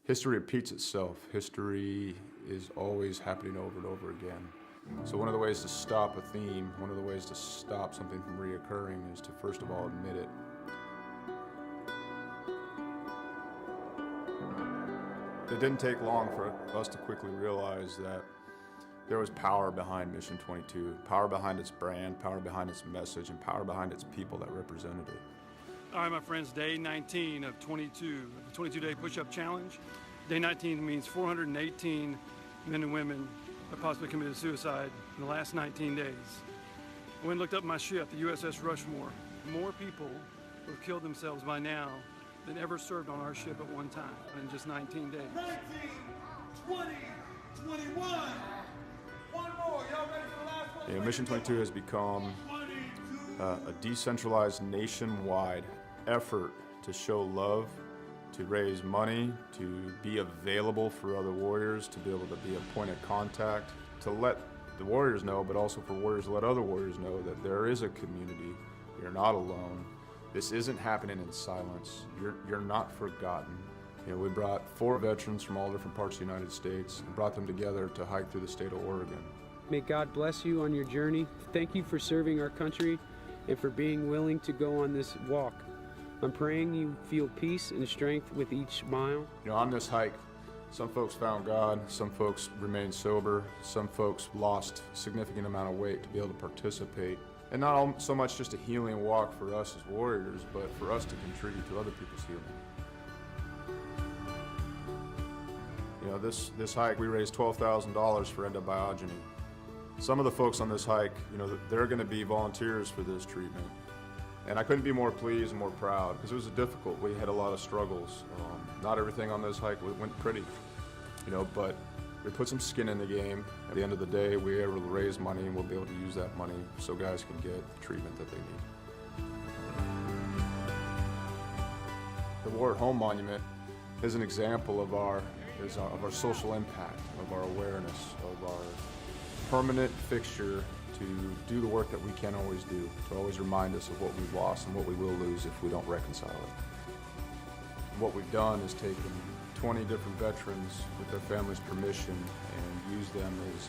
History repeats itself. History is always happening over and over again. So one of the ways to stop a theme, one of the ways to stop something from reoccurring is to first of all admit it. It didn't take long for us to quickly realize that there was power behind Mission 22, power behind its brand, power behind its message, and power behind its people that represented it. All right, my friends, day 19 of 22, the 22-day push-up challenge. Day 19 means 418 men and women have possibly committed suicide in the last 19 days. I went and looked up my ship, the USS Rushmore. More people who have killed themselves by now than ever served on our ship at one time in just 19 days. 19, 20, 21. One more. Y'all ready for the last one? Yeah, Mission 22 has become a decentralized nationwide effort to show love, to raise money, to be available for other warriors, to be able to be a point of contact, to let the warriors know, but also for warriors to let other warriors know that there is a community. You're not alone. This isn't happening in silence. You're not forgotten. You know, we brought 4 veterans from all different parts of the United States and brought them together to hike through the state of Oregon. May God bless you on your journey. Thank you for serving our country and for being willing to go on this walk. I'm praying you feel peace and strength with each mile. You know, on this hike, some folks found God, some folks remained sober, some folks lost a significant amount of weight to be able to participate. And not so much just a healing walk for us as warriors, but for us to contribute to other people's healing. You know, this hike, we raised $12,000 for endobiogeny. Some of the folks on this hike, you know, they're going to be volunteers for this treatment. And I couldn't be more pleased and more proud because it was difficult. We had a lot of struggles. Not everything on this hike went pretty, you know, but we put some skin in the game. At the end of the day, we were able to raise money and we'll be able to use that money so guys can get the treatment that they need. The War at Home Monument is an example of our social impact, of our awareness, of our permanent fixture to do the work that we can't always do, to always remind us of what we've lost and what we will lose if we don't reconcile it. What we've done is taken 20 different veterans with their families' permission and used them as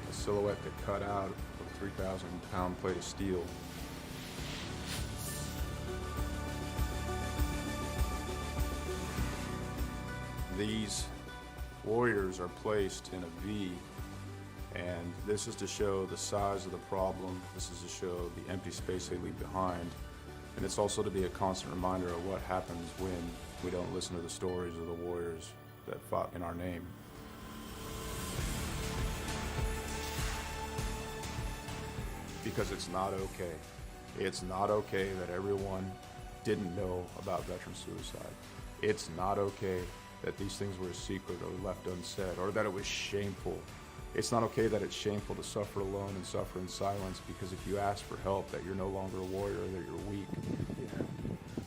a silhouette to cut out of a 3,000-pound plate of steel. These warriors are placed in a V, and this is to show the size of the problem. This is to show the empty space they leave behind. And it's also to be a constant reminder of what happens when we don't listen to the stories of the warriors that fought in our name. Because it's not okay. It's not okay that everyone didn't know about veteran suicide. It's not okay that these things were a secret or left unsaid, or that it was shameful. It's not okay that it's shameful to suffer alone and suffer in silence, because if you ask for help, that you're no longer a warrior, that you're weak. Yeah.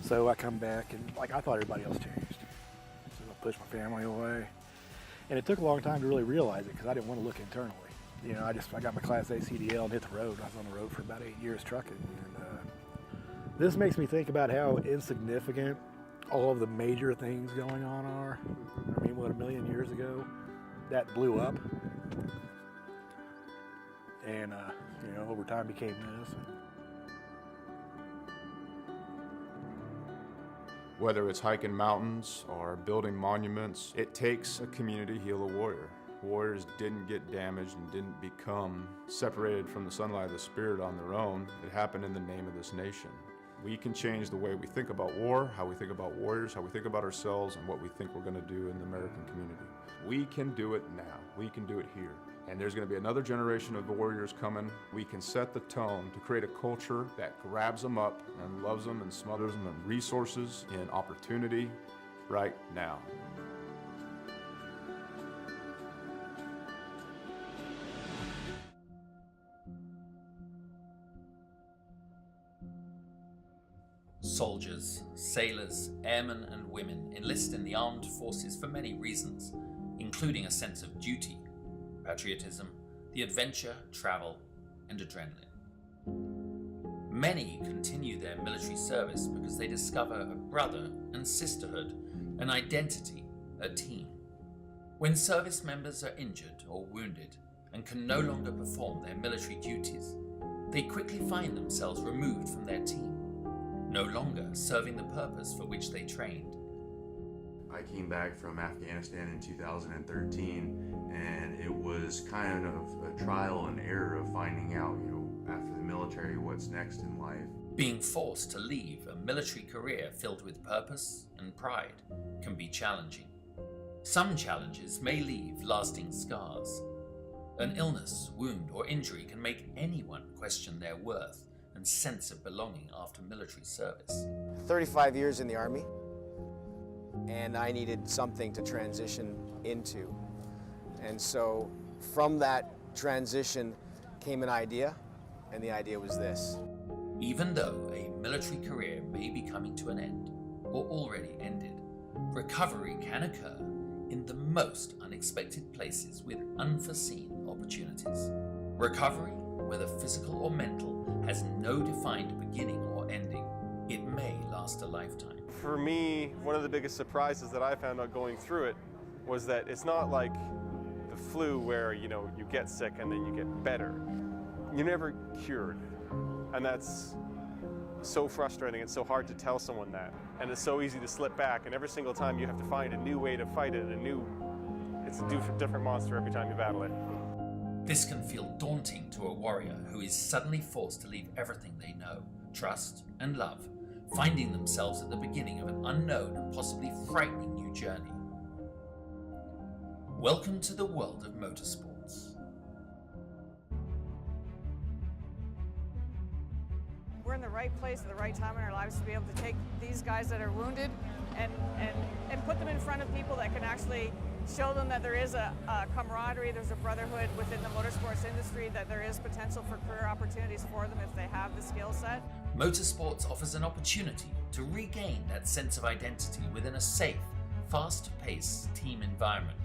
So I come back and I thought everybody else changed. So I pushed my family away. And it took a long time to really realize it because I didn't want to look internally. You know, I got my Class A CDL and hit the road. I was on the road for about 8 years trucking. And this makes me think about how insignificant all of the major things going on are. I mean, what, 1 million years ago, that blew up. And, you know, over time became this. Whether it's hiking mountains or building monuments, it takes a community to heal a warrior. Warriors didn't get damaged and didn't become separated from the sunlight of the spirit on their own. It happened in the name of this nation. We can change the way we think about war, how we think about warriors, how we think about ourselves, and what we think we're going to do in the American community. We can do it now. We can do it here. And there's going to be another generation of warriors coming. We can set the tone to create a culture that grabs them up and loves them and smothers them in resources and opportunity right now. Soldiers, sailors, airmen and women enlist in the armed forces for many reasons, including a sense of duty, patriotism, the adventure, travel, and adrenaline. Many continue their military service because they discover a brother and sisterhood, an identity, a team. When service members are injured or wounded and can no longer perform their military duties, they quickly find themselves removed from their team, no longer serving the purpose for which they trained. I came back from Afghanistan in 2013, and it was kind of a trial and error of finding out, after the military, what's next in life. Being forced to leave a military career filled with purpose and pride can be challenging. Some challenges may leave lasting scars. An illness, wound, or injury can make anyone question their worth and sense of belonging after military service. 35 years in the Army, and I needed something to transition into. And so from that transition came an idea, and the idea was this. Even though a military career may be coming to an end or already ended, recovery can occur in the most unexpected places with unforeseen opportunities. Recovery, whether physical or mental, has no defined beginning or ending. It may last a lifetime. For me, one of the biggest surprises that I found out going through it was that it's not like the flu where, you get sick and then you get better. You're never cured. And that's so frustrating. It's so hard to tell someone that. And it's so easy to slip back. And every single time you have to find a new way to fight it, it's a different monster every time you battle it. This can feel daunting to a warrior who is suddenly forced to leave everything they know, trust, and love, finding themselves at the beginning of an unknown and possibly frightening new journey. Welcome to the world of motorsports. We're in the right place at the right time in our lives to be able to take these guys that are wounded and put them in front of people that can actually show them that there is a camaraderie, there's a brotherhood within the motorsports industry, that there is potential for career opportunities for them if they have the skill set. Motorsports offers an opportunity to regain that sense of identity within a safe, fast-paced team environment,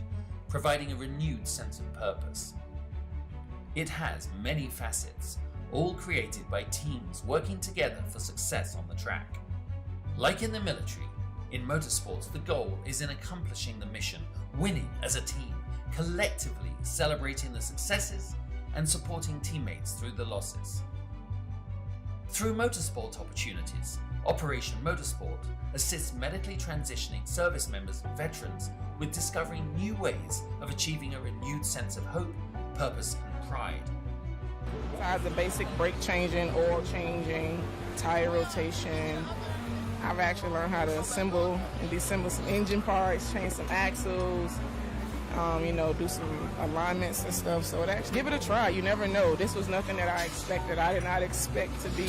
providing a renewed sense of purpose. It has many facets, all created by teams working together for success on the track. Like in the military, in motorsports the goal is in accomplishing the mission, winning as a team, collectively celebrating the successes and supporting teammates through the losses. Through motorsport opportunities, Operation Motorsport assists medically transitioning service members and veterans with discovering new ways of achieving a renewed sense of hope, purpose, and pride. Besides the basic brake changing, oil changing, tire rotation, I've actually learned how to assemble and disassemble some engine parts, change some axles, do some alignments and stuff. So give it a try. You never know. This was nothing that I expected. I did not expect to be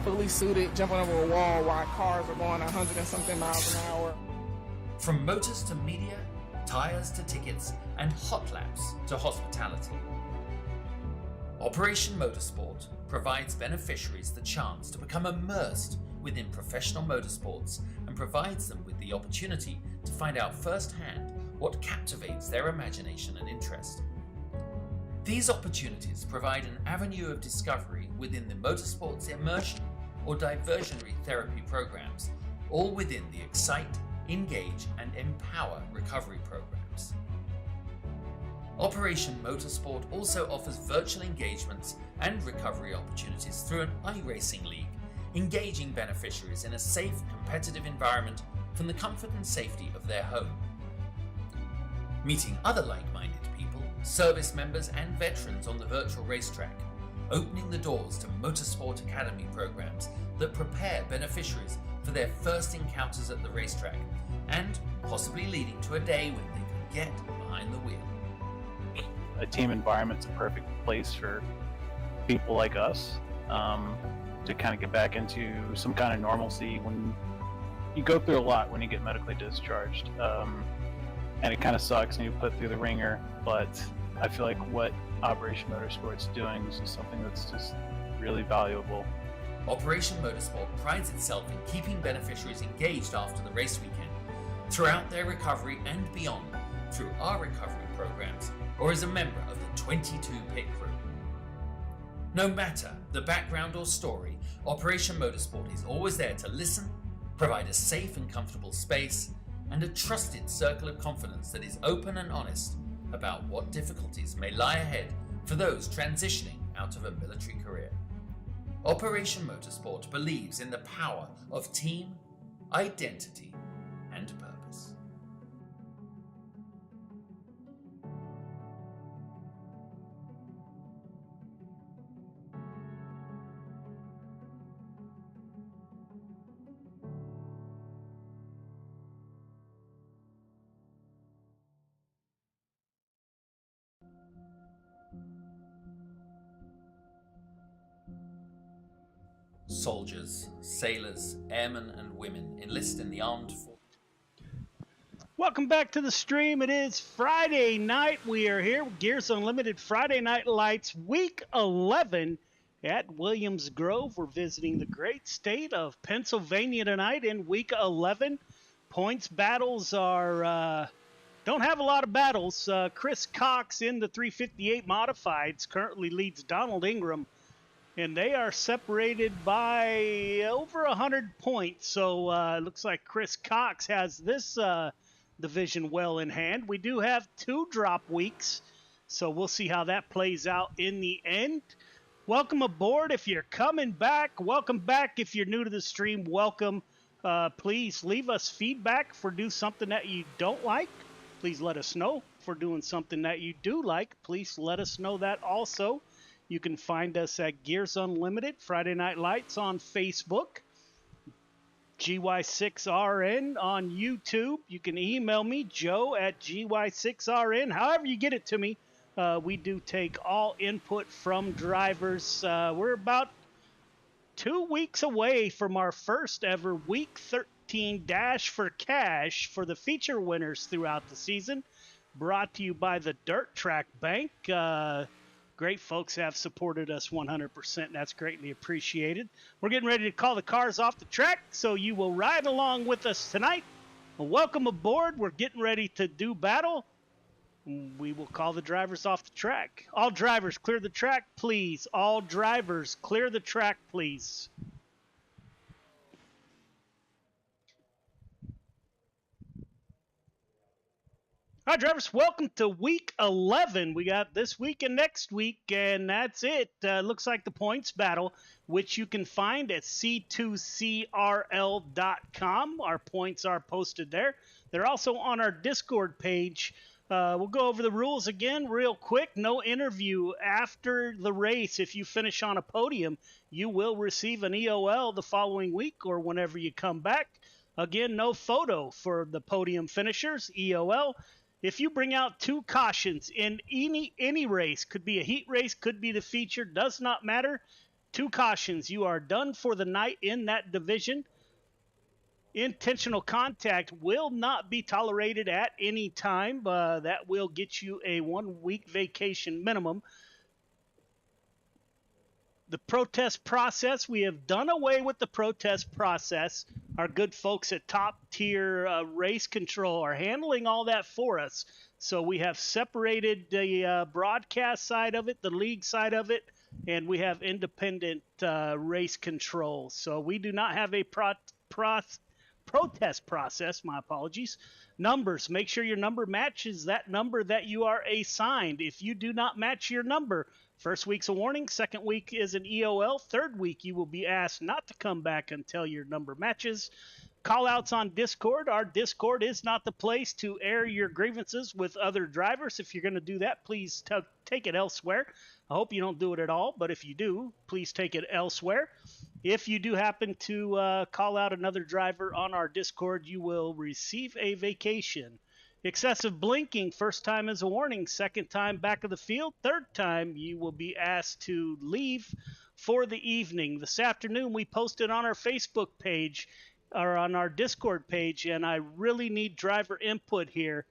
fully suited, jumping over a wall while cars are going 100 and something miles an hour. From motors to media, tires to tickets, and hot laps to hospitality. Operation Motorsport provides beneficiaries the chance to become immersed within professional motorsports and provides them with the opportunity to find out firsthand what captivates their imagination and interest. These opportunities provide an avenue of discovery within the motorsports immersion or diversionary therapy programs, all within the Excite, Engage, and Empower recovery programs. Operation Motorsport also offers virtual engagements and recovery opportunities through an iRacing league, engaging beneficiaries in a safe, competitive environment from the comfort and safety of their home. Meeting other like-minded people, service members and veterans on the virtual racetrack, opening the doors to Motorsport Academy programs that prepare beneficiaries for their first encounters at the racetrack, and possibly leading to a day when they can get behind the wheel. A team environment's a perfect place for people like us to kind of get back into some kind of normalcy when you go through a lot when you get medically discharged. And it kind of sucks and you put through the ringer, but I feel like what Operation Motorsport's doing is just something that's just really valuable. Operation Motorsport prides itself in keeping beneficiaries engaged after the race weekend, throughout their recovery and beyond, through our recovery programs, or as a member of the 22 pit crew. No matter the background or story, Operation Motorsport is always there to listen, provide a safe and comfortable space, and a trusted circle of confidence that is open and honest about what difficulties may lie ahead for those transitioning out of a military career. Operation Motorsport believes in the power of team, identity, and purpose. Soldiers, sailors, airmen, and women enlist in the armed forces. Welcome back to the stream. It is Friday night. We are here with Gears Unlimited Friday Night Lights, Week 11 at Williams Grove. We're visiting the great state of Pennsylvania tonight in Week 11. Points battles are, don't have a lot of battles. Chris Cox in the 358 Modifieds currently leads Donald Ingram, and they are separated by over 100 points. So it looks like Chris Cox has this division well in hand. We do have 2 drop weeks, so we'll see how that plays out in the end. Welcome aboard if you're coming back. Welcome back if you're new to the stream. Welcome. Please leave us feedback if we're doing something that you don't like. Please let us know if we're doing something that you do like. Please let us know that also. You can find us at Gears Unlimited Friday Night Lights on Facebook, GY6RN on YouTube. You can email me, Joe at GY6RN. However you get it to me, we do take all input from drivers. We're about 2 weeks away from our first ever Week 13 Dash for Cash for the feature winners throughout the season. Brought to you by the Dirt Track Bank. Great folks have supported us 100%. That's greatly appreciated. We're getting ready to call the cars off the track, so you will ride along with us tonight. Welcome aboard. We're getting ready to do battle. We will call the drivers off the track. All drivers, clear the track, please. All drivers, clear the track, please. All right, drivers, welcome to Week 11. We got this week and next week, and that's it. Looks like the points battle, which you can find at c2crl.com. Our points are posted there. They're also on our Discord page. We'll go over the rules again real quick. No interview after the race. If you finish on a podium, you will receive an EOL the following week or whenever you come back. Again, no photo for the podium finishers, EOL. If you bring out 2 cautions in any race, could be a heat race, could be the feature, does not matter. 2 cautions, you are done for the night in that division. Intentional contact will not be tolerated at any time. That will get you a 1-week vacation minimum. The protest process, we have done away with the protest process. Our good folks at Top Tier Race Control are handling all that for us. So we have separated the broadcast side of it, the league side of it, and we have independent race control. So we do not have a protest process, my apologies. Numbers, make sure your number matches that number that you are assigned. If you do not match your number, first week's a warning, second week is an EOL, third week you will be asked not to come back until your number matches. Call-outs on Discord. Our Discord is not the place to air your grievances with other drivers. If you're going to do that, please take it elsewhere. I hope you don't do it at all, but if you do, please take it elsewhere. If you do happen to call out another driver on our Discord, you will receive a vacation. Excessive blinking, first time is a warning, second time back of the field, third time you will be asked to leave for the evening. This afternoon we posted on our Facebook page or on our Discord page, and I really need driver input here.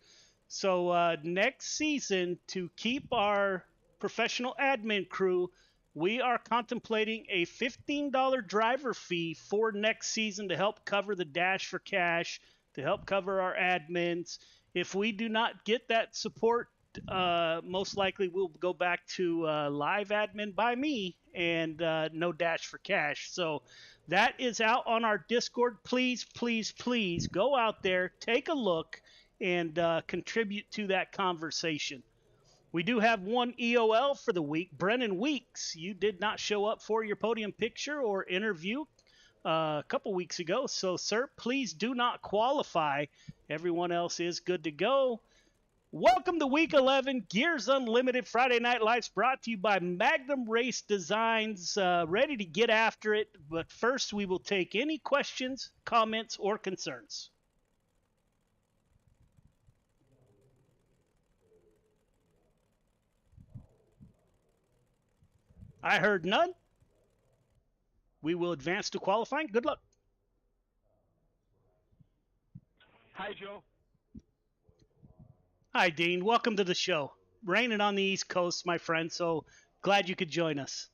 So next season, to keep our professional admin crew, we are contemplating a $15 driver fee for next season to help cover the Dash for Cash, to help cover our admins. If we do not get that support most likely we'll go back to live admin by me and no dash for cash. So that is out on our Discord. Please, please, please go out there, take a look, and contribute to that conversation. We do have one EOL for the week. Brennan Weeks, you did not show up for your podium picture or interview a couple weeks ago. So, sir, please do not qualify. Everyone else is good to go. Welcome to Week 11, Gears Unlimited Friday Night Lights, brought to you by Magnum Race Designs. Ready to get after it, but first we will take any questions, comments, or concerns. I heard none. We will advance to qualifying. Good luck. Hi, Joe. Hi, Dean. Welcome to the show. Raining on the East Coast, my friend, so glad you could join us.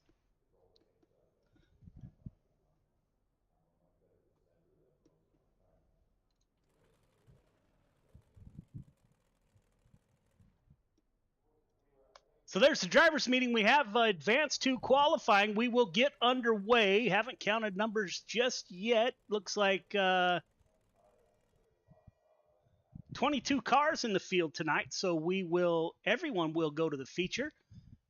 So there's the drivers' meeting. We have advanced to qualifying. We will get underway. Haven't counted numbers just yet. Looks like 22 cars in the field tonight. So everyone will go to the feature.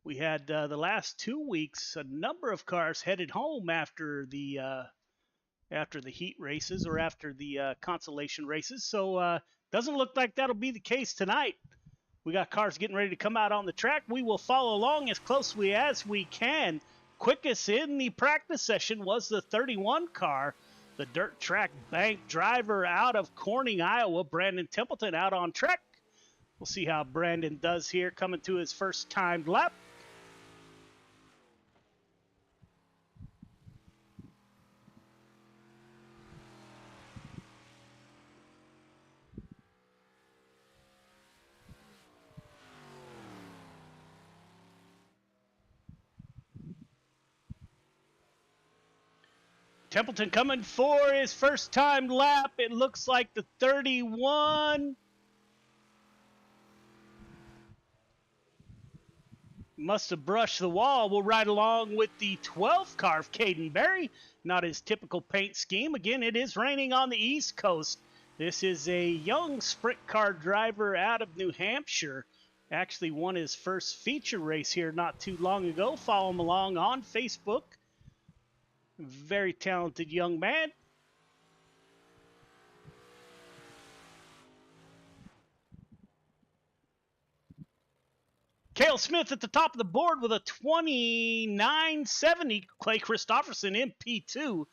We had the last 2 weeks a number of cars headed home after the heat races or after the consolation races. So doesn't look like that'll be the case tonight. We got cars getting ready to come out on the track. We will follow along as closely as we can. Quickest in the practice session was the 31 car, the dirt track bank driver out of Corning, Iowa, Brandon Templeton, out on track. We'll see how Brandon does here coming to his first timed lap. Templeton coming for his first time lap. It looks like the 31 must have brushed the wall. We'll ride along with the 12th car of Caden Berry. Not his typical paint scheme. Again, it is raining on the East Coast. This is a young sprint car driver out of New Hampshire. Actually won his first feature race here not too long ago. Follow him along on Facebook. Very talented young man. Cale Smith at the top of the board with a 29.70. Clay Christopherson in P2.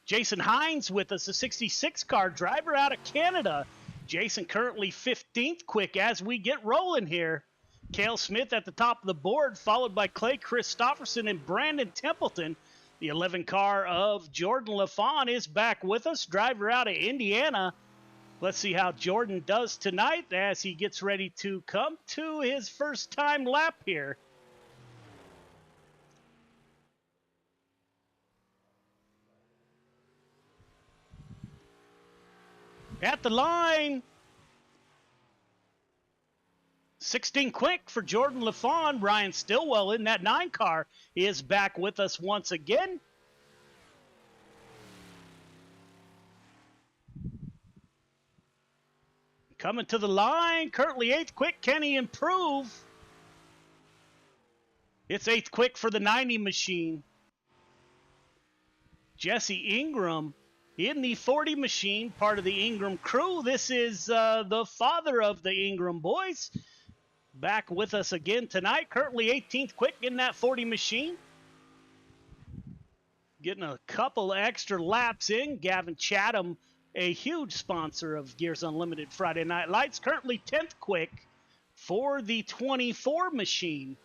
Jason Hines with us, a 66 car driver out of Canada. Jason currently 15th quick as we get rolling here. Cale Smith at the top of the board, followed by Clay Christopherson and Brandon Templeton. The 11 car of Jordan LaFawn is back with us, driver out of Indiana. Let's see how Jordan does tonight as he gets ready to come to his first time lap here. At the line, 16 quick for Jordan LaFawn. Ryan Stillwell in that 9 car is back with us once again. Coming to the line, currently 8th quick. Can he improve? It's 8th quick for the 90 machine. Jesse Ingram in the 40 machine, part of the Ingram crew. This is the father of the Ingram boys. Back with us again tonight. Currently 18th quick in that 40 machine. Getting a couple extra laps in. Gavin Chatham, a huge sponsor of Gears Unlimited Friday Night Lights. Currently 10th quick for the 24 machine.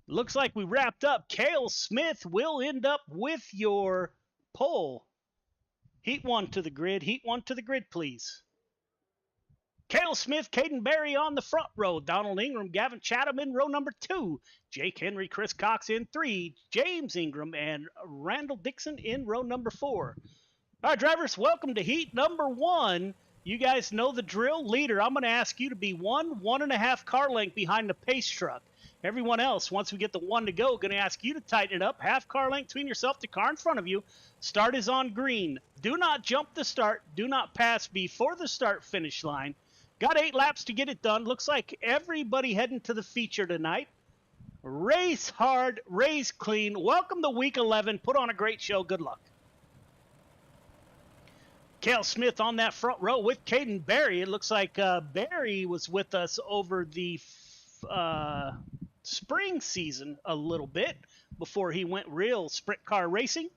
Looks like we wrapped up. Cale Smith will end up with your pole. Heat 1 to the grid. Heat 1 to the grid, please. Cale Smith, Caden Berry on the front row. Donald Ingram, Gavin Chatham in row number 2. Jake Henry, Chris Cox in 3. James Ingram and Randall Dixon in row number 4. All right, drivers, welcome to heat number 1. You guys know the drill. Leader, I'm going to ask you to be 1.5 car length behind the pace truck. Everyone else, once we get the one to go, going to ask you to tighten it up. Half car length between yourself, the car in front of you. Start is on green. Do not jump the start. Do not pass before the start finish line. Got 8 laps to get it done. Looks like everybody heading to the feature tonight. Race hard, race clean. Welcome to week 11. Put on a great show. Good luck. Cale Smith on that front row with Caden Barry. It looks like Barry was with us over the spring season a little bit before he went real sprint car racing.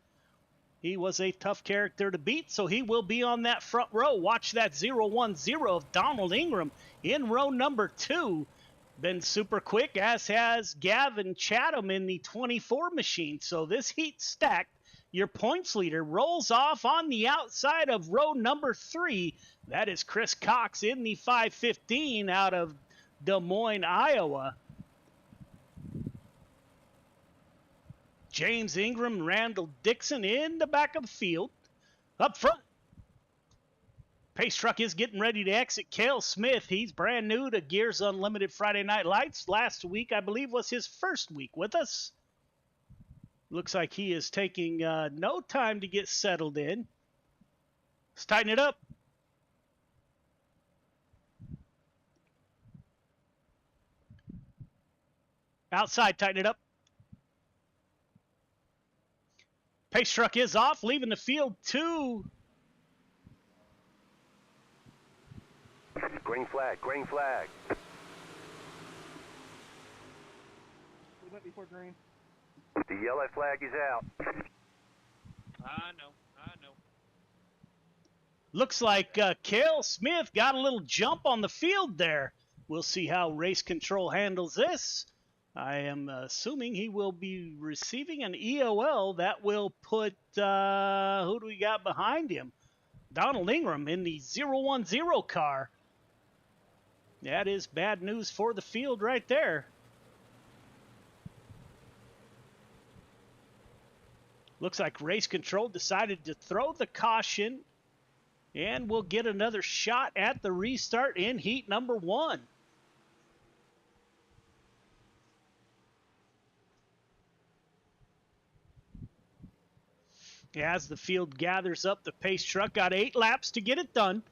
He was a tough character to beat, so he will be on that front row. Watch that 0-1-0 of Donald Ingram in row number 2. Been super quick, as has Gavin Chatham in the 24 machine. So this heat stacked. Your points leader rolls off on the outside of row number 3. That is Chris Cox in the 515 out of Des Moines, Iowa. James Ingram, Randall Dixon in the back of the field. Up front, pace truck is getting ready to exit. Cale Smith, he's brand new to Gears Unlimited Friday Night Lights. Last week, I believe, was his first week with us. Looks like he is taking no time to get settled in. Let's tighten it up. Outside, tighten it up. Pace truck is off, leaving the field 2. Green flag, green flag. We went before green. The yellow flag is out. I know. Looks like Cale Smith got a little jump on the field there. We'll see how race control handles this. I am assuming he will be receiving an EOL that will put, who do we got behind him? Donald Ingram in the 0-1-0 car. That is bad news for the field right there. Looks like race control decided to throw the caution, and we'll get another shot at the restart in heat number 1. As the field gathers up, the pace truck got 8 laps to get it done.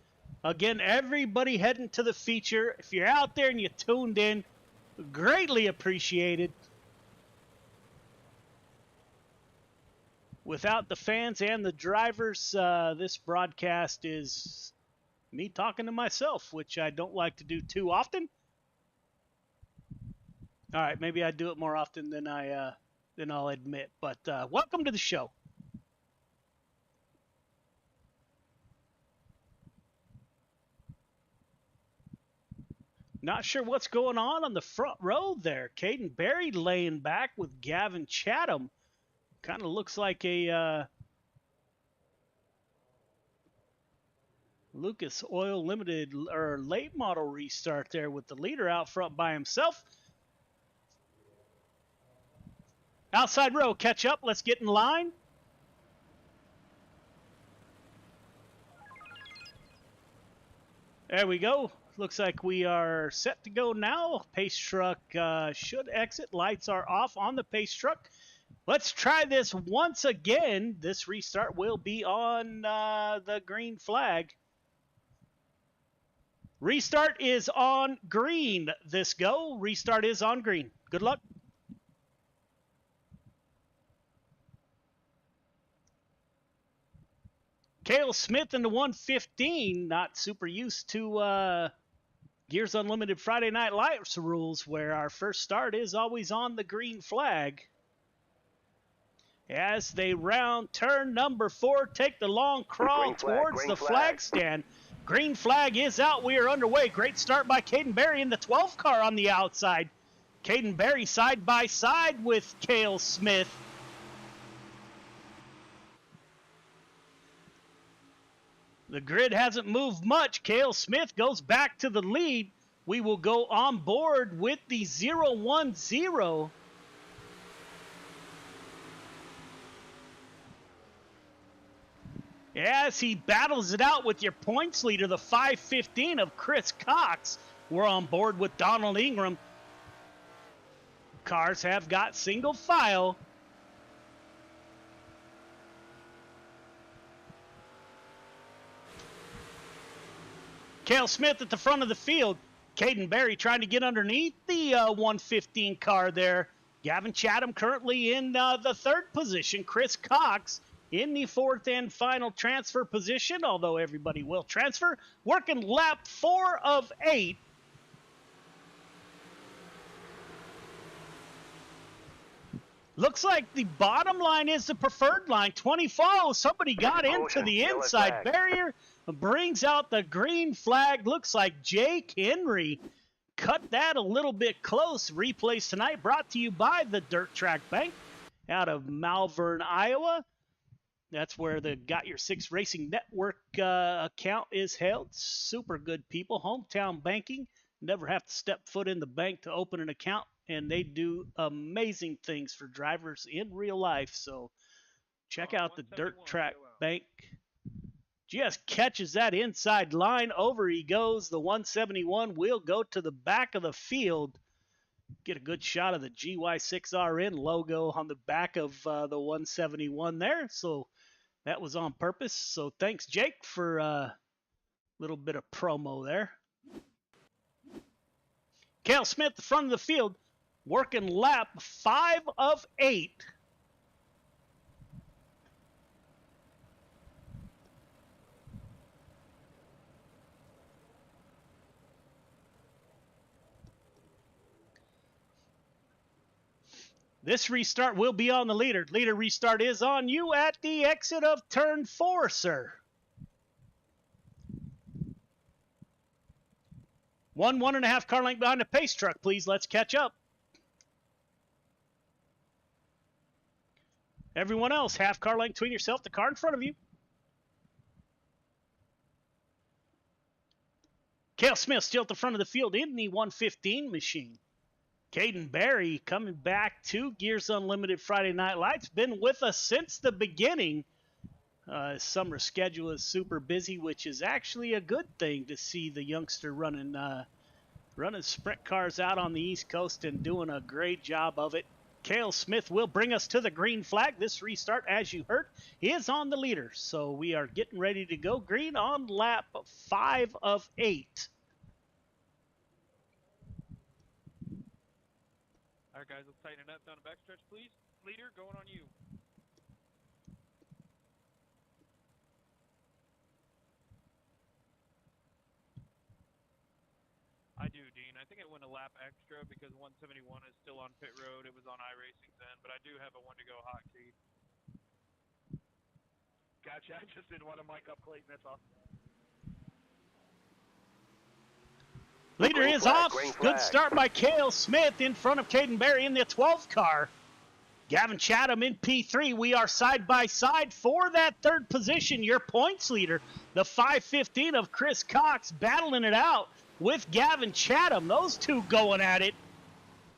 Again, everybody heading to the feature. If you're out there and you tuned in, greatly appreciated. Without the fans and the drivers, this broadcast is me talking to myself, which I don't like to do too often. All right, maybe I do it more often than I'll admit. But welcome to the show. Not sure what's going on the front row there. Caden Barry laying back with Gavin Chatham. Kind of looks like a Lucas Oil Limited or late model restart there with the leader out front by himself. Outside row, catch up. Let's get in line. There we go. Looks like we are set to go now. Pace truck should exit. Lights are off on the pace truck. Let's try this once again. This restart will be on the green flag. Restart is on green. This go. Restart is on green. Good luck. Cale Smith in the 115. Not super used to Gears Unlimited Friday Night Lights rules, where our first start is always on the green flag. As they round turn number 4, take the long crawl towards the flag stand. Green flag is out. We are underway. Great start by Caden Barry in the 12 car on the outside. Caden Barry side by side with Cale Smith. The grid hasn't moved much. Cale Smith goes back to the lead. We will go on board with the 0-1-0. As he battles it out with your points leader, the 515 of Chris Cox. We're on board with Donald Ingram. Cars have got single file. Cale Smith at the front of the field. Caden Berry trying to get underneath the 115 car there. Gavin Chatham currently in the third position. Chris Cox in the fourth and final transfer position, although everybody will transfer. Working lap 4 of 8. Looks like the bottom line is the preferred line. 24, somebody got into the inside barrier. Brings out the green flag. Looks like Jake Henry cut that a little bit close. Replays tonight brought to you by the Dirt Track Bank out of Malvern, Iowa. That's where the Got Your Six Racing Network account is held. Super good people. Hometown banking. Never have to step foot in the bank to open an account. And they do amazing things for drivers in real life. So check out the Dirt Track Bank. Just catches that inside line. Over he goes. The 171 will go to the back of the field. Get a good shot of the GY6RN logo on the back of the 171 there. So that was on purpose. So thanks, Jake, for a little bit of promo there. Cale Smith, the front of the field, working lap 5 of 8. This restart will be on the leader. Leader restart is on you at the exit of turn 4, sir. 1.5 car length behind the pace truck, please. Let's catch up. Everyone else, half car length between yourself, the car in front of you. Cale Smith still at the front of the field in the 115 machine. Caden Berry coming back to Gears Unlimited Friday Night Lights. Been with us since the beginning. Summer schedule is super busy, which is actually a good thing to see the youngster running sprint cars out on the East Coast and doing a great job of it. Cale Smith will bring us to the green flag. This restart, as you heard, is on the leader. So we are getting ready to go green on lap 5 of 8. All right, guys, let's tighten it up down the backstretch, please. Leader, going on you. I do, Dean. I think it went a lap extra because 171 is still on pit road. It was on iRacing's end, but I do have a 1 to go hotkey. Gotcha. I just didn't want to mic up Clayton, that's all. Leader is off. Good start by Cale Smith in front of Caden Berry in the 12 car. Gavin Chatham in P3. We are side by side for that third position. Your points leader, the 515 of Chris Cox, battling it out with Gavin Chatham. Those two going at it.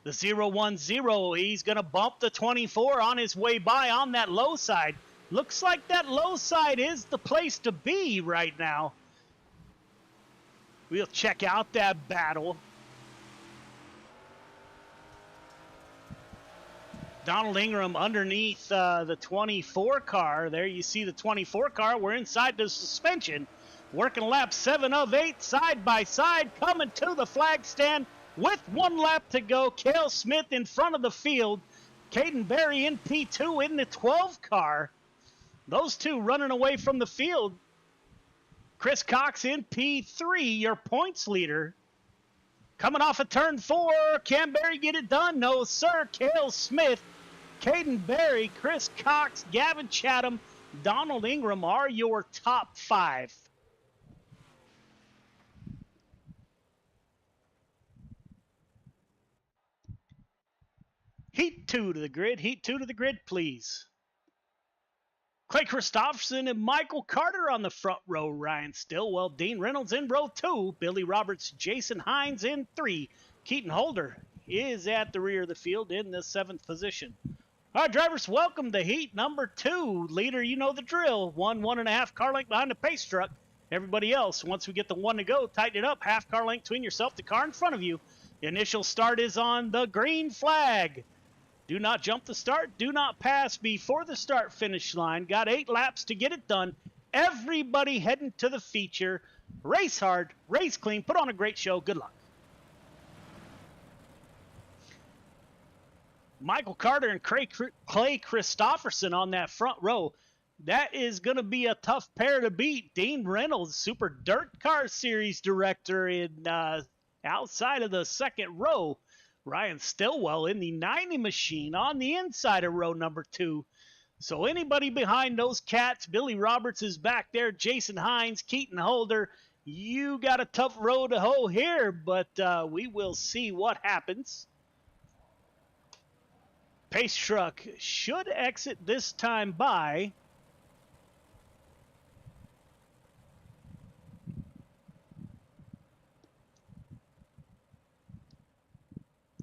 The 010, he's going to bump the 24 on his way by on that low side. Looks like that low side is the place to be right now. We'll check out that battle. Donald Ingram underneath the 24 car. There you see the 24 car. We're inside the suspension. Working lap 7 of 8, side by side, coming to the flag stand with 1 lap to go. Cale Smith in front of the field. Caden Berry in P2 in the 12 car. Those two running away from the field. Chris Cox in P3, your points leader. Coming off of turn 4, can Berry get it done? No, sir. Cale Smith, Caden Berry, Chris Cox, Gavin Chatham, Donald Ingram are your top 5. Heat 2 to the grid. Heat 2 to the grid, please. Clay Christopherson and Michael Carter on the front row. Ryan Stillwell, Dean Reynolds in row 2. Billy Roberts, Jason Hines in 3. Keaton Holder is at the rear of the field in the 7th position. All right, drivers, welcome to heat number 2. Leader, you know the drill. 1.5 car length behind the pace truck. Everybody else, once we get the 1 to go, tighten it up. Half car length between yourself, the car in front of you. The initial start is on the green flag. Do not jump the start. Do not pass before the start-finish line. Got 8 laps to get it done. Everybody heading to the feature. Race hard, race clean, put on a great show. Good luck. Michael Carter and Clay Christopherson on that front row. That is going to be a tough pair to beat. Dean Reynolds, Super Dirt Car Series director in outside of the second row. Ryan Stillwell in the 90 machine on the inside of row number 2. So anybody behind those cats, Billy Roberts is back there, Jason Hines, Keaton Holder. You got a tough row to hoe here, but we will see what happens. Pace truck should exit this time by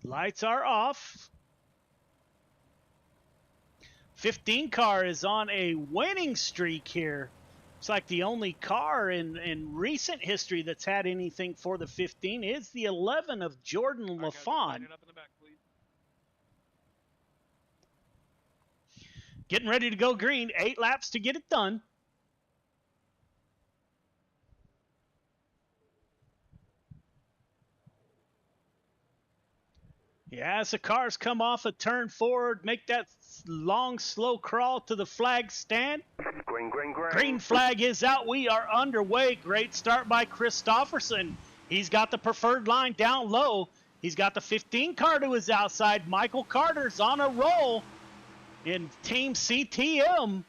lights are off. 15 car is on a winning streak here. It's like the only car in recent history that's had anything for the 15 is the 11 of Jordan LaFawn. Getting ready to go green. 8 laps to get it done. Yeah, as the cars come off a turn forward, make that long, slow crawl to the flag stand. Green, green, green. Green flag is out. We are underway. Great start by Christopherson. He's got the preferred line down low. He's got the 15 car to his outside. Michael Carter's on a roll in Team CTM.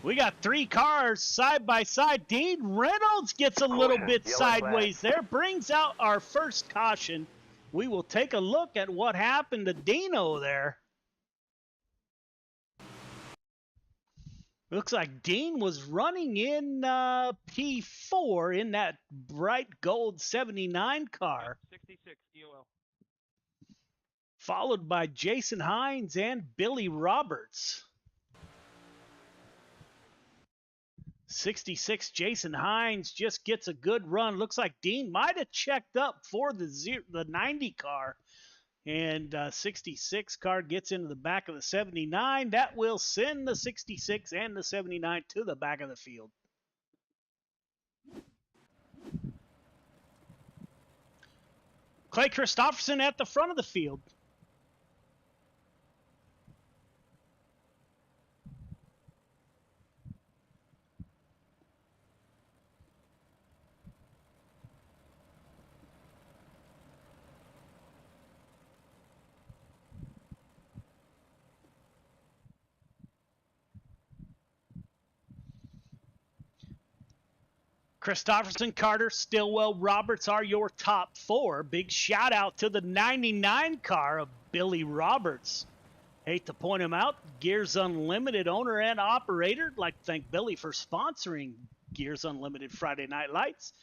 We got 3 cars side by side. Dean Reynolds gets a little bit sideways there. Brings out our first caution. We will take a look at what happened to Dino there. Looks like Dean was running in P4 in that bright gold 79 car. 66 EOL. Followed by Jason Hines and Billy Roberts. 66 Jason Hines just gets a good run. Looks like Dean might have checked up for the 90 car. And 66 car gets into the back of the 79. That will send the 66 and the 79 to the back of the field. Clay Christopherson at the front of the field. Christopherson, Carter, Stillwell, Roberts are your top 4. Big shout out to the 99 car of Billy Roberts. Hate to point him out. Gears Unlimited owner and operator. I'd like to thank Billy for sponsoring Gears Unlimited Friday Night Lights.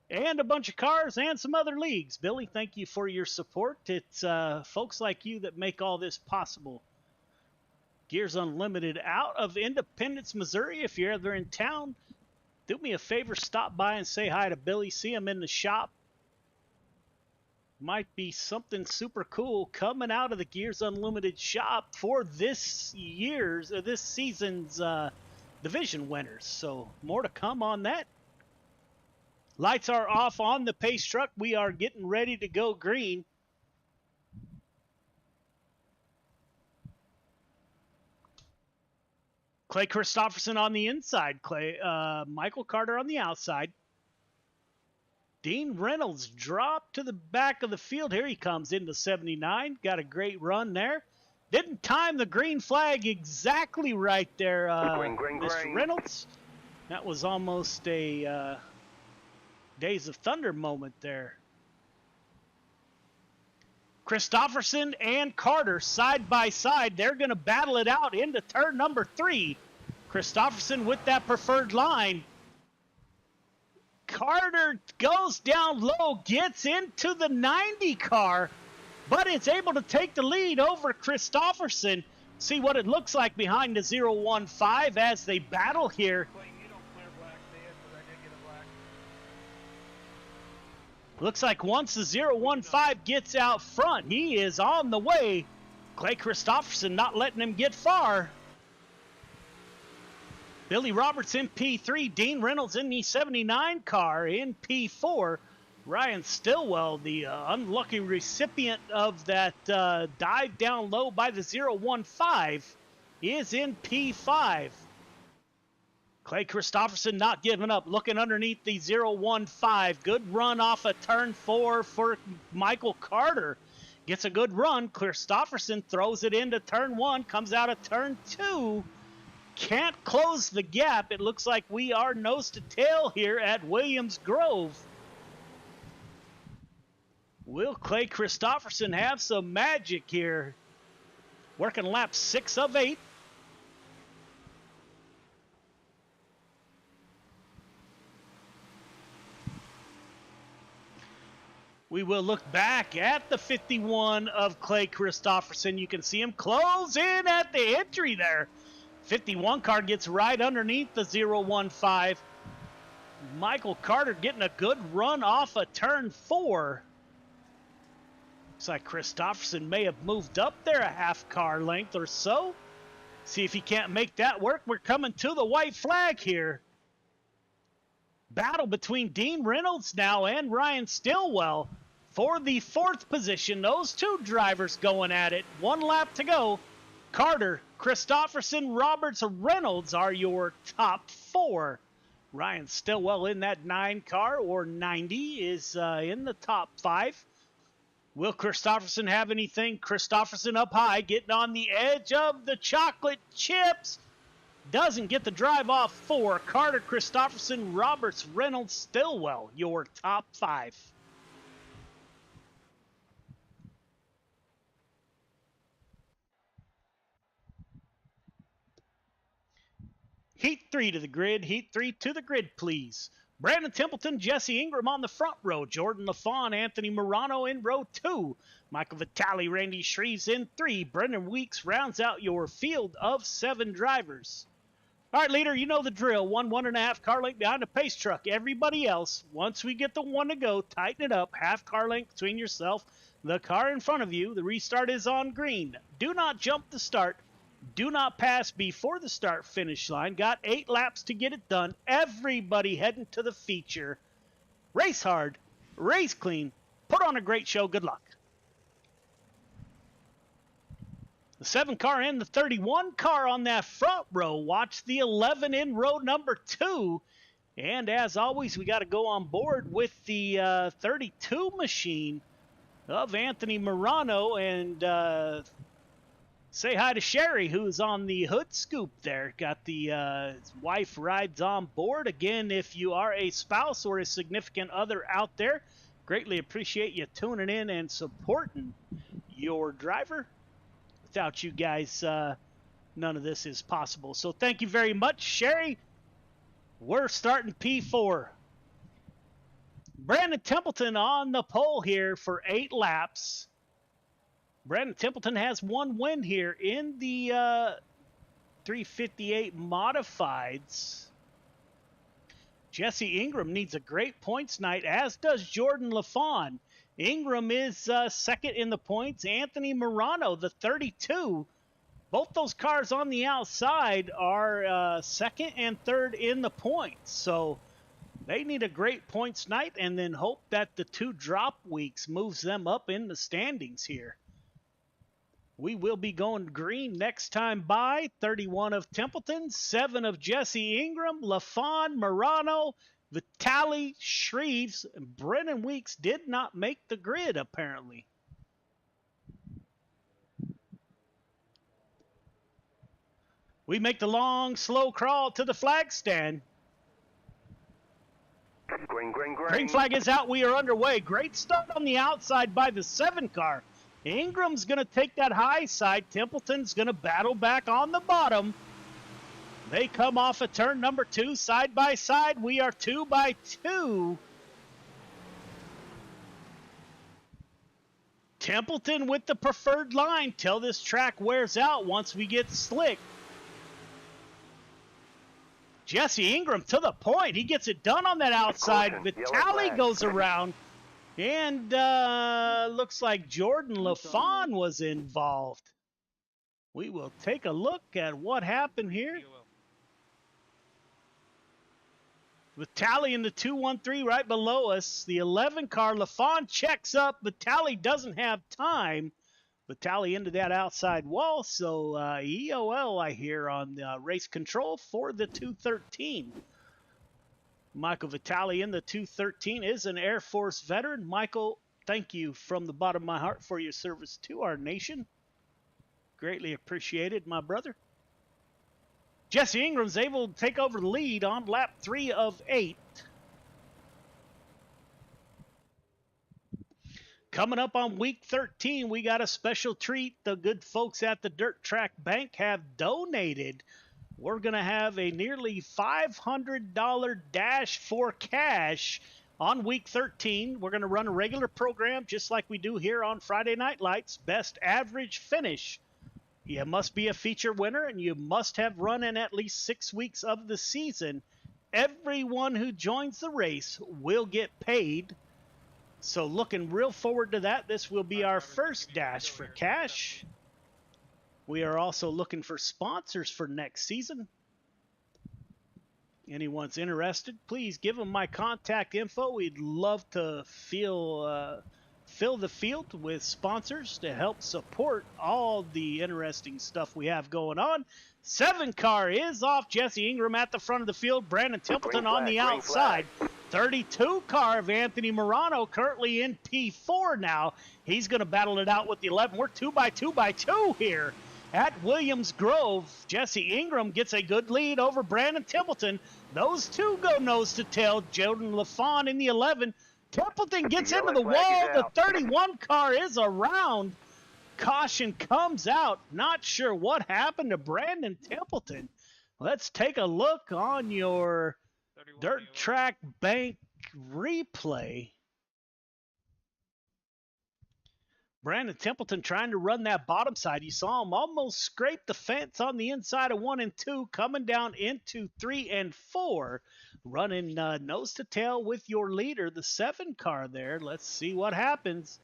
And a bunch of cars and some other leagues. Billy, thank you for your support. It's folks like you that make all this possible. Gears Unlimited out of Independence, Missouri. If you're ever in town, do me a favor, stop by and say hi to Billy. See him in the shop. Might be something super cool coming out of the Gears Unlimited shop for this season's division winners. So more to come on that. Lights are off on the pace truck. We are getting ready to go green. Clay Christopherson on the inside. Michael Carter on the outside. Dean Reynolds dropped to the back of the field. Here he comes into 79. Got a great run there. Didn't time the green flag exactly right there, Mr. Reynolds. That was almost a Days of Thunder moment there. Christopherson and Carter side by side. They're going to battle it out into turn number 3. Christopherson with that preferred line. Carter goes down low, gets into the 90 car. but it's able to take the lead over Christofferson. See what it looks like behind the 015 as they battle here. Looks like once the 015 gets out front, he is on the way. Clay Christofferson not letting him get far. Billy Roberts in P3, Dean Reynolds in the 79 car in P4. Ryan Stillwell, the unlucky recipient of that dive down low by the 015, is in P5. Clay Christofferson not giving up, looking underneath the 015. Good run off of turn 4 for Michael Carter. Gets a good run. Christofferson throws it into turn 1, comes out of turn 2. Can't close the gap. It looks like we are nose to tail here at Williams Grove. Will Clay Christofferson have some magic here? Working lap 6 of 8. We will look back at the 51 of Clay Christofferson. You can see him close in at the entry there. 51 car gets right underneath the 015. Michael Carter getting a good run off of turn 4. Looks like Christofferson may have moved up there a half car length or so. See if he can't make that work. We're coming to the white flag here. Battle between Dean Reynolds now and Ryan Stillwell for the 4th position. Those two drivers going at it. 1 lap to go. Carter, Christofferson, Roberts, Reynolds are your top 4. Ryan Stillwell in that 9 car, or 90, is in the top 5. Will Christofferson have anything? Christofferson up high, getting on the edge of the chocolate chips. Doesn't get the drive off 4. Carter, Christofferson, Roberts, Reynolds, Stillwell, your top 5. Heat 3 to the grid. Heat 3 to the grid, please. Brandon Templeton, Jesse Ingram on the front row. Jordan LaFawn, Anthony Morano in row 2. Michael Vitale, Randy Shreves in 3. Brendan Weeks rounds out your field of 7 drivers. All right, leader, you know the drill. 1.5 car length behind the pace truck. Everybody else, once we get the 1 to go, tighten it up. Half car length between yourself, the car in front of you. The restart is on green. Do not jump the start. Do not pass before the start finish line. Got 8 laps to get it done. Everybody heading to the feature. Race hard, race clean, put on a great show. Good luck. The 7 car and the 31 car on that front row. Watch the 11 in row number 2. And as always, we got to go on board with the 32 machine of Anthony Morano and say hi to Sherry, who's on the hood scoop there. Got the his wife rides on board. Again, if you are a spouse or a significant other out there, greatly appreciate you tuning in and supporting your driver. Without you guys, none of this is possible. So thank you very much, Sherry. We're starting P4. Brandon Templeton on the pole here for 8 laps. Brandon Templeton has 1 win here in the 358 modifieds. Jesse Ingram needs a great points night, as does Jordan LaFawn. Ingram is 2nd in the points. Anthony Morano, the 32. Both those cars on the outside are 2nd and 3rd in the points. So they need a great points night and then hope that the 2 drop weeks moves them up in the standings here. We will be going green next time by. 31 of Templeton, 7 of Jesse Ingram, LaFawn, Morano, Vitale, Shreves, and Brennan Weeks did not make the grid, apparently. We make the long, slow crawl to the flag stand. Green. Green flag is out. We are underway. Great start on the outside by the 7 car. Ingram's going to take that high side. Templeton's going to battle back on the bottom. They come off of turn number 2 side by side. We are 2 by 2. Templeton with the preferred line till this track wears out once we get slick. Jesse Ingram to the point. He gets it done on that outside. Vitali goes around. And looks like Jordan LaFawn was involved. We will take a look at what happened here. Vitali in the 213 right below us. The 11 car, LaFawn checks up. Vitali doesn't have time. Vitali into that outside wall, so EOL I hear on race control for the 213. Michael Vitali in the 213 is an Air Force veteran. Michael, thank you from the bottom of my heart for your service to our nation. Greatly appreciated, my brother. Jesse Ingram's able to take over the lead on lap 3 of 8. Coming up on week 13, we got a special treat. The good folks at the Dirt Track Bank have donated. We're going to have a nearly $500 dash for cash on week 13. We're going to run a regular program just like we do here on Friday Night Lights. Best average finish. You must be a feature winner, and you must have run in at least 6 weeks of the season. Everyone who joins the race will get paid. So looking real forward to that. This will be our first dash for cash. We are also looking for sponsors for next season. Anyone's interested, please give them my contact info. We'd love to fill the field with sponsors to help support all the interesting stuff we have going on. 7 car is off. Jesse Ingram at the front of the field. Brandon Templeton on the outside. 32 car of Anthony Morano currently in P4 now. He's going to battle it out with the 11. We're 2x2 here at Williams Grove. Jesse Ingram gets a good lead over Brandon Templeton. Those two go nose to tail. Jordan LaFawn in the 11. Templeton gets into the wall. The 31 car is around. Caution comes out. Not sure what happened to Brandon Templeton. Let's take a look on your Dirt Track Bank replay. Brandon Templeton trying to run that bottom side. You saw him almost scrape the fence on the inside of 1 and 2, coming down into 3 and 4. Running nose to tail with your leader, the 7 car there. Let's see what happens.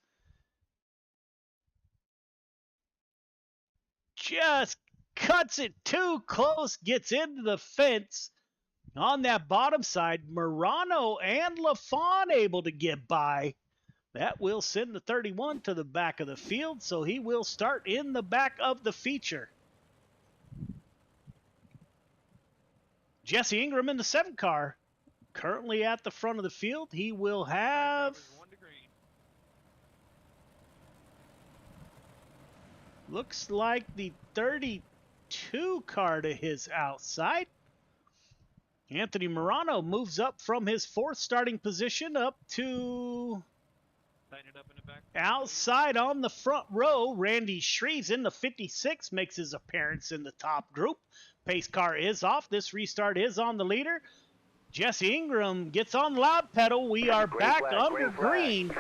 Just cuts it too close, gets into the fence. On that bottom side, Morano and LaFawn able to get by. That will send the 31 to the back of the field, so he will start in the back of the feature. Jesse Ingram in the 7 car, currently at the front of the field. He will have... looks like the 32 car to his outside. Anthony Morano moves up from his 4th starting position up to outside on the front row. Randy Shreves in the 56 makes his appearance in the top group. Pace car is off. This restart is on the leader. Jesse Ingram gets on the loud pedal. We are back under green.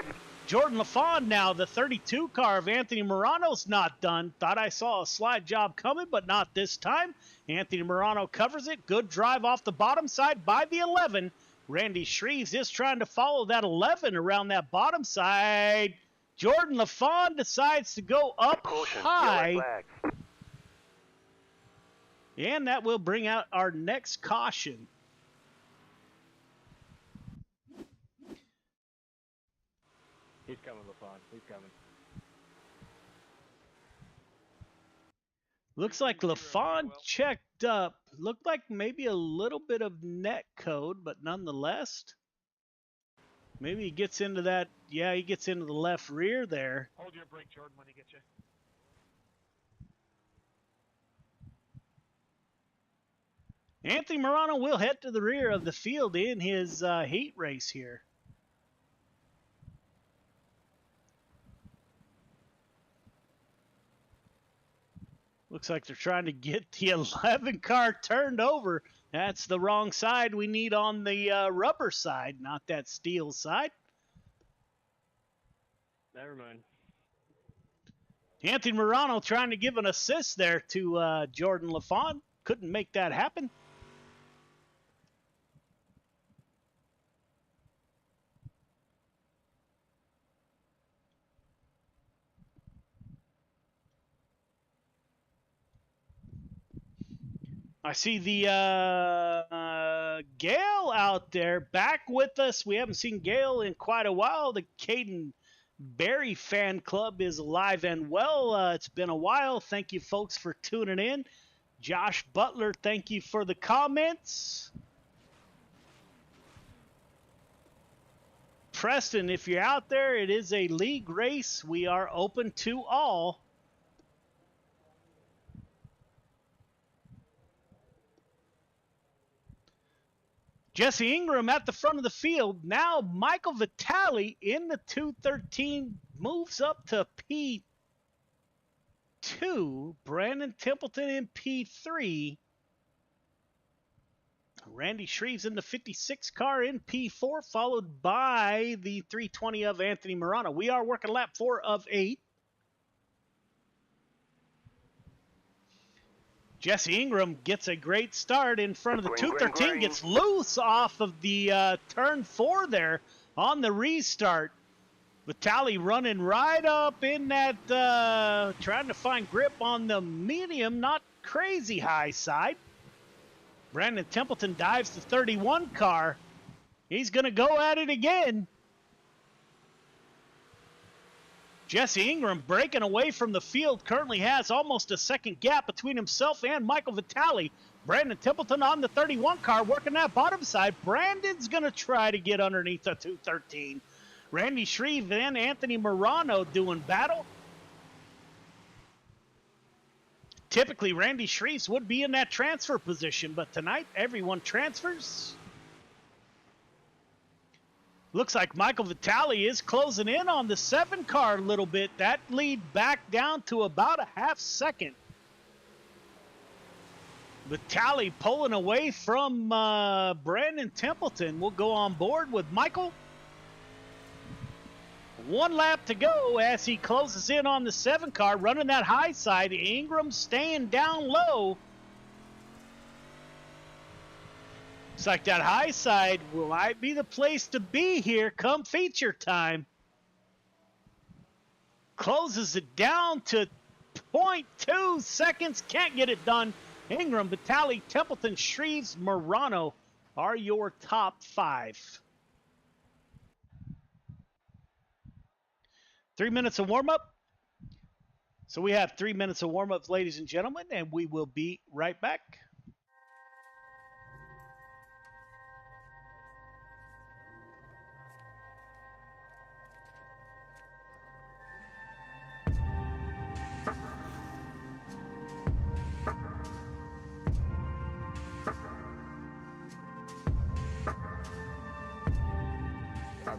Jordan LaFawn now, the 32 car of Anthony Morano's not done. Thought I saw a slide job coming, but not this time. Anthony Morano covers it. Good drive off the bottom side by the 11. Randy Shreves is trying to follow that 11 around that bottom side. Jordan LaFawn decides to go up high. And that will bring out our next caution. He's coming, LaFawn. He's coming. Looks like LaFawn checked up. Looked like maybe a little bit of net code, but nonetheless. Maybe he gets into that. Yeah, he gets into the left rear there. Hold your brake, Jordan, when he gets you. Anthony Morano will head to the rear of the field in his heat race here. Looks like they're trying to get the 11 car turned over. That's the wrong side we need on the rubber side, not that steel side. Never mind. Anthony Morano trying to give an assist there to Jordan LaFon. Couldn't make that happen. I see the Gale out there back with us. We haven't seen Gale in quite a while. The Caden Barry fan club is alive and well. It's been a while. Thank you, folks, for tuning in. Josh Butler, thank you for the comments. Preston, if you're out there, it is a league race. We are open to all. Jesse Ingram at the front of the field. Now Michael Vitale in the 213 moves up to P2. Brandon Templeton in P3. Randy Shreves in the 56 car in P4, followed by the 320 of Anthony Morano. We are working lap 4 of 8. Jesse Ingram gets a great start in front of the 213, gets loose off of the turn 4 there on the restart. Vitale running right up in that, trying to find grip on the medium, not crazy high side. Brandon Templeton dives the 31 car. He's going to go at it again. Jesse Ingram breaking away from the field, currently has almost a second gap between himself and Michael Vitale. Brandon Templeton on the 31 car working that bottom side. Brandon's going to try to get underneath the 213. Randy Shreve and Anthony Morano doing battle. Typically, Randy Shreves would be in that transfer position, but tonight everyone transfers. Looks like Michael Vitale is closing in on the 7 car a little bit. That lead back down to about a half second. Vitale pulling away from Brandon Templeton. We'll go on board with Michael. 1 lap to go as he closes in on the 7 car, running that high side. Ingram staying down low. Looks like that high side might be the place to be here come feature time. Closes it down to 0.2 seconds. Can't get it done. Ingram, Vitale, Templeton, Shreves, Morano are your top 5. 3 minutes of warm-up. So we have 3 minutes of warm-ups, ladies and gentlemen, and we will be right back.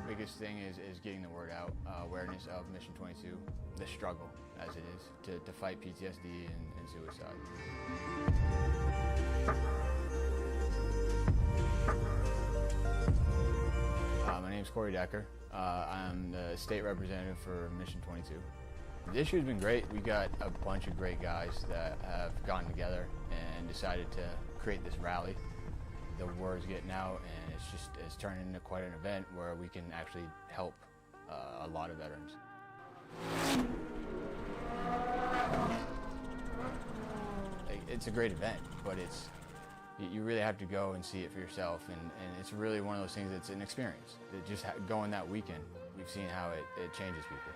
Biggest thing is getting the word out, awareness of Mission 22, the struggle as it is to fight PTSD and suicide. My name is Corey Decker. I'm the state representative for Mission 22. This year's been great. We got a bunch of great guys that have gotten together and decided to create this rally. The word's getting out, and it's turning into quite an event where we can actually help a lot of veterans. It's a great event, but you really have to go and see it for yourself, and it's really one of those things that's an experience. That just going that weekend, we've seen how it changes people.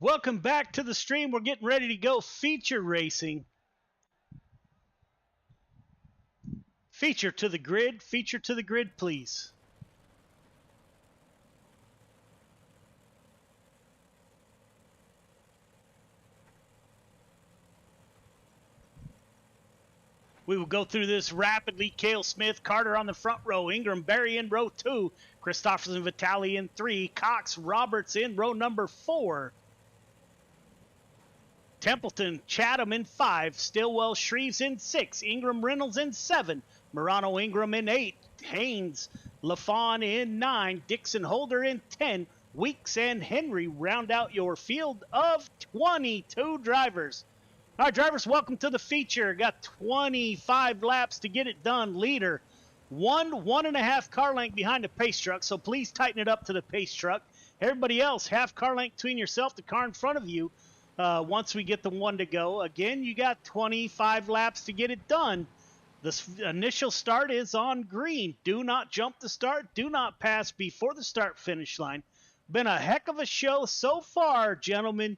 Welcome back to the stream. We're getting ready to go feature racing. Feature to the grid, please. We will go through this rapidly. Cale Smith, Carter on the front row. Ingram, Berry in row 2. Christopherson, Vitale in 3. Cox, Roberts in row number 4. Templeton, Chatham in 5. Stillwell, Shreves in 6. Ingram, Reynolds in 7. Morano, Ingram in 8. Haynes, LaFawn in 9. Dixon, Holder in 10. Weeks and Henry round out your field of 22 drivers. All right, drivers, welcome to the feature. Got 25 laps to get it done. Leader, 1.5 car length behind the pace truck, so please tighten it up to the pace truck. Everybody else, half car length between yourself, the car in front of you. Once we get the 1 to go, again, you got 25 laps to get it done. The initial start is on green. Do not jump the start. Do not pass before the start-finish line. Been a heck of a show so far, gentlemen.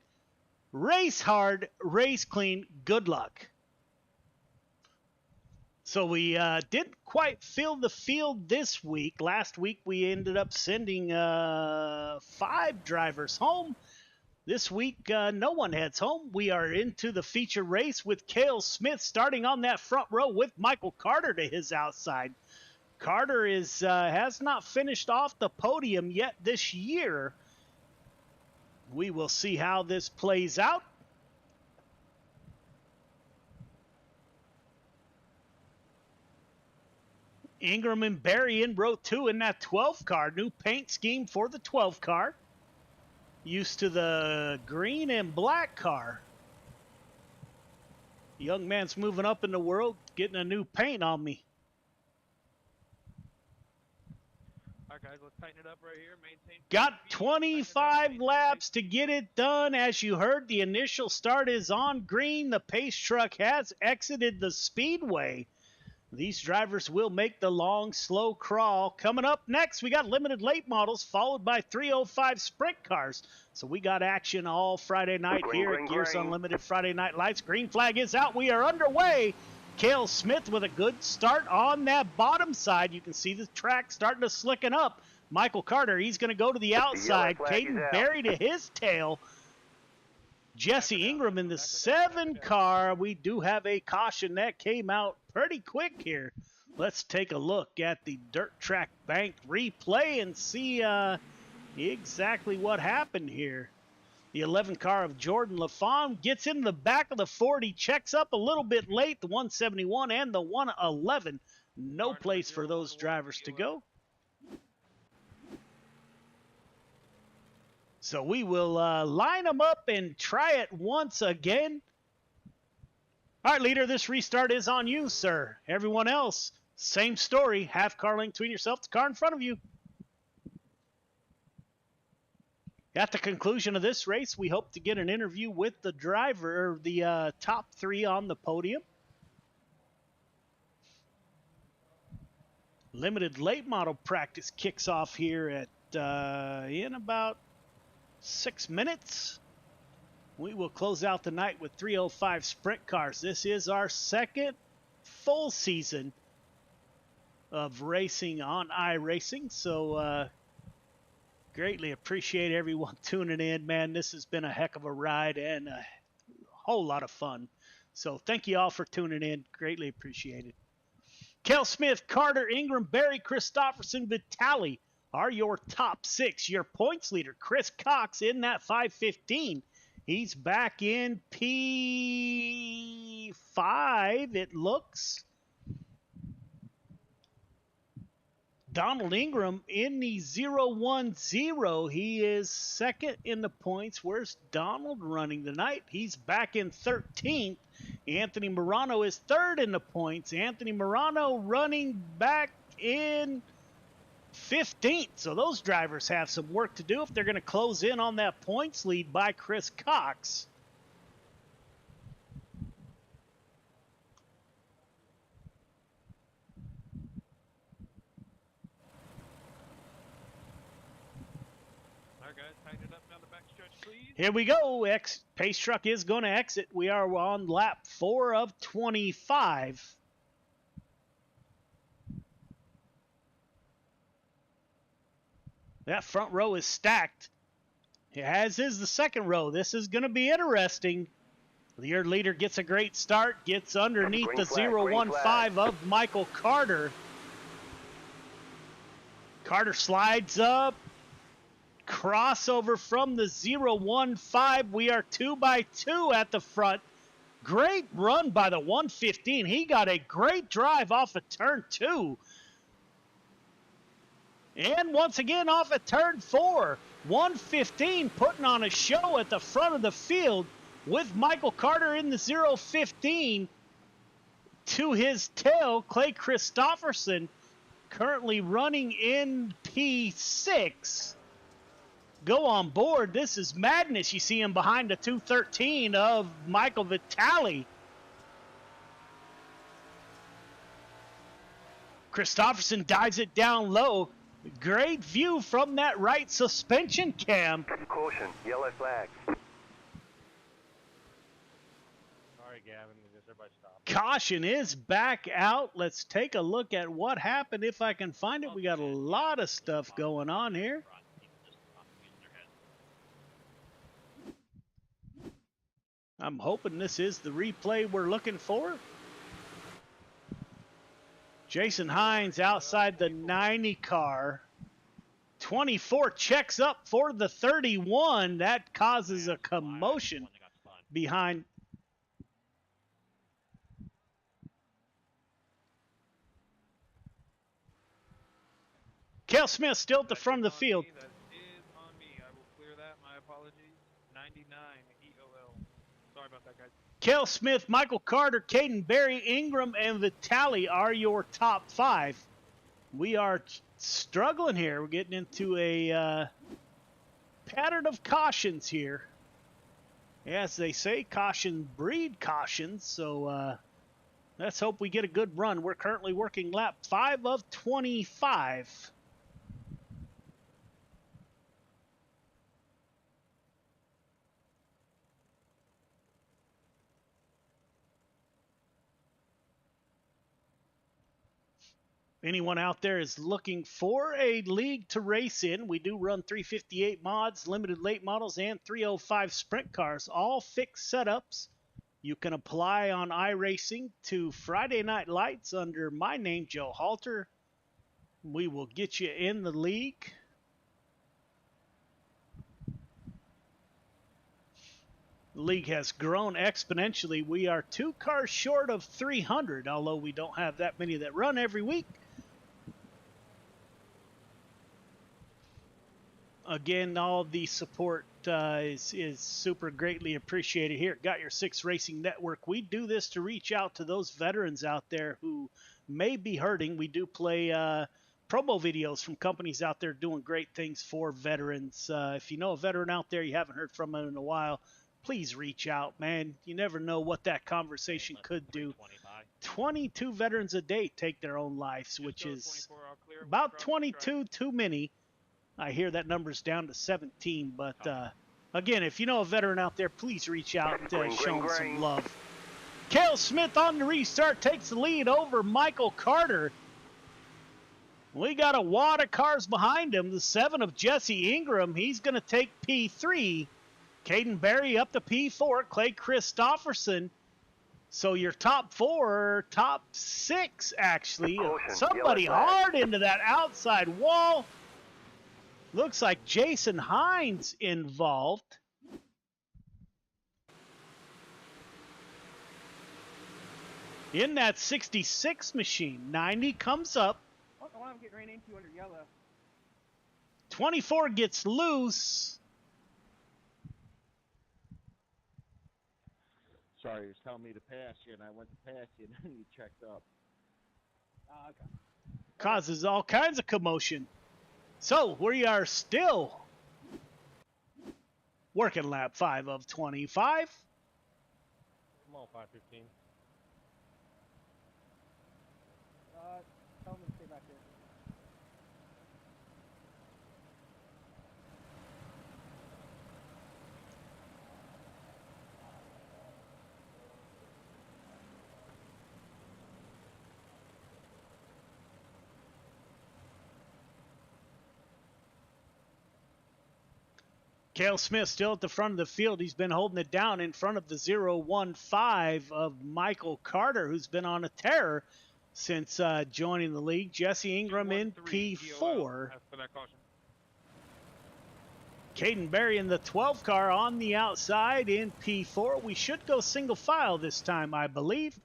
Race hard, race clean. Good luck. So we didn't quite fill the field this week. Last week we ended up sending 5 drivers home. This week no one heads home. We are into the feature race with Cale Smith starting on that front row with Michael Carter to his outside. Carter has not finished off the podium yet this year. We will see how this plays out. Ingram and Berry in row 2 in that 12 car. New paint scheme for the 12 car. Used to the green and black car. Young man's moving up in the world, getting a new paint on me. All right, guys, let's tighten it up right here. Maintain. Got 25 laps to get it done. As you heard, the initial start is on green. The pace truck has exited the speedway. These drivers will make the long, slow crawl. Coming up next, we got limited late models followed by 305 sprint cars. So we got action all Friday night here at Gears Unlimited Friday Night Lights. Green flag is out. We are underway. Cale Smith with a good start on that bottom side. You can see the track starting to slicken up. Michael Carter, he's going to go to the outside. Caden Berry to his tail. Jesse Ingram in the 7 car. We do have a caution that came out pretty quick here. Let's take a look at the dirt track bank replay and see exactly what happened here. The 11 car of Jordan LaFawn gets in the back of the 40, checks up a little bit late, the 171 and the 111. No place for those drivers to go. So we will line them up and try it once again. All right, leader, this restart is on you, sir. Everyone else, same story. Half car length between yourself, the car in front of you. At the conclusion of this race, we hope to get an interview with the driver, or the top 3 on the podium. Limited late model practice kicks off here at in about 6 minutes. We will close out the night with 305 sprint cars. This is our second full season of racing on iRacing. So greatly appreciate everyone tuning in, man. This has been a heck of a ride and a whole lot of fun. So thank you all for tuning in. Greatly appreciated. Cale Smith, Carter, Ingram, Berry, Christopherson, Vitale are your top 6. Your points leader, Chris Cox, in that 515. He's back in P5, it looks. Donald Ingram in the 010. He is second in the points. Where's Donald running tonight? He's back in 13th. Anthony Morano is third in the points. Anthony Morano running back in 15th. So those drivers have some work to do if they're going to close in on that points lead by Chris Cox. Here we go. Pace truck is going to exit. We are on lap 4 of 25. That front row is stacked, as is the second row. This is going to be interesting. Your leader gets a great start, gets underneath the 015 of Michael Carter. Carter slides up. Crossover from the 015. We are 2 by 2 at the front. Great run by the 115. He got a great drive off of turn 2. And once again off of turn 4. 115 putting on a show at the front of the field with Michael Carter in the 015. To his tail, Clay Christopherson currently running in P6. Go on board. This is madness. You see him behind the 213 of Michael Vitale. Christopherson dives it down low. Great view from that right suspension cam. Caution, yellow flag. Sorry, Gavin. Everybody stop. Caution is back out. Let's take a look at what happened if I can find it. We got a lot of stuff going on here. I'm hoping this is the replay we're looking for. Jason Hines outside the 90 car. 24 checks up for the 31. That causes a commotion behind. Cale Smith still at the front of the field. That is on me. I will clear that. My apologies. 99 EOL. Sorry about that, guys. Cale Smith, Michael Carter, Caden Berry, Ingram, and Vitale are your top 5. We are struggling here. We're getting into a pattern of cautions here. As they say, caution breed cautions. So let's hope we get a good run. We're currently working lap 5 of 25. Anyone out there is looking for a league to race in, we do run 358 mods, limited late models, and 305 sprint cars, all fixed setups. You can apply on iRacing to Friday Night Lights under my name, Joe Halter. We will get you in the league. The league has grown exponentially. We are 2 cars short of 300, although we don't have that many that run every week. Again, all the support is super greatly appreciated here at Got Your Six Racing Network. We do this to reach out to those veterans out there who may be hurting. We do play promo videos from companies out there doing great things for veterans. If you know a veteran out there, you haven't heard from him in a while, please reach out, man. You never know what that conversation could do. 22 veterans a day take their own lives, which is about 22 too many. I hear that number's down to 17, but again, if you know a veteran out there, please reach out and show them some love. Cale Smith on the restart takes the lead over Michael Carter. We got a wad of cars behind him. The 7 of Jesse Ingram, he's going to take P3. Caden Berry up to P4. Clay Christopherson. So your top 4, top 6 actually. Somebody hard into that outside wall. Looks like Jason Hines involved. In that 66 machine. 90 comes up. I want to get ran into under yellow. 24 gets loose. Sorry, he was telling me to pass you, and I went to pass you, and then you checked up. Okay. Causes all kinds of commotion. So, we are still working lap 5 of 25. Come on, 515. Tell them to stay back there. Cale Smith still at the front of the field. He's been holding it down in front of the 0-1-5 of Michael Carter, who's been on a tear since joining the league. Jesse Ingram in P4. Caden Berry in the 12 car on the outside in P4. We should go single file this time, I believe.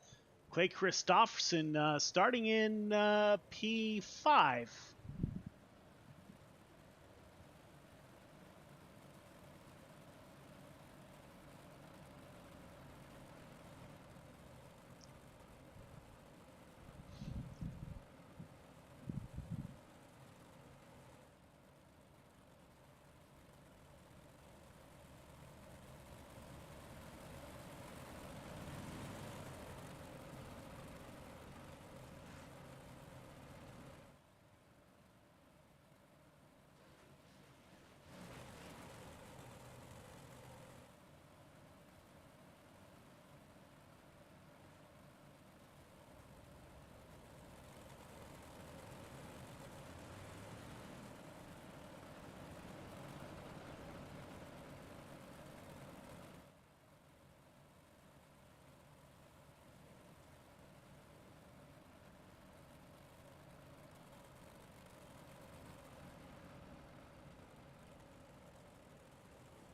Clay Christopherson starting in P5.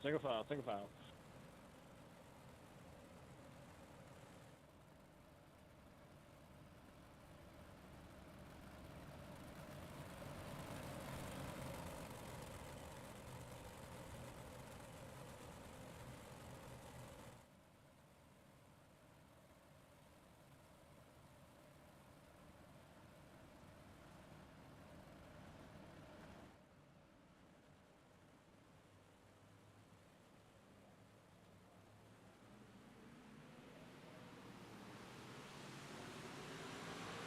Single file, single file.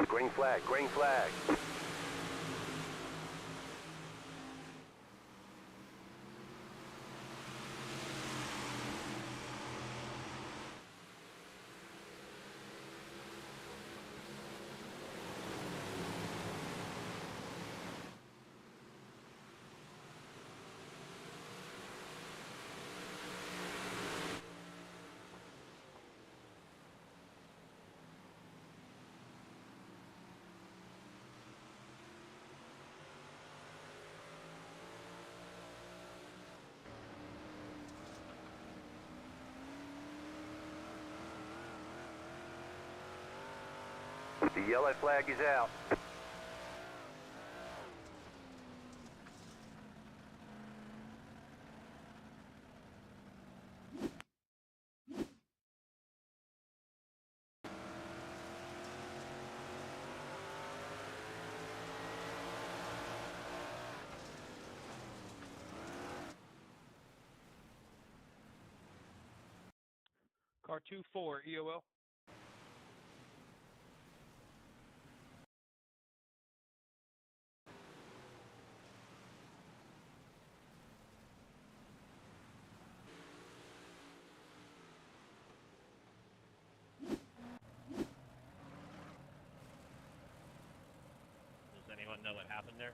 Green flag, green flag. The yellow flag is out. Car 2-4, EOL. Does anyone know what happened there?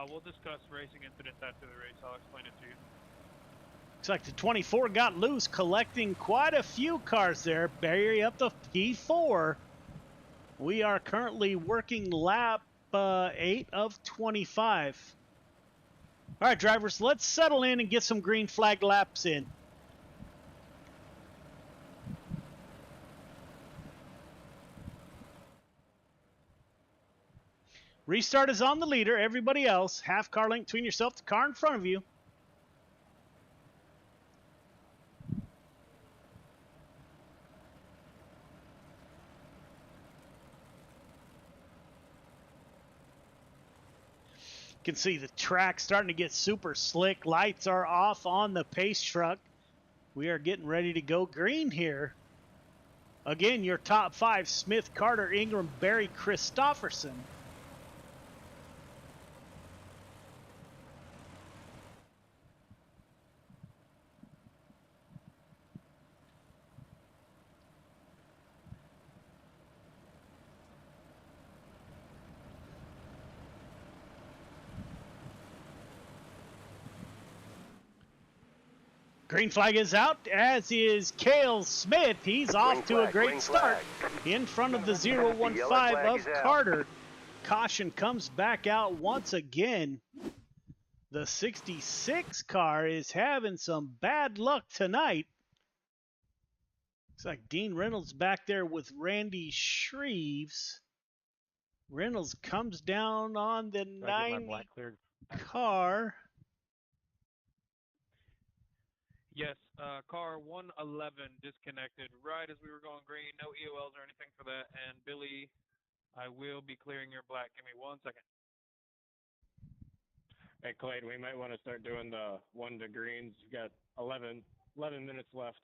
We'll discuss racing incidents after the race. I'll explain it to you. Looks like the 24 got loose, collecting quite a few cars there. Barry up to P4. We are currently working lap 8 of 25. All right, drivers, let's settle in and get some green flag laps in. Restart is on the leader. Everybody else, half car length between yourself, the car in front of you. You can see the track starting to get super slick. Lights are off on the pace truck. We are getting ready to go green here. Again, your top 5, Smith, Carter, Ingram, Barry, Christopherson. Green flag is out, as is Cale Smith. He's off to a great start in front of the 015 of Carter. Caution comes back out once again. The 66 car is having some bad luck tonight. Looks like Dean Reynolds back there with Randy Shreves. Reynolds comes down on the 90 car. Yes, car 111 disconnected right as we were going green. No EOLs or anything for that. And Billy, I will be clearing your black. Give me 1 second. Hey, Clayton, we might want to start doing the 1 to greens. You've got 11 minutes left.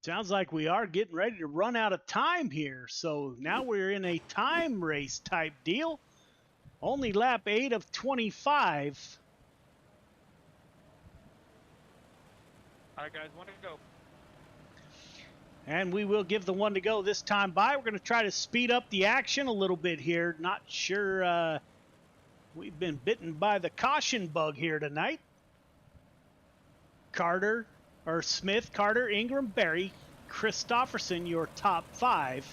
Sounds like we are getting ready to run out of time here. So now we're in a time race type deal. Only lap 8 of 25. All right, guys, 1 to go. And we will give the 1 to go this time by. We're going to try to speed up the action a little bit here. Not sure we've been bitten by the caution bug here tonight. Smith, Carter, Ingram, Berry, Christofferson, your top 5.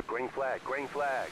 Green flag, green flag.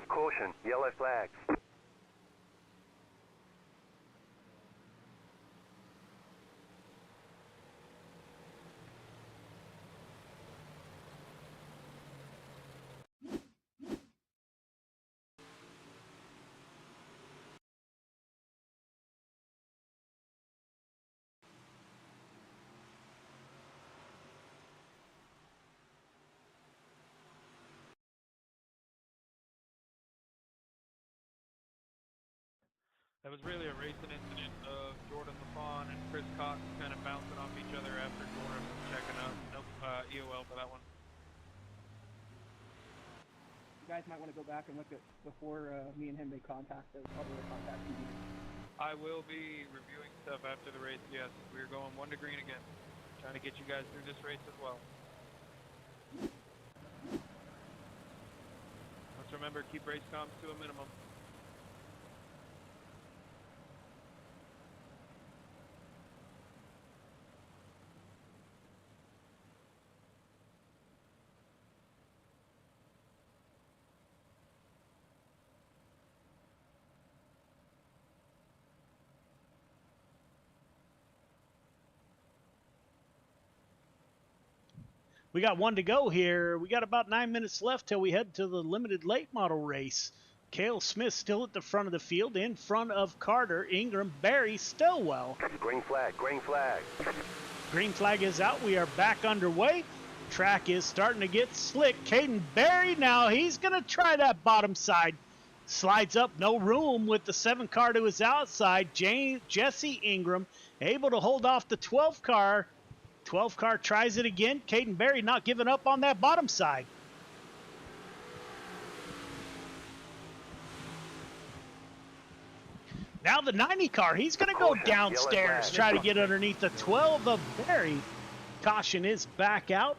Caution, yellow flags. That was really a racing incident of Jordan LaFawn and Chris Cox kind of bouncing off each other after Jordan was checking up. Nope, EOL for that one. You guys might want to go back and look at before me and him made contact. There's other contact. I will be reviewing stuff after the race, yes. We're going 1 to green again. Trying to get you guys through this race as well. Let's remember, keep race comms to a minimum. We got 1 to go here. We got about 9 minutes left till we head to the limited late model race. Cale Smith still at the front of the field, in front of Carter, Ingram, Barry, Stillwell. Green flag, green flag. Green flag is out. We are back underway. Track is starting to get slick. Caden Barry now, he's going to try that bottom side. Slides up, no room with the 7 car to his outside. Jesse Ingram able to hold off the 12 car. 12 car tries it again. Caden Barry not giving up on that bottom side. Now the 90 car, he's going to go downstairs, try to get underneath the 12 of Barry. Caution is back out.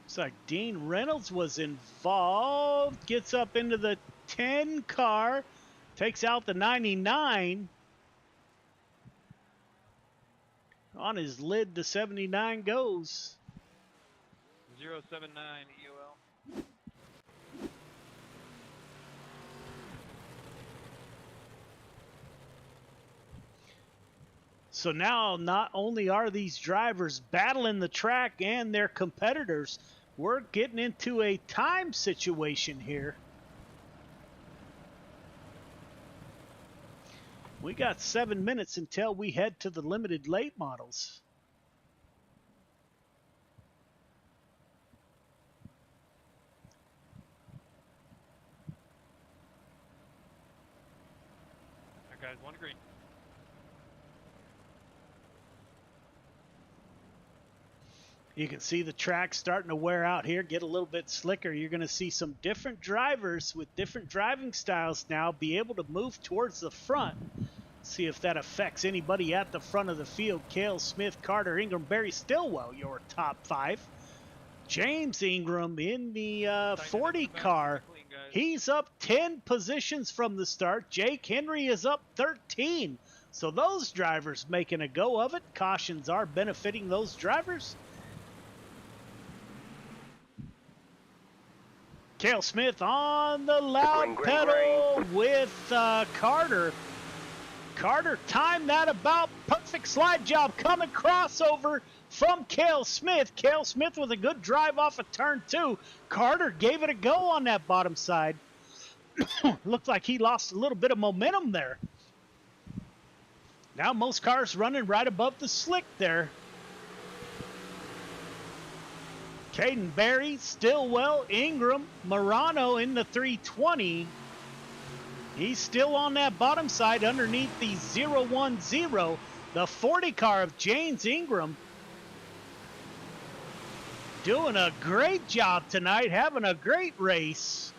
Looks like Dean Reynolds was involved. Gets up into the 10 car. Takes out the 99. On his lid, the 79 goes. 079 EOL. So now not only are these drivers battling the track and their competitors, we're getting into a time situation here. We got 7 minutes until we head to the limited late models. All right, guys, one green. You can see the track starting to wear out here, get a little bit slicker. You're going to see some different drivers with different driving styles now be able to move towards the front. See if that affects anybody at the front of the field. Cale Smith, Carter Ingram, Barry Stillwell, your top 5. James Ingram in the 40 car. He's up 10 positions from the start. Jake Henry is up 13. So those drivers making a go of it. Cautions are benefiting those drivers. Cale Smith on the loud pedal with Carter. Carter timed that about perfect slide job coming crossover from Cale Smith. Cale Smith with a good drive off of turn 2. Carter gave it a go on that bottom side. Looked like he lost a little bit of momentum there. Now most cars running right above the slick there. Caden Berry, Stillwell, Ingram, Morano in the 320. He's still on that bottom side underneath the 010. The 40 car of James Ingram doing a great job tonight, having a great race.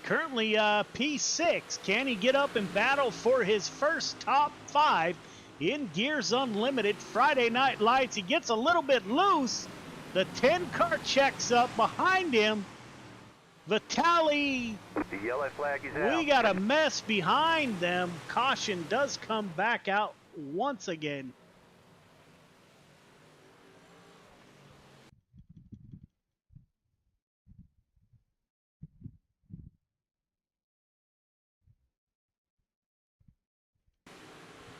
Currently P6. Can he get up and battle for his first top 5 in Gears Unlimited Friday Night Lights? He gets a little bit loose. The 10 car checks up behind him. Vitali, the yellow flag is out. We got a mess behind them. Caution does come back out once again.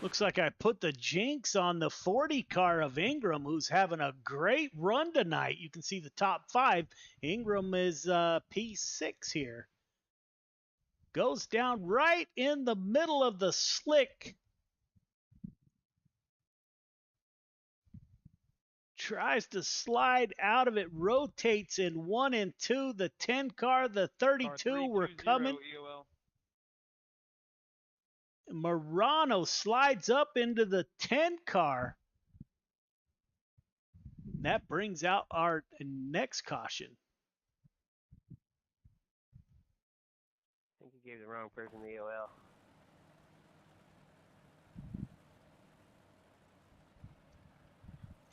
Looks like I put the jinx on the 40 car of Ingram, who's having a great run tonight. You can see the top 5. Ingram is P6 here. Goes down right in the middle of the slick. Tries to slide out of it, rotates in 1 and 2. The 10 car, the 32 were coming. EOL. Morano slides up into the 10 car. That brings out our next caution. I think you gave the wrong person the EOL.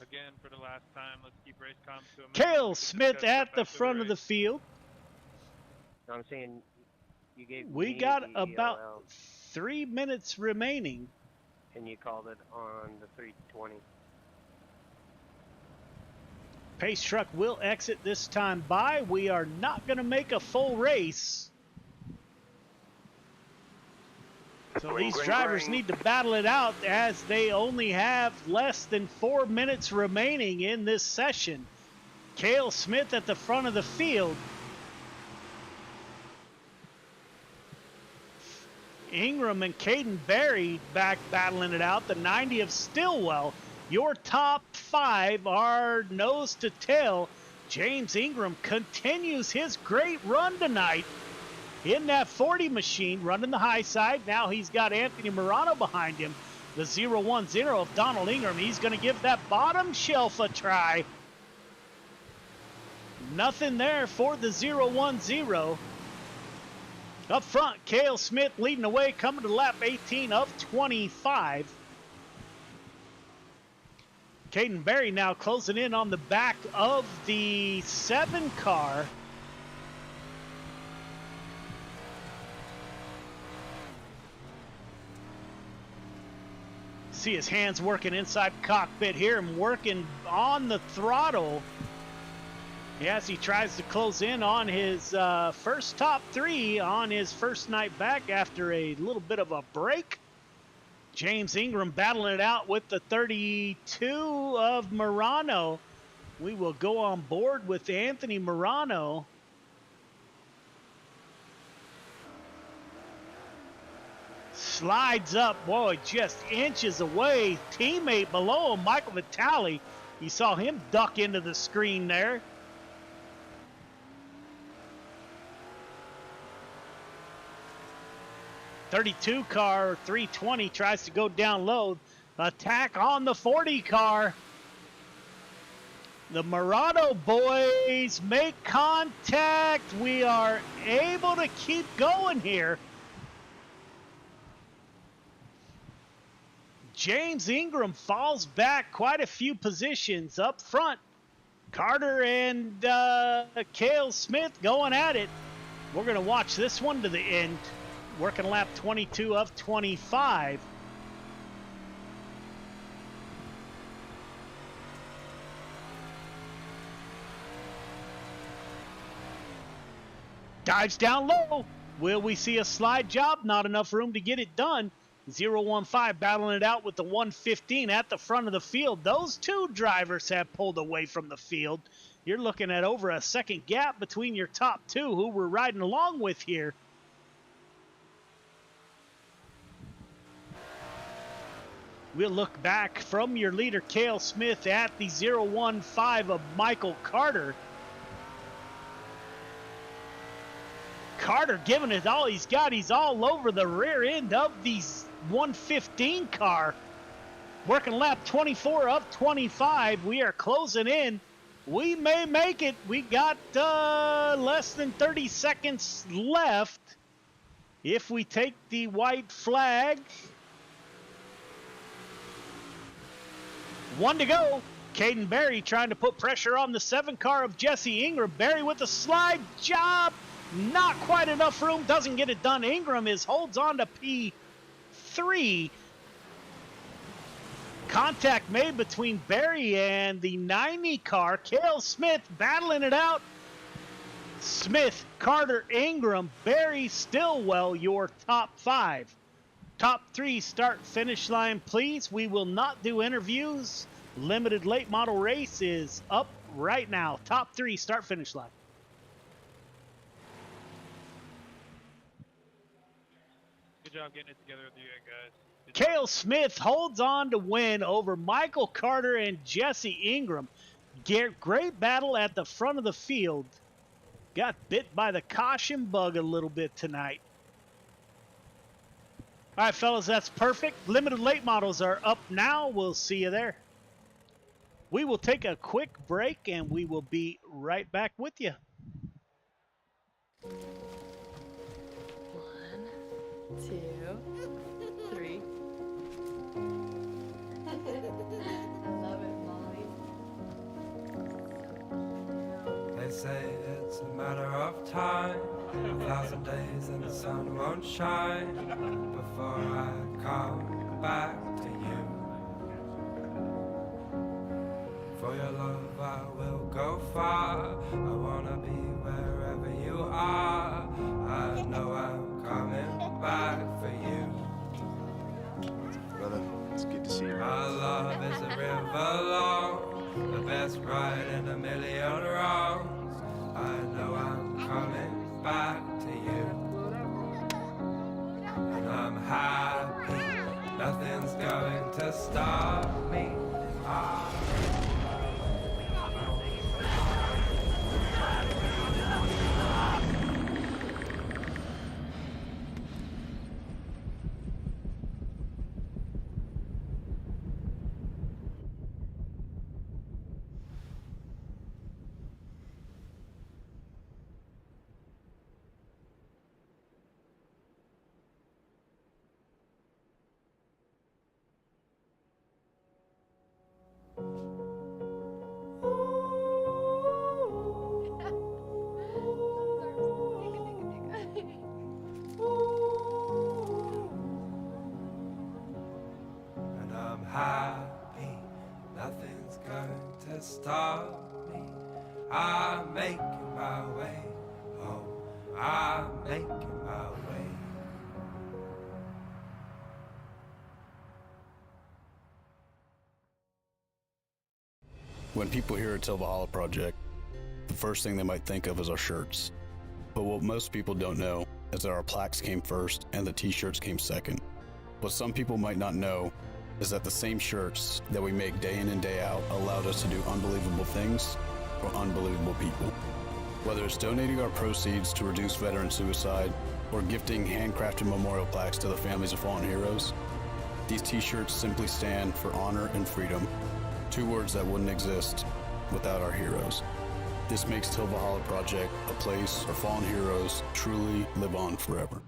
Again, for the last time, let's keep race comms to a minimum. Cale Smith at the front of the field. No, I'm saying you gave We me got the about EOL, 3 minutes remaining. and you called it on the 320. Pace truck will exit this time by. We are not going to make a full race. So these drivers need to battle it out as they only have less than 4 minutes remaining in this session. Cale Smith at the front of the field. Ingram and Caden Berry back battling it out. The 90 of Stillwell. Your top 5 are nose to tail. James Ingram continues his great run tonight in that 40 machine, running the high side. Now he's got Anthony Morano behind him. The 010 of Donald Ingram. He's going to give that bottom shelf a try. Nothing there for the 010. Up front, Cale Smith leading the way, coming to lap 18 of 25. Caden Berry now closing in on the back of the 7 car. See his hands working inside the cockpit here and working on the throttle as he tries to close in on his first top 3 on his first night back after a little bit of a break. James Ingram battling it out with the 32 of Morano. We will go on board with Anthony Morano. Slides up, boy, just inches away. Teammate below him, Michael Vitale. You saw him duck into the screen there. .32 car, 320, tries to go down low. Attack on the 40 car. The Morano boys make contact. We are able to keep going here. James Ingram falls back quite a few positions up front. Carter and Cale Smith going at it. We're going to watch this one to the end. Working lap 22 of 25. Dives down low. Will we see a slide job? Not enough room to get it done. 015 battling it out with the 115 at the front of the field. Those two drivers have pulled away from the field. You're looking at over a second gap between your top two who we're riding along with here. We'll look back from your leader, Cale Smith, at the 015 of Michael Carter. Carter giving it all he's got. He's all over the rear end of the 115 car. Working lap 24 of 25. We are closing in. We may make it. We got less than 30 seconds left. If we take the white flag. 1 to go. Caden Berry trying to put pressure on the 7 car of Jesse Ingram. Berry with a slide job. Not quite enough room. Doesn't get it done. Ingram holds on to P3. Contact made between Berry and the 90 car. Cale Smith battling it out. Smith, Carter, Ingram, Berry, Stillwell, your top 5. Top 3 start finish line, please. We will not do interviews. Limited late model race is up right now. Top 3 start finish line. Good job getting it together at the end, guys. Cale Smith holds on to win over Michael Carter and Jesse Ingram. Great battle at the front of the field. Got bit by the caution bug a little bit tonight. All right, fellas, that's perfect. Limited late models are up now. We'll see you there. We will take a quick break, and we will be right back with you. 1, 2, 3. I love it, Molly. They say it's a matter of time. 1,000 days and the sun won't shine before I come back to you. For your love I will go far. I wanna be wherever you are. I know I'm coming back for you. Brother, it's good to see you. Our love is a river long, the best ride in a million wrongs. I know I'm coming back to you. And I'm happy, nothing's going to stop me. And I'm happy, nothing's going to stop me. I'm making my way home. I'm making my way. When people hear a Till Valhalla project, the first thing they might think of is our shirts. But what most people don't know is that our plaques came first and the t-shirts came second. What some people might not know is that the same shirts that we make day in and day out allowed us to do unbelievable things for unbelievable people. Whether it's donating our proceeds to reduce veteran suicide or gifting handcrafted memorial plaques to the families of fallen heroes, these t-shirts simply stand for honor and freedom, two words that wouldn't exist without our heroes. This makes Till Valhalla Project a place where fallen heroes truly live on forever.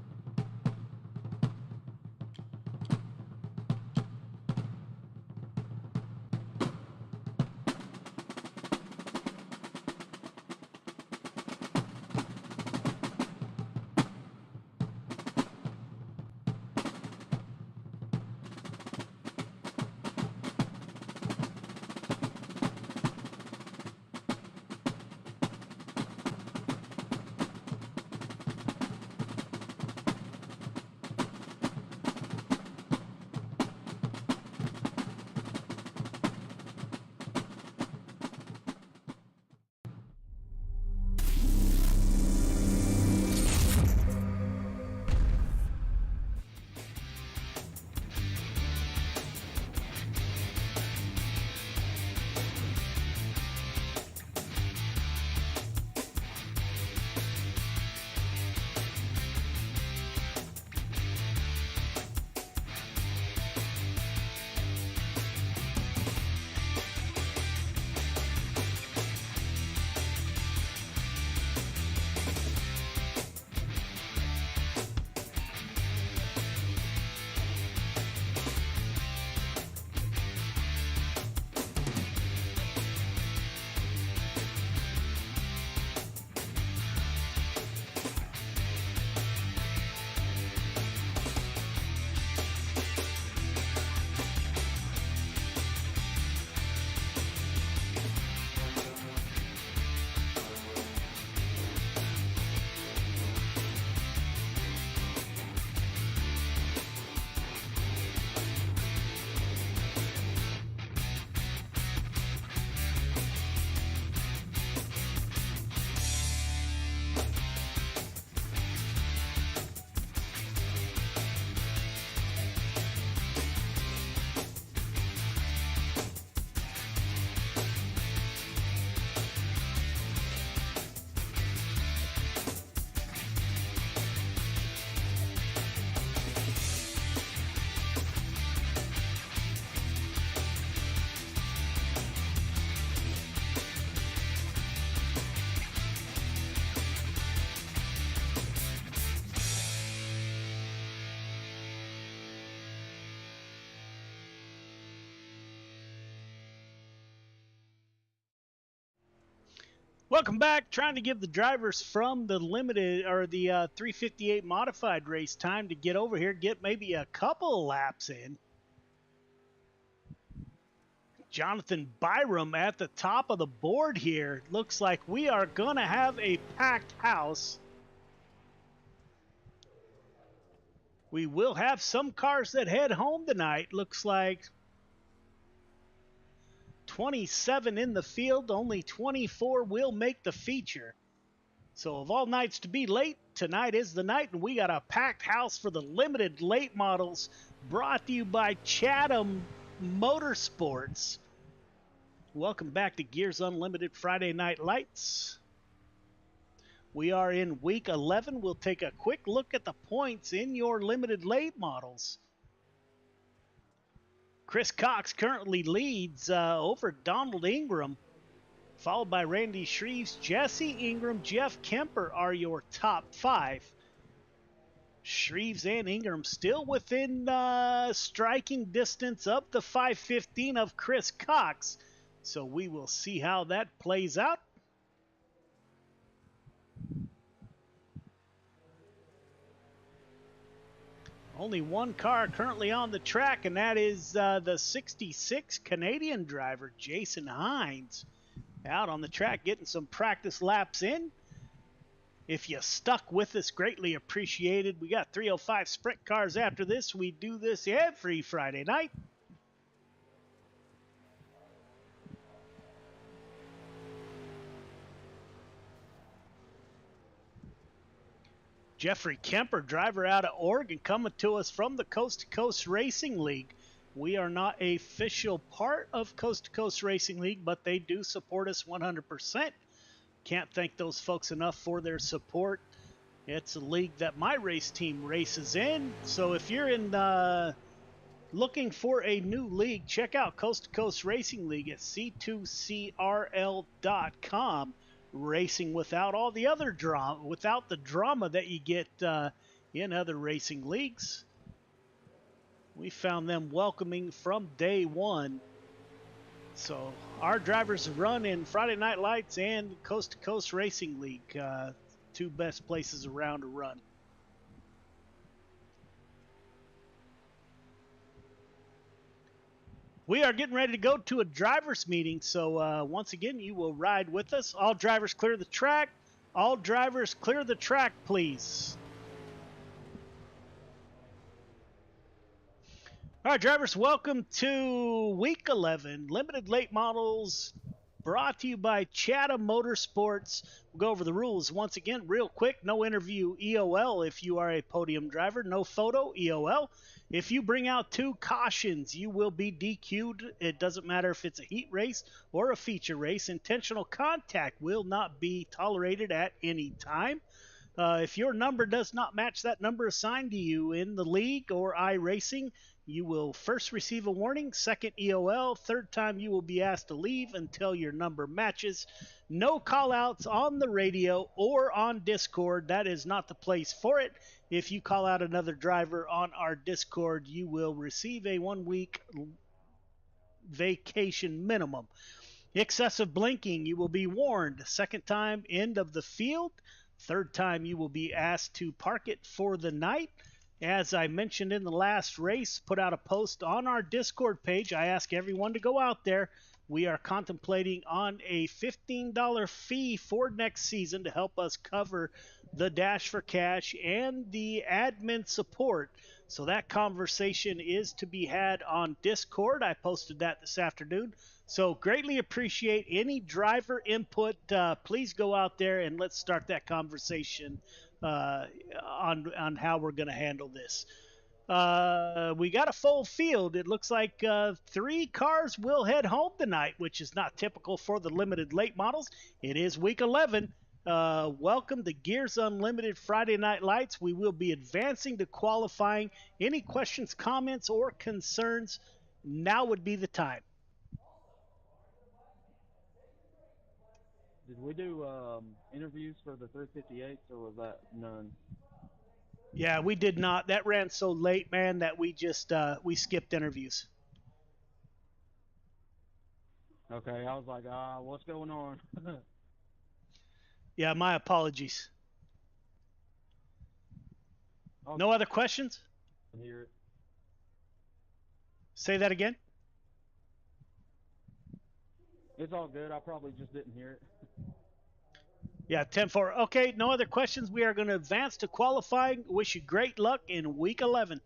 Welcome back. Trying to give the drivers from the limited or the 358 modified race time to get over here, get maybe a couple laps in. Jonathan Byram at the top of the board here. Looks like we are going to have a packed house. We will have some cars that head home tonight. Looks like 27 in the field, only 24 will make the feature. So of all nights to be late, tonight is the night, and we got a packed house for the limited late models, brought to you by Chatham Motorsports. Welcome back to Gears Unlimited Friday Night Lights. We are in week 11. We'll take a quick look at the points in your limited late models. Chris Cox currently leads over Donald Ingram, followed by Randy Shreves. Jesse Ingram, Jeff Kemper are your top five. Shreves and Ingram still within striking distance of the 515 of Chris Cox. So we will see how that plays out. Only one car currently on the track, and that is the 66 Canadian driver, Jason Hines, out on the track getting some practice laps in. If you stuck with us, greatly appreciated. We got 305 sprint cars after this. We do this every Friday night. Jeffrey Kemper, driver out of Oregon, coming to us from the Coast to Coast Racing League. We are not a official part of Coast to Coast Racing League, but they do support us 100%. Can't thank those folks enough for their support. It's a league that my race team races in. So if you're in looking for a new league, check out Coast to Coast Racing League at c2crl.com. Racing without all the other drama, without the drama that you get in other racing leagues. We found them welcoming from day one. So our drivers run in Friday Night Lights and Coast to Coast Racing League, two best places around to run. We are getting ready to go to a driver's meeting, so once again, you will ride with us. All drivers clear the track. All drivers clear the track, please. All right, drivers, welcome to Week 11, Limited Late Models, brought to you by Chatham Motorsports. We'll go over the rules once again real quick. No interview EOL if you are a podium driver. No photo EOL. If you bring out 2 cautions, you will be DQ'd. It doesn't matter if it's a heat race or a feature race. Intentional contact will not be tolerated at any time. If your number does not match that number assigned to you in the league or iRacing, you will first receive a warning, second EOL, third time you will be asked to leave until your number matches. No call-outs on the radio or on Discord. That is not the place for it. If you call out another driver on our Discord, you will receive a 1-week vacation minimum. Excessive blinking, you will be warned. Second time, end of the field. Third time, you will be asked to park it for the night. As I mentioned in the last race, put out a post on our Discord page. I ask everyone to go out there. We are contemplating on a $15 fee for next season to help us cover the Dash for Cash and the admin support. So that conversation is to be had on Discord. I posted that this afternoon. So greatly appreciate any driver input. Please go out there and let's start that conversation on how we're going to handle this. We got a full field. It looks like 3 cars will head home tonight, which is not typical for the limited late models. It is week 11. Welcome to Gears Unlimited Friday Night Lights. We will be advancing to qualifying. Any questions, comments, or concerns, now would be the time. Did we do interviews for the 358s, or was that none? Yeah, we did not. That ran so late, man, that we just we skipped interviews. Okay, I was like, what's going on? Yeah, my apologies. No other questions? Hear it. Say that again. It's all good. I probably just didn't hear it. Yeah, 10-4. Okay, no other questions. We are going to advance to qualifying. Wish you great luck in week 11.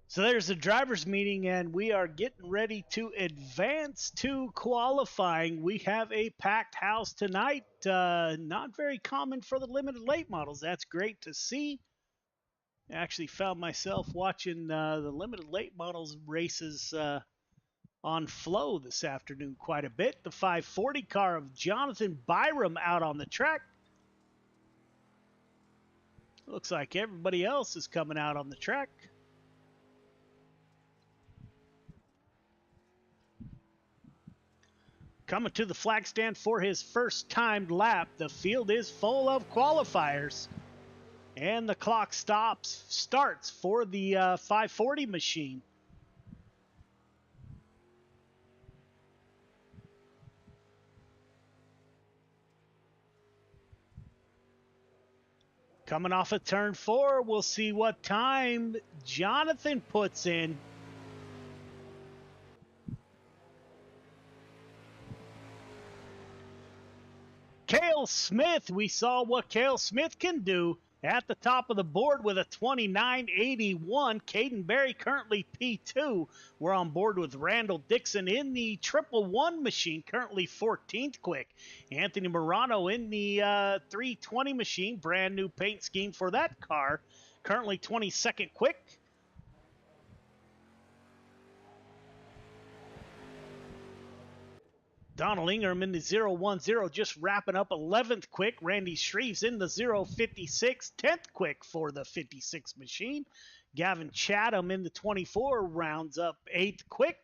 So there's the driver's meeting, and we are getting ready to advance to qualifying. We have a packed house tonight. Not very common for the limited late models. That's great to see. I actually found myself watching the limited late models races on Flow this afternoon quite a bit. The 540 car of Jonathan Byram out on the track. Looks like everybody else is coming out on the track. Coming to the flag stand for his first timed lap. The field is full of qualifiers. And the clock starts for the 540 machine. Coming off of turn 4, we'll see what time Jonathan puts in. Cale Smith, we saw what Cale Smith can do. At the top of the board with a 29.81, Caden Berry currently P2. We're on board with Randall Dixon in the 111 machine, currently 14th quick. Anthony Morano in the 320 machine, brand new paint scheme for that car, currently 22nd quick. Donald Ingram in the 010, just wrapping up 11th quick. Randy Shreves in the 056, 10th quick for the 56 machine. Gavin Chatham in the 24 rounds up 8th quick.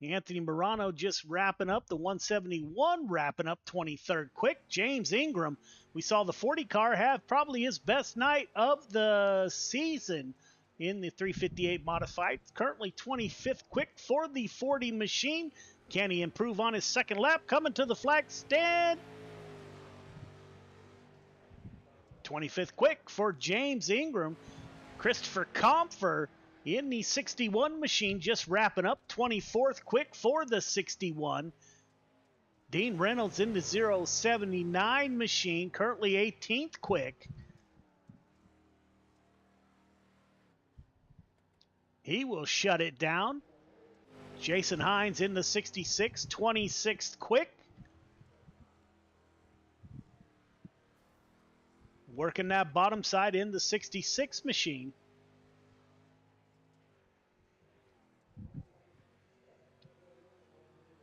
Anthony Morano just wrapping up the 171, wrapping up 23rd quick. James Ingram, we saw the 40 car have probably his best night of the season in the 358 modified. Currently 25th quick for the 40 machine. Can he improve on his second lap? Coming to the flag stand. 25th quick for James Ingram. Christopher Comfer in the 61 machine just wrapping up 24th quick for the 61. Dean Reynolds in the 079 machine, currently 18th quick. He will shut it down. Jason Hines in the 66, 26th quick. Working that bottom side in the 66 machine.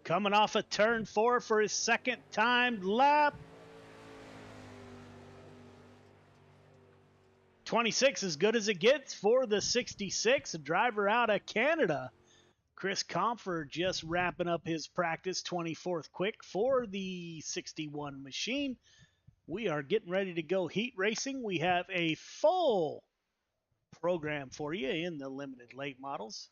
Coming off of turn 4 for his second timed lap. 26 as good as it gets for the 66, a driver out of Canada. Chris Comfort just wrapping up his practice, 24th quick for the 61 machine. We are getting ready to go heat racing. We have a full program for you in the limited late models.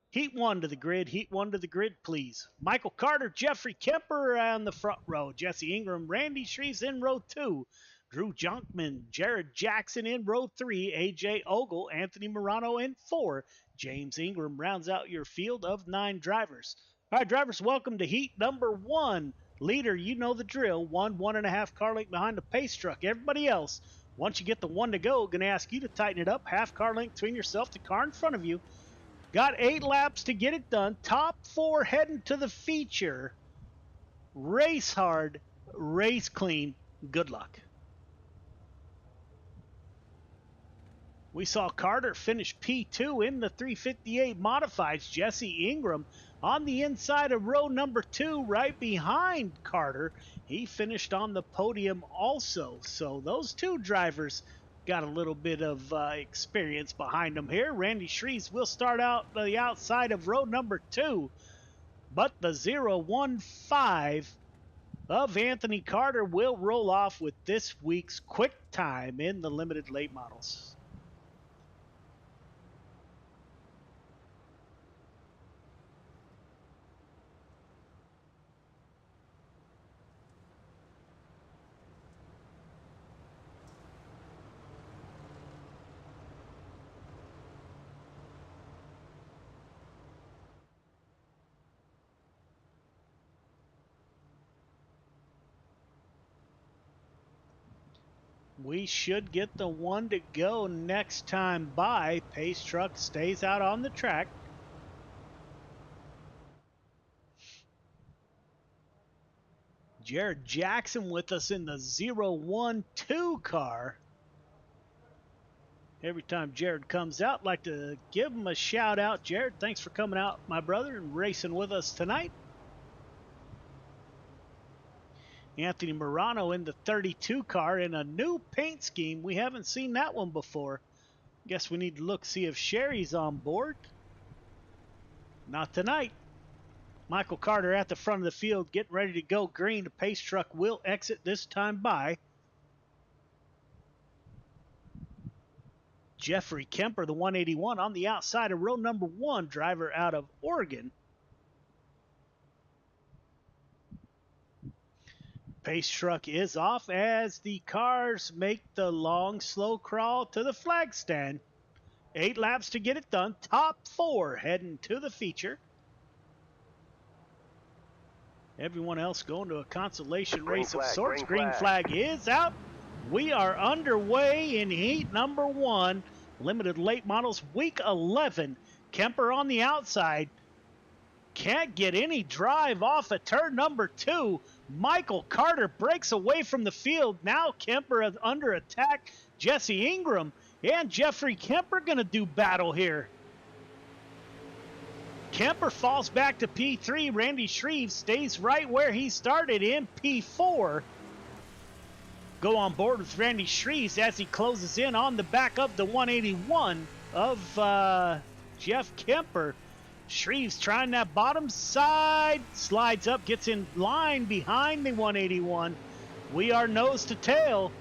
Heat 1 to the grid. Heat 1 to the grid, please. Michael Carter, Jeffrey Kemper on the front row. Jesse Ingram, Randy Shreves in row 2. Drew Junkman, Jared Jackson in row 3. AJ Ogle, Anthony Morano in 4. James Ingram rounds out your field of 9 drivers. All right, drivers, welcome to heat number 1. Leader, you know the drill. 1.5 car length behind the pace truck. Everybody else, once you get the 1 to go, going to ask you to tighten it up. Half car length between yourself, the car in front of you. Got 8 laps to get it done. Top 4 heading to the feature. Race hard, race clean. Good luck. We saw Carter finish P2 in the 358 modifieds. Jesse Ingram on the inside of row number 2, right behind Carter. He finished on the podium also. So those 2 drivers got a little bit of experience behind them here. Randy Shreves will start out the outside of row number 2. But the 015 of Anthony Carter will roll off with this week's quick time in the limited late models. We should get the 1 to go next time by. Pace truck stays out on the track. Jared Jackson with us in the 012 car. Every time Jared comes out, I'd like to give him a shout out. Jared, thanks for coming out, my brother, and racing with us tonight. Anthony Morano in the 32 car in a new paint scheme. We haven't seen that one before. Guess we need to look, see if Sherry's on board. Not tonight. Michael Carter at the front of the field, getting ready to go green. The pace truck will exit this time by. Jeffrey Kemper, the 181, on the outside of row number 1, driver out of Oregon. Pace truck is off as the cars make the long, slow crawl to the flag stand. 8 laps to get it done. Top 4 heading to the feature. Everyone else going to a consolation race of sorts. Green flag is out. We are underway in heat number 1, limited late models, week 11. Kemper on the outside. Can't get any drive off at turn number 2. Michael Carter breaks away from the field. Now Kemper is under attack. Jesse Ingram and Jeffrey Kemper going to do battle here. Kemper falls back to P3. Randy Shreve stays right where he started in P4. Go on board with Randy Shreve as he closes in on the back of the 181 of Jeff Kemper. Shreve's trying that bottom side, slides up, gets in line behind the 181. We are nose to tail.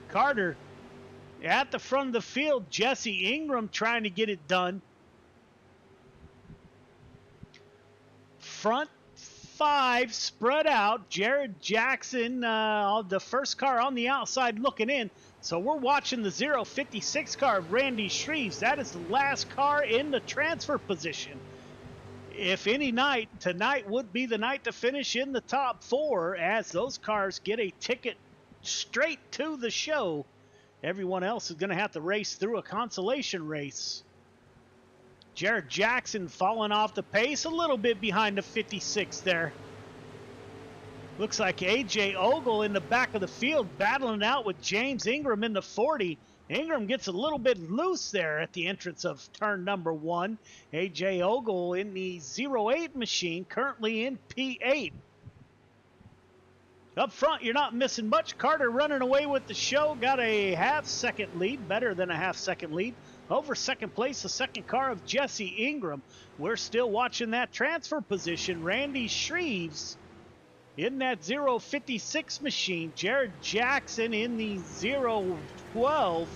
Carter at the front of the field. Jesse Ingram trying to get it done. Front 5 spread out. Jared Jackson, the first car on the outside looking in. So we're watching the 056 car of Randy Shreves. That is the last car in the transfer position. If any night, tonight would be the night to finish in the top 4 as those cars get a ticket straight to the show. Everyone else is going to have to race through a consolation race. Jared Jackson falling off the pace a little bit behind the 56 there. Looks like A.J. Ogle in the back of the field battling out with James Ingram in the 40. Ingram gets a little bit loose there at the entrance of turn number 1. A.J. Ogle in the 08 machine, currently in P8. Up front, you're not missing much. Carter running away with the show. Got a half-second lead, better than a half-second lead. Over second place, the second car of Jesse Ingram. We're still watching that transfer position. Randy Shreves in that 056 machine. Jared Jackson in the 012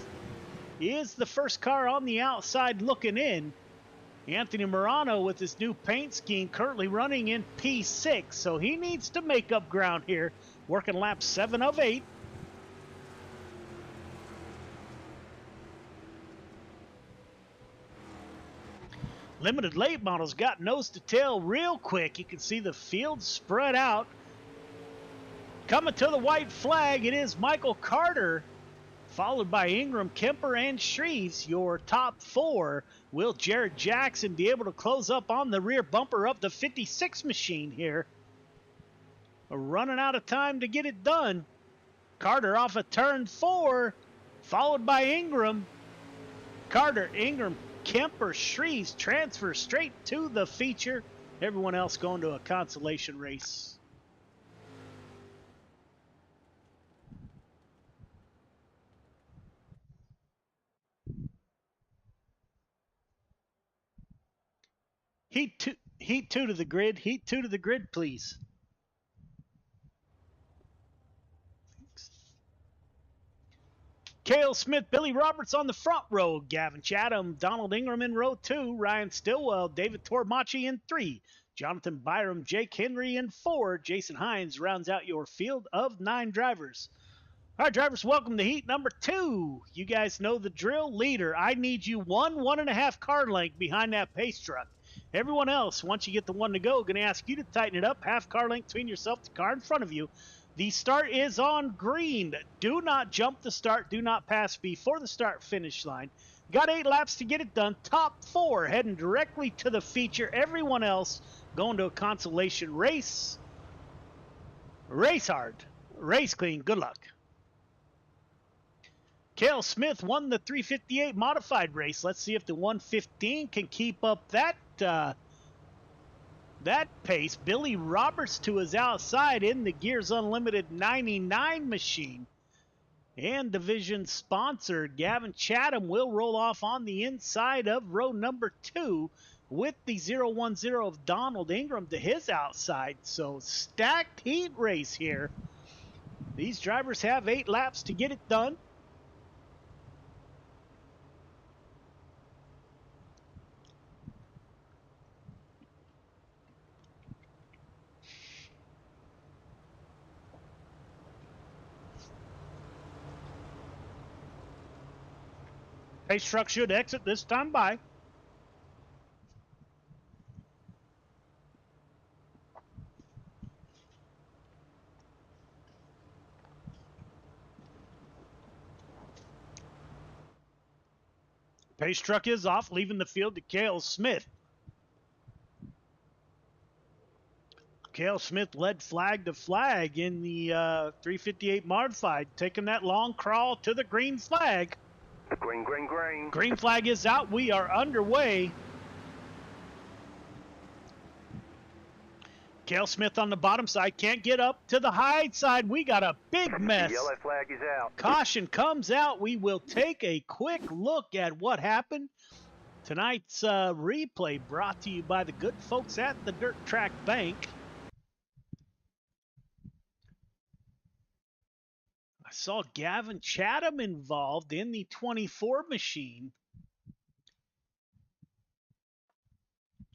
is the first car on the outside looking in. Anthony Morano with his new paint scheme currently running in P6, so he needs to make up ground here, working lap 7 of 8. Limited late models got nose to tail real quick. You can see the field spread out. Coming to the white flag, it is Michael Carter, followed by Ingram, Kemper, and Shreves, your top 4. Will Jared Jackson be able to close up on the rear bumper of the 56 machine here? Running out of time to get it done. Carter off of turn 4, followed by Ingram. Carter, Ingram, Kemper, Shreves transfer straight to the feature. Everyone else going to a consolation race. Heat two to the grid. Heat 2 to the grid, please. Cale Smith, Billy Roberts on the front row. Gavin Chatham, Donald Ingram in row 2. Ryan Stillwell, David Tormachi in 3. Jonathan Byram, Jake Henry in 4. Jason Hines rounds out your field of 9 drivers. All right, drivers, welcome to heat number 2. You guys know the drill. Leader, I need you 1.5 car length behind that pace truck. Everyone else, once you get the one to go, going to ask you to tighten it up. Half car length between yourself, the car in front of you. The start is on green. Do not jump the start. Do not pass before the start finish line. Got 8 laps to get it done. Top 4 heading directly to the feature. Everyone else going to a consolation race. Race hard. Race clean. Good luck. Cale Smith won the 358 modified race. Let's see if the 115 can keep up that pace. Billy Roberts to his outside in the Gears Unlimited 99 machine. And division sponsor Gavin Chatham will roll off on the inside of row number 2 with the 010 of Donald Ingram to his outside. So stacked heat race here. These drivers have 8 laps to get it done. Pace truck should exit this time by. Pace truck is off, leaving the field to Cale Smith. Cale Smith led flag to flag in the 358 modified, taking that long crawl to the green flag. Green, green, green. Green flag is out. We are underway. Cale Smith on the bottom side can't get up to the high side. We got a big mess. The yellow flag is out. Caution comes out. We will take a quick look at what happened. Tonight's replay brought to you by the good folks at the Dirt Track Bank. I saw Gavin Chatham involved in the 24 machine.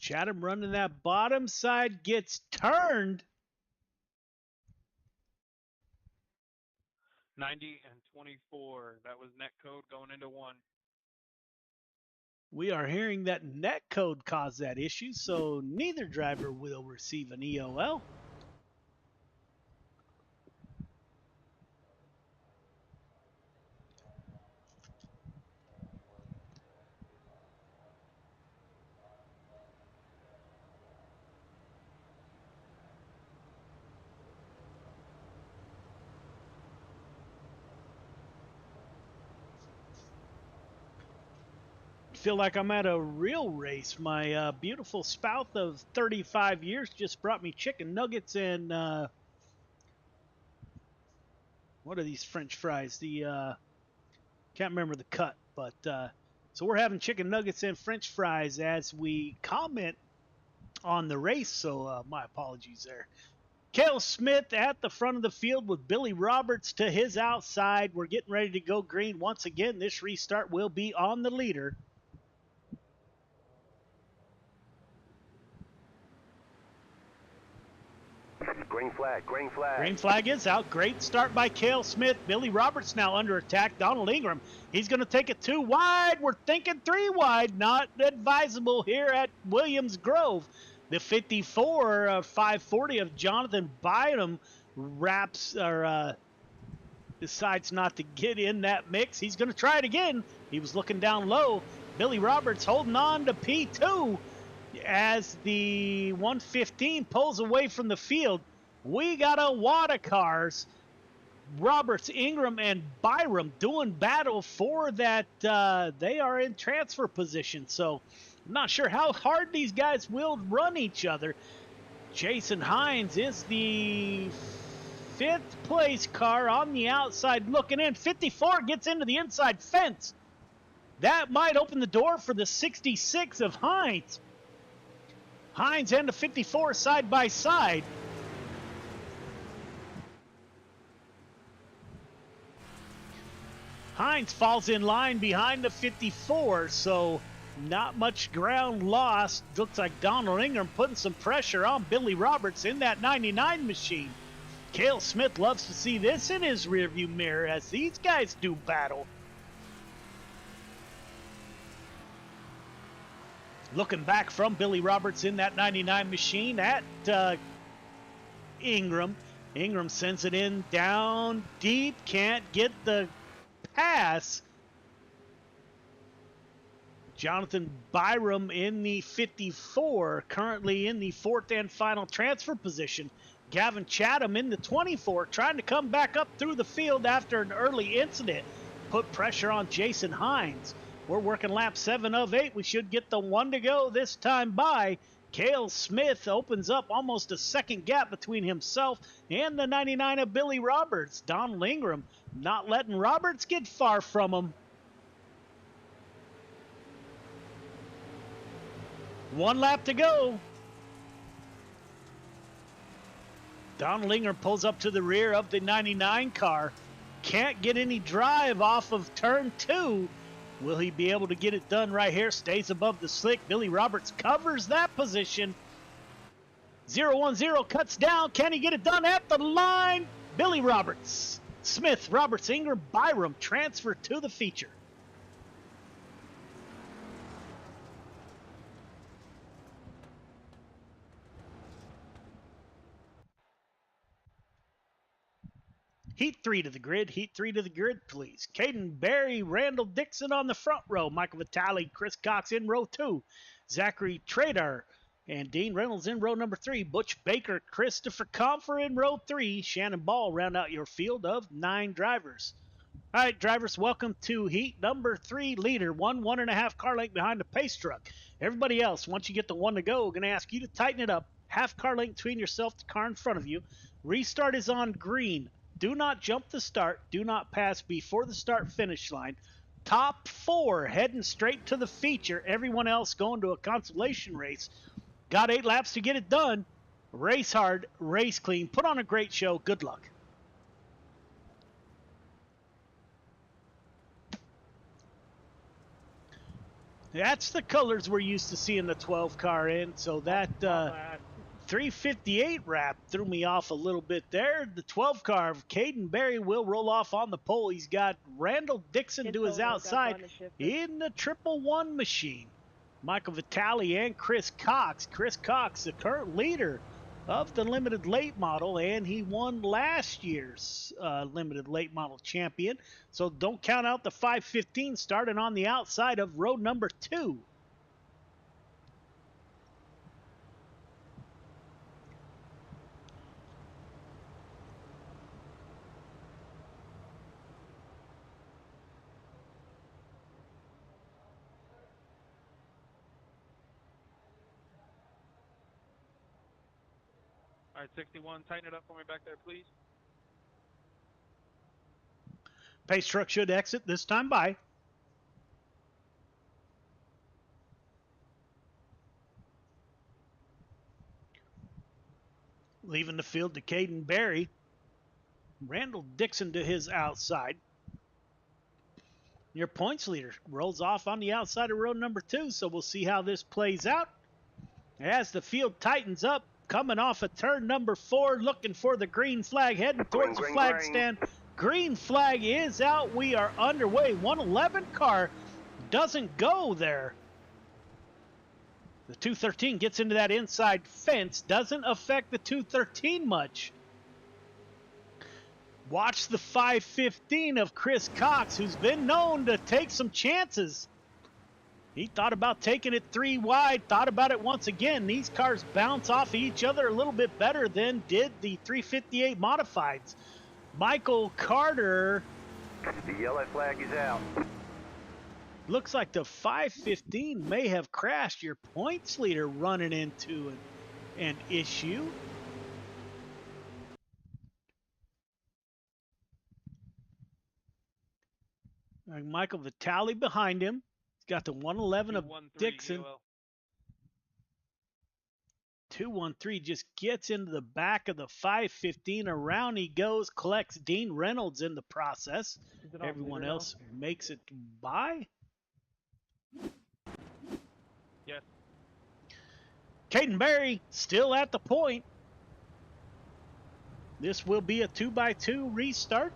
Chatham running that bottom side, gets turned. 90 and 24. That was net code going into 1. We are hearing that net code caused that issue, so neither driver will receive an EOL. Feel like I'm at a real race. My beautiful spouse of 35 years just brought me chicken nuggets and what are these French fries? The can't remember the cut, but so we're having chicken nuggets and French fries as we comment on the race. So my apologies there. Cale Smith at the front of the field with Billy Roberts to his outside. We're getting ready to go green once again. This restart will be on the leader. Green flag, green flag. Green flag is out. Great start by Cale Smith. Billy Roberts now under attack. Donald Ingram, he's going to take it 2 wide. We're thinking 3 wide. Not advisable here at Williams Grove. The 54 540 of Jonathan Bynum decides not to get in that mix. He's going to try it again. He was looking down low. Billy Roberts holding on to P2 as the 115 pulls away from the field. We got a wad of cars. Roberts, Ingram, and Byram doing battle for that. They are in transfer position, so I'm not sure how hard these guys will run each other. Jason Hines is the 5th place car on the outside looking in. 54 gets into the inside fence. That might open the door for the 66 of Hines. Hines and the 54 side by side. Hines falls in line behind the 54, so not much ground lost. Looks like Donald Ingram putting some pressure on Billy Roberts in that 99 machine. Cale Smith loves to see this in his rearview mirror as these guys do battle. Looking back from Billy Roberts in that 99 machine at Ingram. Ingram sends it in down deep, can't get the pass. Jonathan Byram in the 54, currently in the 4th and final transfer position. Gavin Chatham in the 24, trying to come back up through the field after an early incident. Put pressure on Jason Hines. We're working lap 7 of 8. We should get the 1 to go this time by. Cale Smith opens up almost a second gap between himself and the 99 of Billy Roberts. Donald Ingram not letting Roberts get far from him. 1 lap to go. Donald Ingram pulls up to the rear of the 99 car. Can't get any drive off of turn 2. Will he be able to get it done right here? Stays above the slick. Billy Roberts covers that position. 0-1-0 cuts down. Can he get it done at the line? Billy Roberts, Smith, Roberts, Ingram, Byram transfer to the feature. Heat 3 to the grid. Heat 3 to the grid, please. Caden Berry, Randall Dixon on the front row. Michael Vitale, Chris Cox in row 2. Zachary Trader and Dean Reynolds in row number 3. Butch Baker, Christopher Comfer in row 3. Shannon Ball round out your field of 9 drivers. All right, drivers, welcome to heat number 3, leader. 1.5 car length behind the pace truck. Everybody else, once you get the 1 to go, we're going to ask you to tighten it up. Half car length between yourself, the car in front of you. Restart is on green. Do not jump the start. Do not pass before the start finish line. Top 4 heading straight to the feature. Everyone else going to a consolation race. Got 8 laps to get it done. Race hard, race clean. Put on a great show. Good luck. That's the colors we're used to seeing the 12 car in. So that 358 wrap threw me off a little bit there. The 12 car, Caden Berry will roll off on the pole. He's got Randall Dixon to his outside in the 111 machine. Michael Vitale and Chris Cox. Chris Cox, the current leader of the limited late model, and he won last year's limited late model champion. So don't count out the 515 starting on the outside of road number 2. All right, 61, tighten it up for me back there, please. Pace truck should exit this time by. Leaving the field to Caden Berry. Randall Dixon to his outside. Your points leader rolls off on the outside of road number 2, so we'll see how this plays out. As the field tightens up, coming off of turn number 4, looking for the green flag, heading towards the flag stand. Green flag is out. We are underway. 111 car doesn't go there. The 213 gets into that inside fence. Doesn't affect the 213 much. Watch the 515 of Chris Cox, who's been known to take some chances. He thought about taking it 3 wide, thought about it once again. These cars bounce off each other a little bit better than did the 358 modifieds. Michael Carter. The yellow flag is out. Looks like the 515 may have crashed. Your points leader running into an issue. Michael Vitale behind him. He's got the 111 of Dixon. 213 just gets into the back of the 515. Around he goes, collects Dean Reynolds in the process. Everyone else makes it by. Yes. Caden Berry still at the point. This will be a 2x2 restart.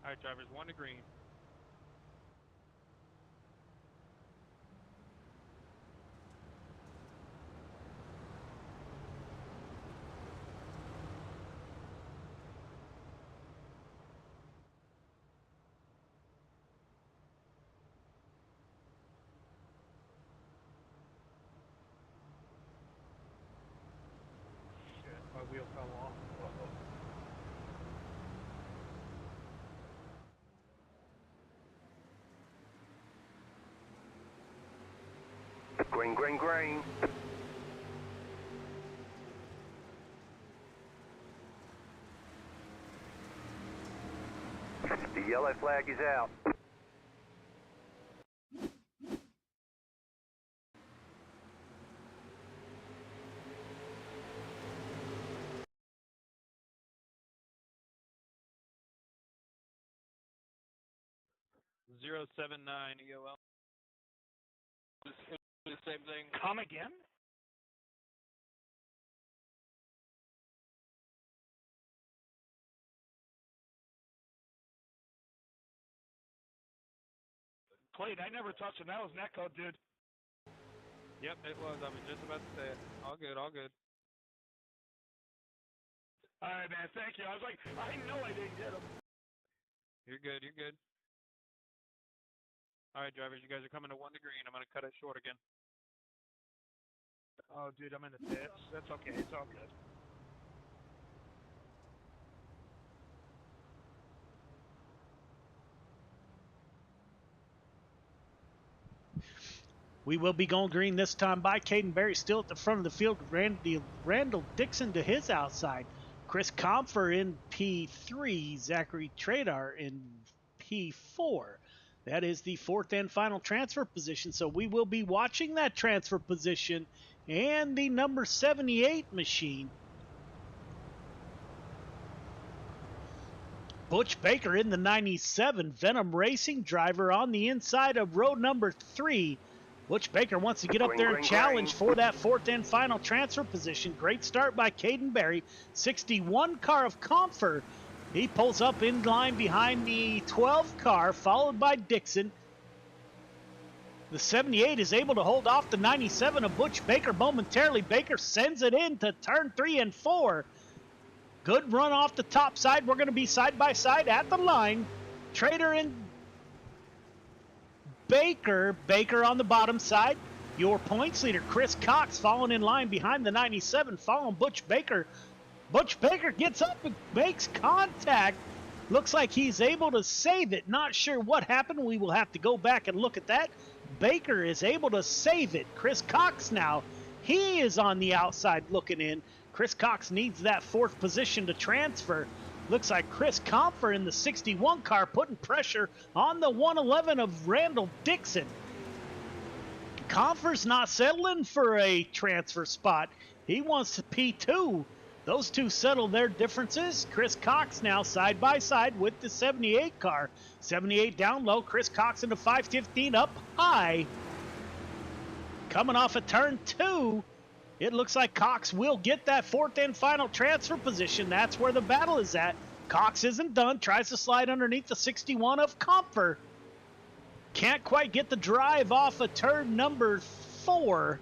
All right, drivers, 1 to green. Shit, my wheel fell off. Green, green, green. The yellow flag is out. Zero 79 EOL. The same thing. Come again? Clayton, I never touched him. That was netcode, dude. Yep, it was. I was just about to say it. All good, all good. All right, man. Thank you. I was like, I know I didn't get him. You're good, you're good. All right, drivers, you guys are coming to 1 to green. I'm going to cut it short again. Oh, dude, I'm in the pits. That's okay. It's all good. We will be going green this time by Caden Berry still at the front of the field. Randall Dixon to his outside. Chris Comfer in P3. Zachary Tradar in P4. That is the fourth and final transfer position. So we will be watching that transfer position and the number 78 machine. Butch Baker in the 97. Venom Racing driver on the inside of row number 3. Butch Baker wants to get up there and challenge for that fourth and final transfer position. Great start by Caden Berry. 61 car of Comfer. He pulls up in line behind the 12 car, followed by Dixon. The 78 is able to hold off the 97 of Butch Baker momentarily. Baker sends it in to turn 3 and 4. Good run off the top side. We're going to be side by side at the line. Trader and Baker. Baker on the bottom side. Your points leader, Chris Cox, falling in line behind the 97, following Butch Baker. Butch Baker gets up and makes contact. Looks like he's able to save it. Not sure what happened. We will have to go back and look at that. Baker is able to save it. Chris Cox now, he is on the outside looking in. Chris Cox needs that fourth position to transfer. Looks like Chris Comfer in the 61 car putting pressure on the 111 of Randall Dixon. Comfer's not settling for a transfer spot. He wants to P2. Those two settle their differences. Chris Cox now side by side with the 78 car. 78 down low. Chris Cox into 515 up high. Coming off of turn 2. It looks like Cox will get that fourth and final transfer position. That's where the battle is at. Cox isn't done. Tries to slide underneath the 61 of Comfer. Can't quite get the drive off of turn number 4.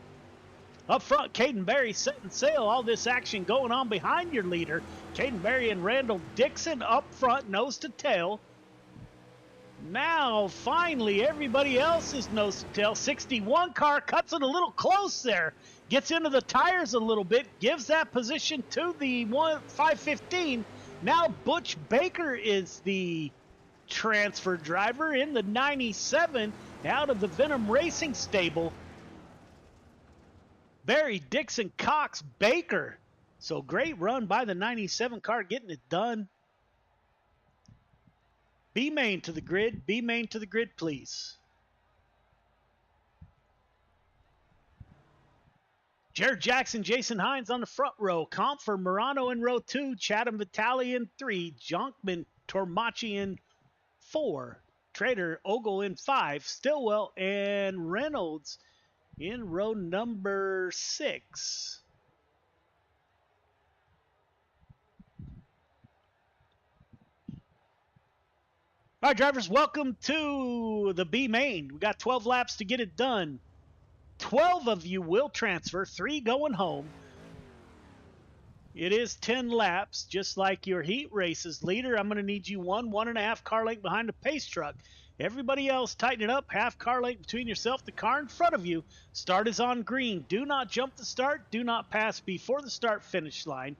Up front, Caden Berry setting sail. All this action going on behind your leader. Caden Berry and Randall Dixon up front, nose to tail. Now, finally, everybody else is nose to tail. 61 car cuts it a little close there. Gets into the tires a little bit. Gives that position to the 515. Now Butch Baker is the transfer driver in the 97 out of the Venom Racing stable. Barry, Dixon, Cox, Baker. So great run by the 97 car getting it done. B-main to the grid. B-main to the grid, please. Jared Jackson, Jason Hines on the front row. Comfer, Morano in row 2. Chatham Vitale in 3. Jonkman, Tormachi in 4. Trader, Ogle in 5. Stillwell and Reynolds in row number 6. All right, drivers, welcome to the B main. We got 12 laps to get it done. 12 of you will transfer, 3 going home. It is 10 laps, just like your heat races. Leader, I'm going to need you 1.5 car length behind the pace truck. Everybody else, tighten it up. Half car length between yourself, the car in front of you. Start is on green. Do not jump the start. Do not pass before the start finish line.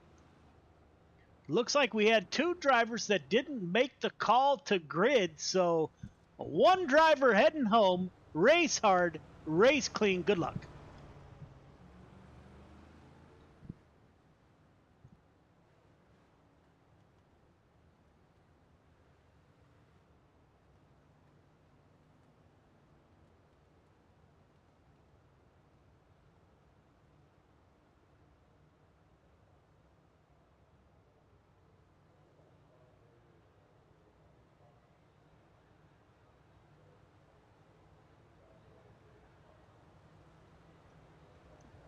Looks like we had 2 drivers that didn't make the call to grid, so 1 driver heading home. Race hard, race clean. Good luck.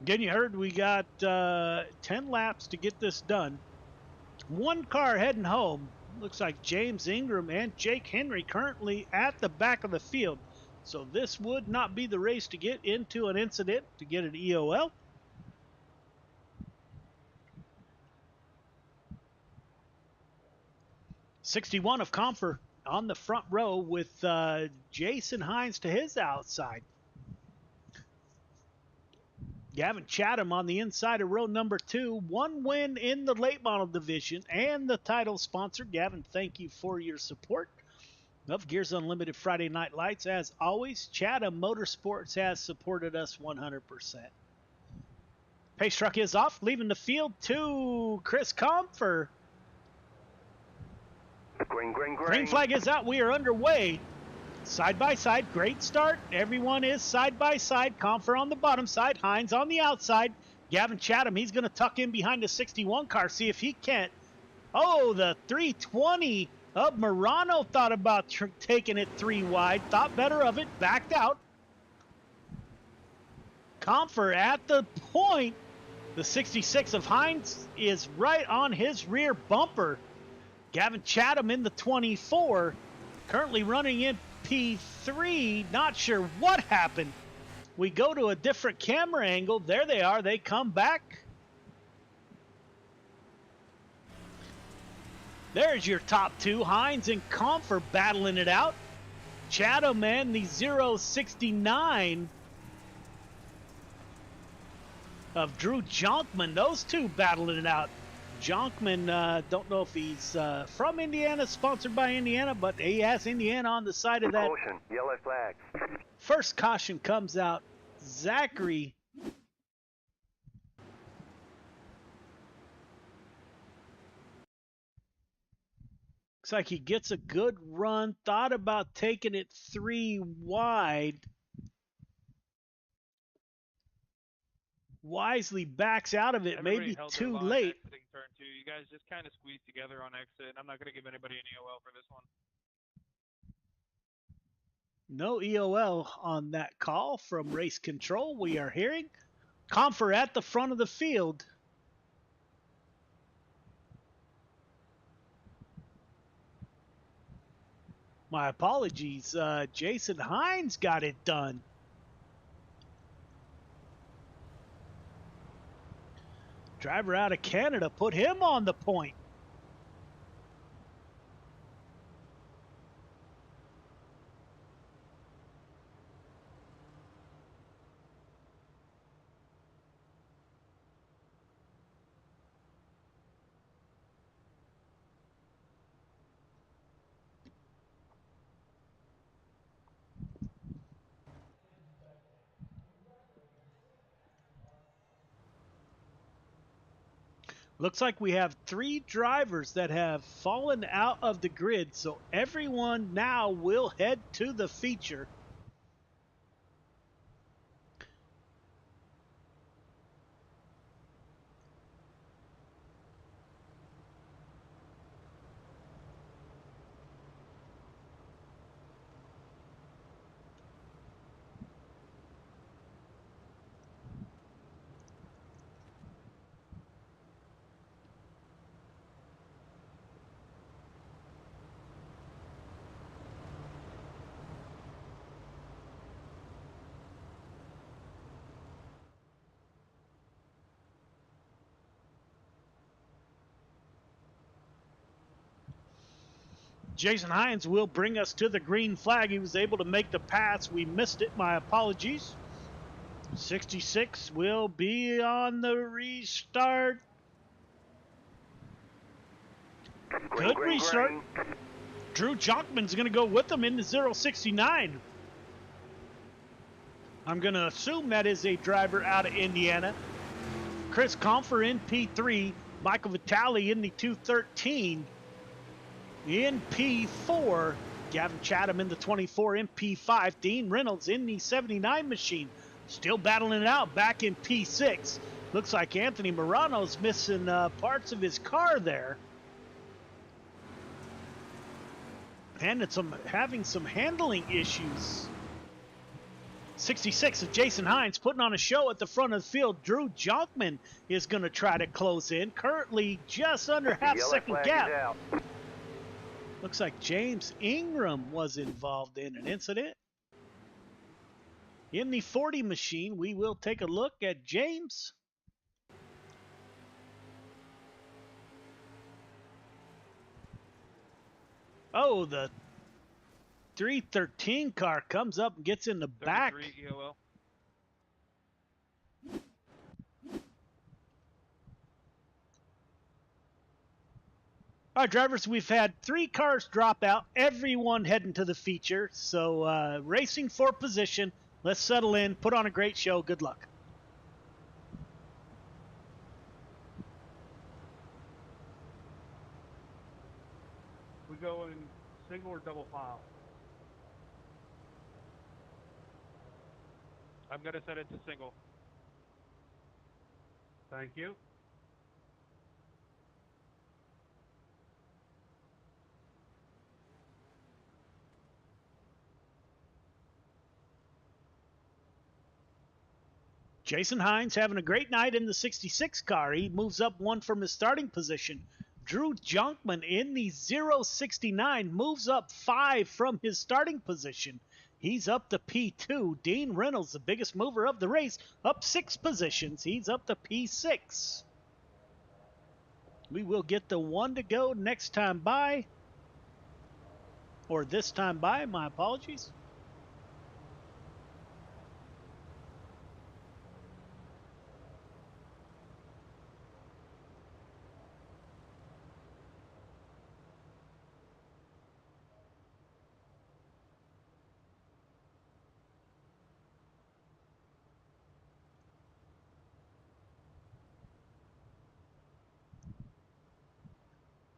Again, you heard we got 10 laps to get this done. One car heading home. Looks like James Ingram and Jake Henry currently at the back of the field. So this would not be the race to get into an incident to get an EOL. '61 of Comfer on the front row with Jason Hines to his outside. Gavin Chatham on the inside of row number 2. One win in the late model division and the title sponsor. Gavin, thank you for your support of Gears Unlimited Friday Night Lights. As always, Chatham Motorsports has supported us 100%. Pace truck is off, leaving the field to Chris Comfer. Green flag is out. We are underway. Side by side, great start. Everyone is side by side. Comfer on the bottom side, Hines on the outside. Gavin Chatham, he's going to tuck in behind the 61 car, see if he can't. Oh, the 320 of Morano thought about taking it 3 wide, thought better of it, backed out. Comfer at the point. The 66 of Hines is right on his rear bumper. Gavin Chatham in the 24, currently running in P3, not sure what happened. We go to a different camera angle. There they are. They come back. There's your top 2. Hines and Comfer battling it out. Chatham and the 069 of Drew Jonkman. Those two battling it out. Jonkman, don't know if he's from Indiana, sponsored by Indiana, but he has Indiana on the side of that. Caution, yellow flag. First caution comes out. Zachary. Looks like he gets a good run. Thought about taking it 3 wide. Wisely backs out of it. Everybody Maybe held their too line late. exiting turn 2. You guys just kind of squeezed together on exit. I'm not going to give anybody an EOL for this one. No EOL on that call from race control. We are hearing Comfer at the front of the field. My apologies. Jason Hines got it done. Driver out of Canada put him on the point. Looks like we have 3 drivers that have fallen out of the grid, so everyone now will head to the feature. Jason Hines will bring us to the green flag. He was able to make the pass. We missed it. My apologies. 66 will be on the restart. Good restart. Drew Jonkman's going to go with him in the 069. I'm going to assume that is a driver out of Indiana. Chris Comfer in P3. Michael Vitale in the 213. In P4, Gavin Chatham in the 24. In P5, Dean Reynolds in the 79 machine. Still battling it out back in P6. Looks like Anthony Morano's missing parts of his car there. And it's having some handling issues. 66 of Jason Hines putting on a show at the front of the field. Drew Jonkman is going to try to close in. Currently just under half second gap. Looks like James Ingram was involved in an incident. In the 40 machine, we will take a look at James. Oh, the 313 car comes up and gets in the back. EOL. All right, drivers, we've had 3 cars drop out, everyone heading to the feature. So racing for position. Let's settle in, put on a great show. Good luck. We go in single or double file? I'm going to set it to single. Thank you. Jason Hines having a great night in the 66 car. He moves up 1 from his starting position. Drew Jonkman in the 069 moves up 5 from his starting position. He's up to P2. Dean Reynolds, the biggest mover of the race, up 6 positions. He's up to P6. We will get the 1 to go next time by. Or this time by, my apologies.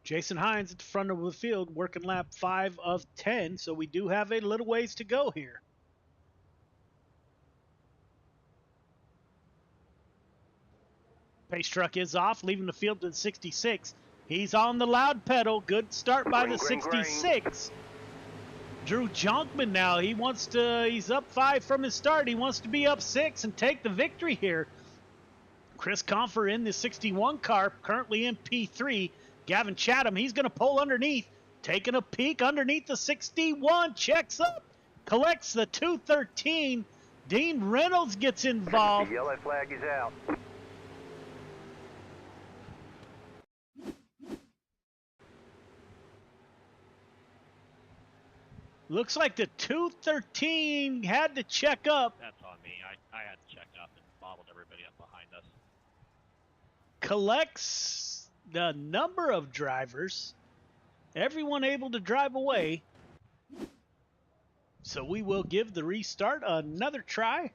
Jason Hines at the front of the field working lap 5 of 10, so we do have a little ways to go here. Pace truck is off, leaving the field to the 66. He's on the loud pedal. Good start by the 66. Drew Jonkman now, he's up 5 from his start. He wants to be up 6 and take the victory here. Chris Confer in the 61 car, currently in P3. Gavin Chatham, he's going to pull underneath, taking a peek underneath the 61, checks up, collects the 213. Dean Reynolds gets involved. The yellow flag is out. Looks like the 213 had to check up. That's on me. I had to check up and bobbled everybody up behind us. Collects the number of drivers, everyone able to drive away. So we will give the restart another try.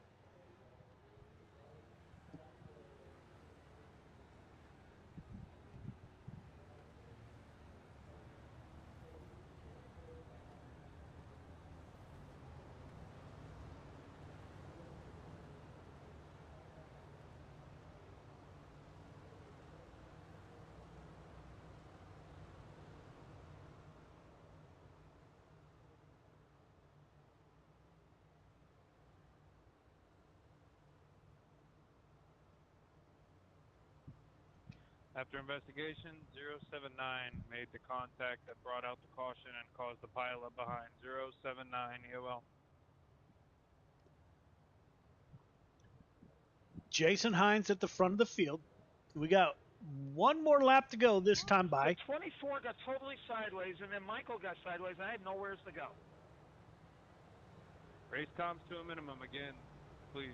After investigation, 079 made the contact that brought out the caution and caused the pileup behind 079 EOL. Jason Hines at the front of the field. We got 1 more lap to go this time by. 24 got totally sideways, and then Michael got sideways, and I had nowhere to go. Race comms to a minimum again, please.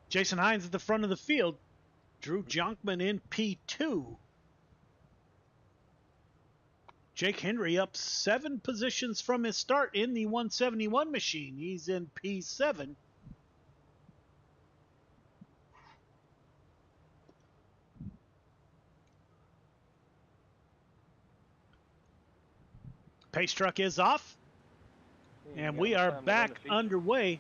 Jason Hines at the front of the field. Drew Jonkman in P2. Jake Henry up 7 positions from his start in the 171 machine. He's in P7. Pace truck is off. And we are back underway.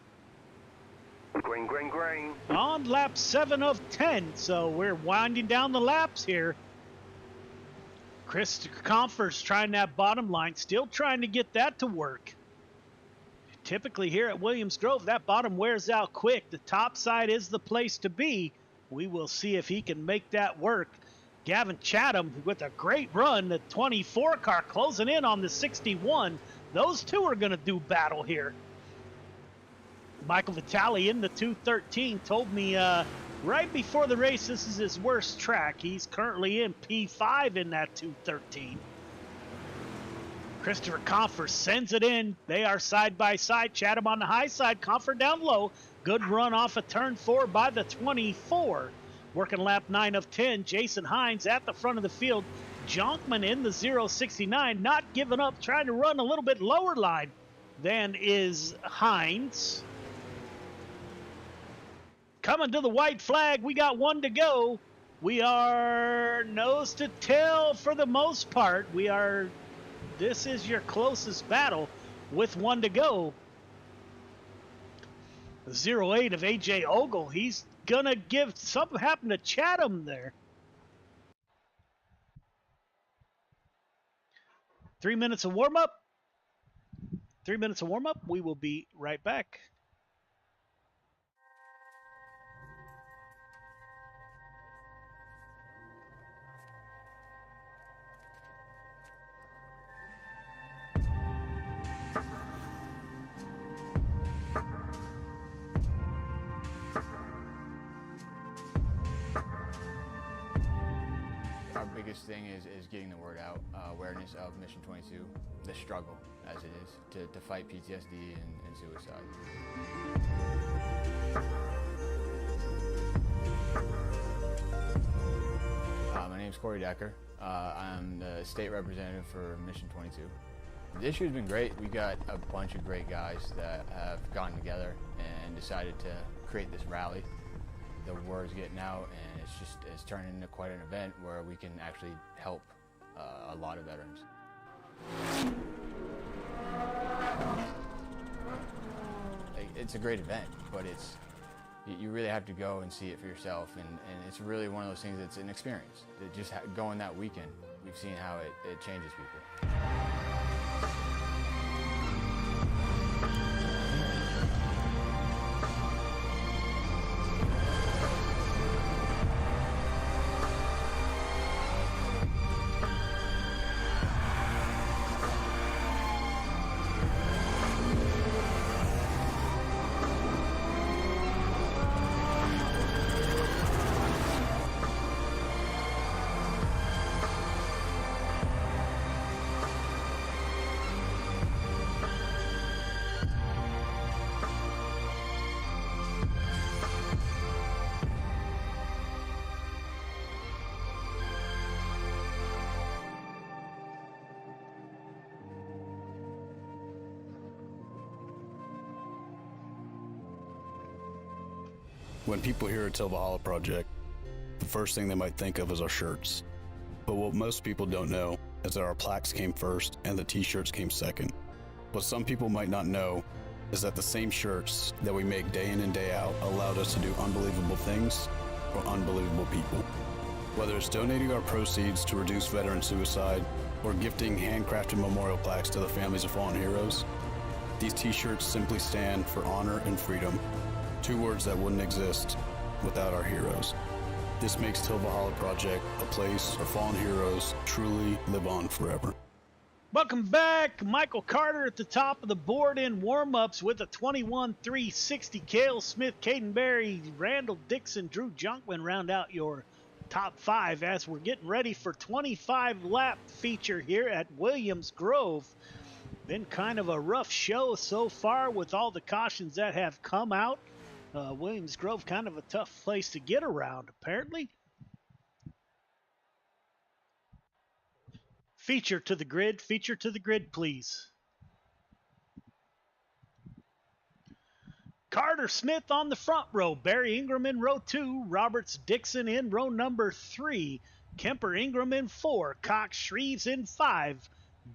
Green, green, green. On lap 7 of 10, so we're winding down the laps here. Chris Comfort's trying that bottom line, still trying to get that to work. Typically here at Williams Grove, that bottom wears out quick. The top side is the place to be. We will see if he can make that work. Gavin Chatham with a great run, the 24 car closing in on the 61. Those two are going to do battle here. Michael Vitale in the 213 told me right before the race this is his worst track. He's currently in P5 in that 213. Christopher Comfort sends it in. They are side by side. Chatham on the high side, Comfort down low. Good run off of turn 4 by the 24. Working lap 9 of 10. Jason Hines at the front of the field. Jonkman in the 069, not giving up, trying to run a little bit lower line than is Hines. Coming to the white flag, we got one to go. We are nose to tail for the most part. This is your closest battle with one to go. 08 of AJ Ogle, he's gonna give something happened to Chatham there. 3 minutes of warm up. 3 minutes of warm up. We will be right back. Our biggest thing is getting the word out, awareness of Mission 22, the struggle as it is to fight PTSD and suicide. My name's Corey Decker. I'm the state representative for Mission 22. The issue has been great. We got a bunch of great guys that have gotten together and decided to create this rally. The word's getting out, and it's turning into quite an event where we can actually help a lot of veterans. It's a great event, but you really have to go and see it for yourself, and it's really one of those things that's an experience. Just going that weekend, we've seen how it changes people. When people hear a Till Valhalla project, the first thing they might think of is our shirts. But what most people don't know is that our plaques came first and the t-shirts came second. What some people might not know is that the same shirts that we make day in and day out allowed us to do unbelievable things for unbelievable people. Whether it's donating our proceeds to reduce veteran suicide or gifting handcrafted memorial plaques to the families of fallen heroes, these t-shirts simply stand for honor and freedom, two words that wouldn't exist without our heroes. This makes Till Valhalla Project a place where fallen heroes truly live on forever. Welcome back. Michael Carter at the top of the board in warm-ups with a 21.360. Cale Smith, Caden Berry, Randall Dixon, Drew Jonkman round out your top 5 as we're getting ready for 25-lap feature here at Williams Grove. Been kind of a rough show so far with all the cautions that have come out. Williams Grove, kind of a tough place to get around, apparently. Feature to the grid, please. Carter Smith on the front row, Barry Ingram in row 2, Roberts Dixon in row number 3, Kemper Ingram in 4, Cox Shreves in 5,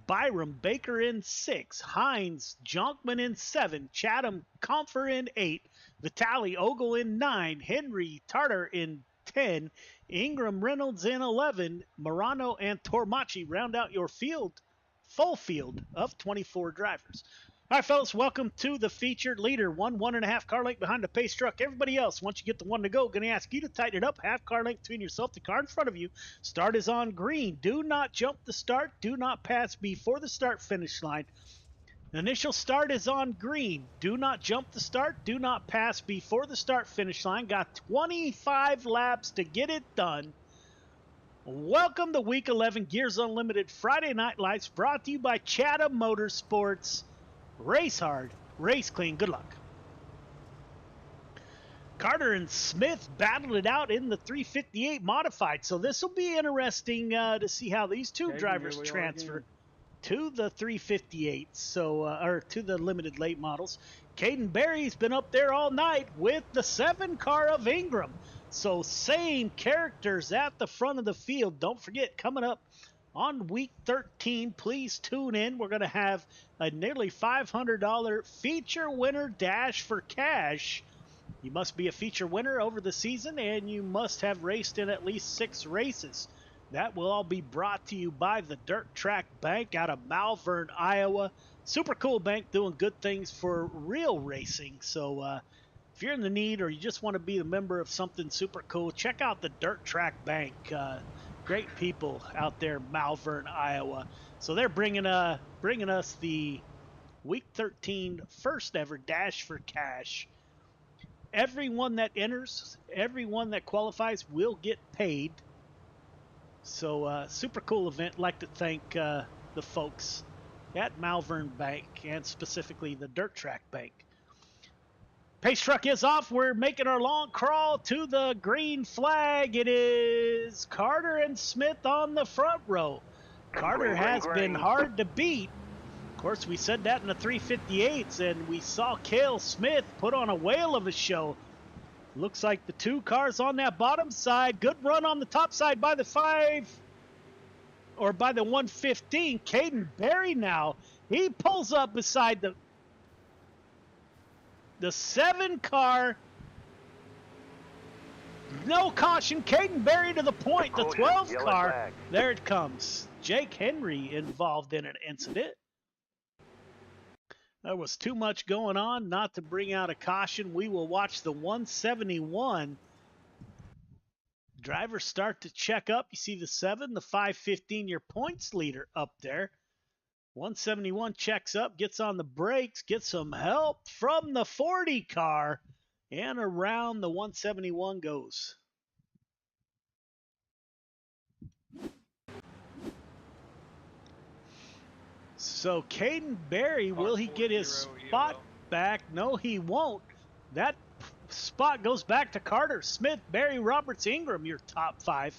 Byram Baker in 6, Hines Jonkman in 7, Chatham Comfer in 8, Vitali Ogle in 9, Henry Tartar in 10, Ingram Reynolds in 11, Morano and Tormachi round out your full field of 24 drivers. All right, fellas, welcome to the featured leader. 1.5 car length behind the pace truck. Everybody else, once you get the one to go, going to ask you to tighten it up. Half car length between yourself, the car in front of you. Start is on green. Do not jump the start. Do not pass before the start finish line. The initial start is on green. Do not jump the start. Do not pass before the start finish line. Got 25 laps to get it done. Welcome to Week 11 Gears Unlimited Friday Night Lights, brought to you by Chatham Motorsports. Race hard, race clean. Good luck. Carter and Smith battled it out in the 358 modified, so this will be interesting to see how these two drivers transfer to the 358, or to the limited late models. Caden Berry's been up there all night with the 7 car of Ingram. So same characters at the front of the field. Don't forget, coming up on week 13, please tune in. We're going to have a nearly $500 feature winner dash for cash. You must be a feature winner over the season, and you must have raced in at least 6 races. That will all be brought to you by the Dirt Track Bank out of Malvern, Iowa. Super cool bank doing good things for real racing. So if you're in the need or you just want to be a member of something super cool, check out the Dirt Track Bank. Great people out there, Malvern, Iowa. So they're bringing us the Week 13 first ever Dash for Cash. Everyone that enters, everyone that qualifies will get paid. So super cool event. Like to thank the folks at Malvern Bank and specifically the Dirt Track Bank. Pace truck is off. We're making our long crawl to the green flag. It is Carter and Smith on the front row. Carter has been hard to beat. Of course, we said that in the 358s, and we saw Cale Smith put on a whale of a show. Looks like the 2 cars on that bottom side. Good run on the top side by the 115. Caden Berry now. He pulls up beside the 7 car. No caution. Caden Berry to the point. The 12 car. There it comes. Jake Henry involved in an incident. There was too much going on not to bring out a caution. We will watch the 171. Drivers start to check up. You see the 7, the 515, your points leader up there. 171 checks up, gets on the brakes, gets some help from the 40 car, and around the 171 goes. So Caden Berry, will he get his spot back? No, he won't. That spot goes back to Carter, Smith, Berry, Roberts, Ingram, your top 5.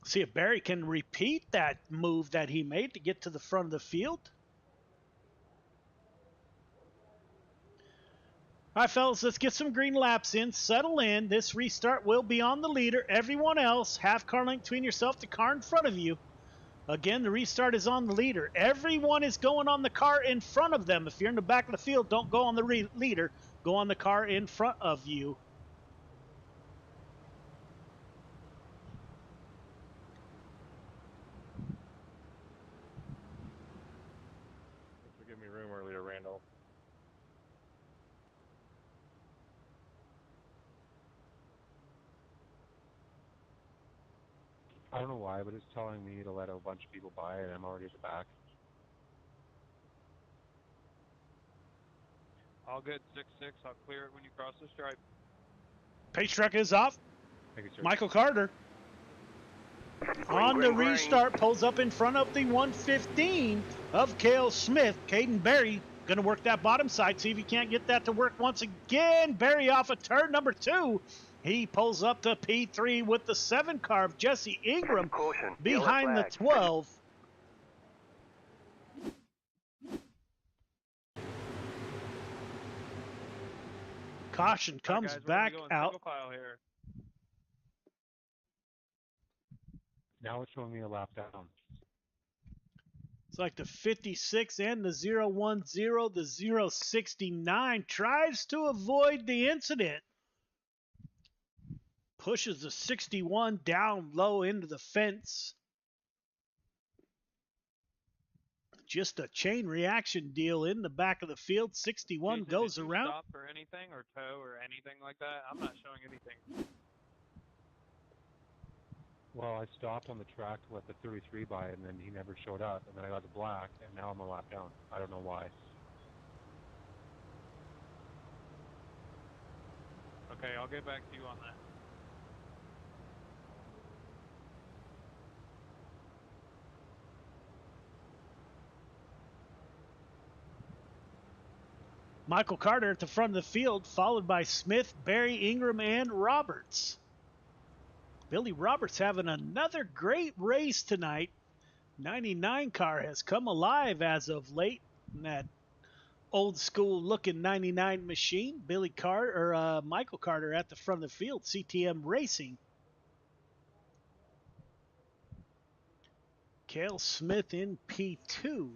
See if Berry can repeat that move that he made to get to the front of the field. All right, fellas, let's get some green laps in. Settle in. This restart will be on the leader. Everyone else, half car length between yourself, the car in front of you. Again, the restart is on the leader. Everyone is going on the car in front of them. If you're in the back of the field, don't go on the leader. Go on the car in front of you. Thanks for giving me room earlier, Randall. I don't know why, but it's telling me to let a bunch of people by, and I'm already at the back. All good, 6-6. I'll clear it when you cross the stripe. Pace truck is off. Thank you, sir. Michael Carter on the restart pulls up in front of the 115 of Cale Smith. Caden Berry going to work that bottom side, see if he can't get that to work once again. Berry off of turn number 2. He pulls up to P3 with the 7 car of Jesse Ingram behind the 12. Caution comes back out. Single file here. Now it's showing me a lap down. It's like the 56 and the 010, the 069 tries to avoid the incident. Pushes the 61 down low into the fence. Just a chain reaction deal in the back of the field. 61 Jason, goes did you around. stop for anything or tow or anything like that? I'm not showing anything. Well, I stopped on the track to let the 33 by, and then he never showed up, and then I got the black, and now I'm a lap down. I don't know why. Okay, I'll get back to you on that. Michael Carter at the front of the field, followed by Smith, Berry, Ingram, and Roberts. Billy Roberts having another great race tonight. 99 car has come alive as of late in that old school looking 99 machine. Michael Carter at the front of the field, CTM Racing. Cale Smith in P2.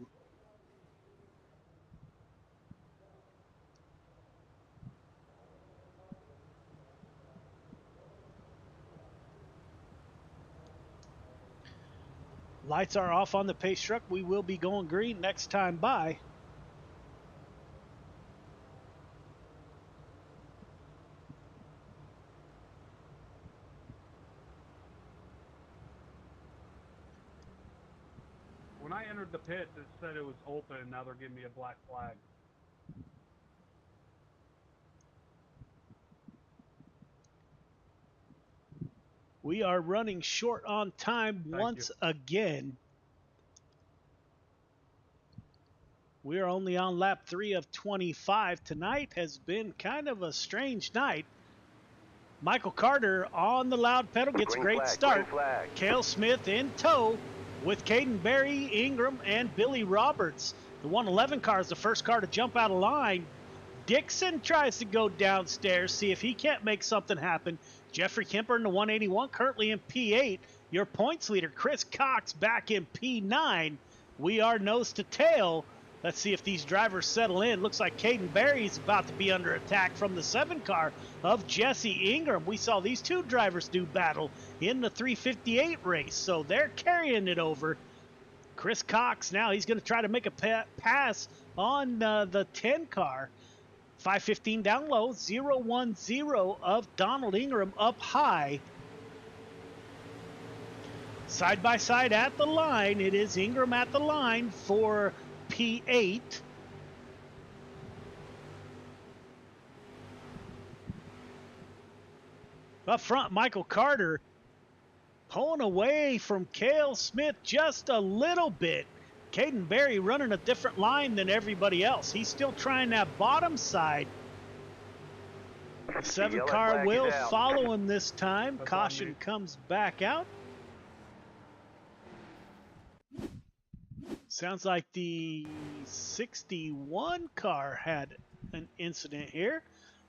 Lights are off on the pace truck. We will be going green next time by. When I entered the pit, it said it was open. Now they're giving me a black flag. We are running short on time once again. We are only on lap 3 of 25. Tonight has been kind of a strange night. Michael Carter on the loud pedal gets a great start. Cale Smith in tow with Caden Berry, Ingram, and Billy Roberts. The 111 car is the first car to jump out of line. Dixon tries to go downstairs, see if he can't make something happen. Jeffrey Kemper in the 181, currently in P8. Your points leader, Chris Cox, back in P9. We are nose to tail. Let's see if these drivers settle in. Looks like Caden Berry's about to be under attack from the 7 car of Jesse Ingram. We saw these two drivers do battle in the 358 race, so they're carrying it over. Chris Cox now, he's going to try to make a pass on the 10 car. 515 down low, 010 of Donald Ingram up high. Side by side at the line, it is Ingram at the line for P8. Up front, Michael Carter pulling away from Cale Smith just a little bit. Caden Berry running a different line than everybody else. He's still trying that bottom side. The 7 car will follow him this time. Caution comes back out. Sounds like the 61 car had an incident here.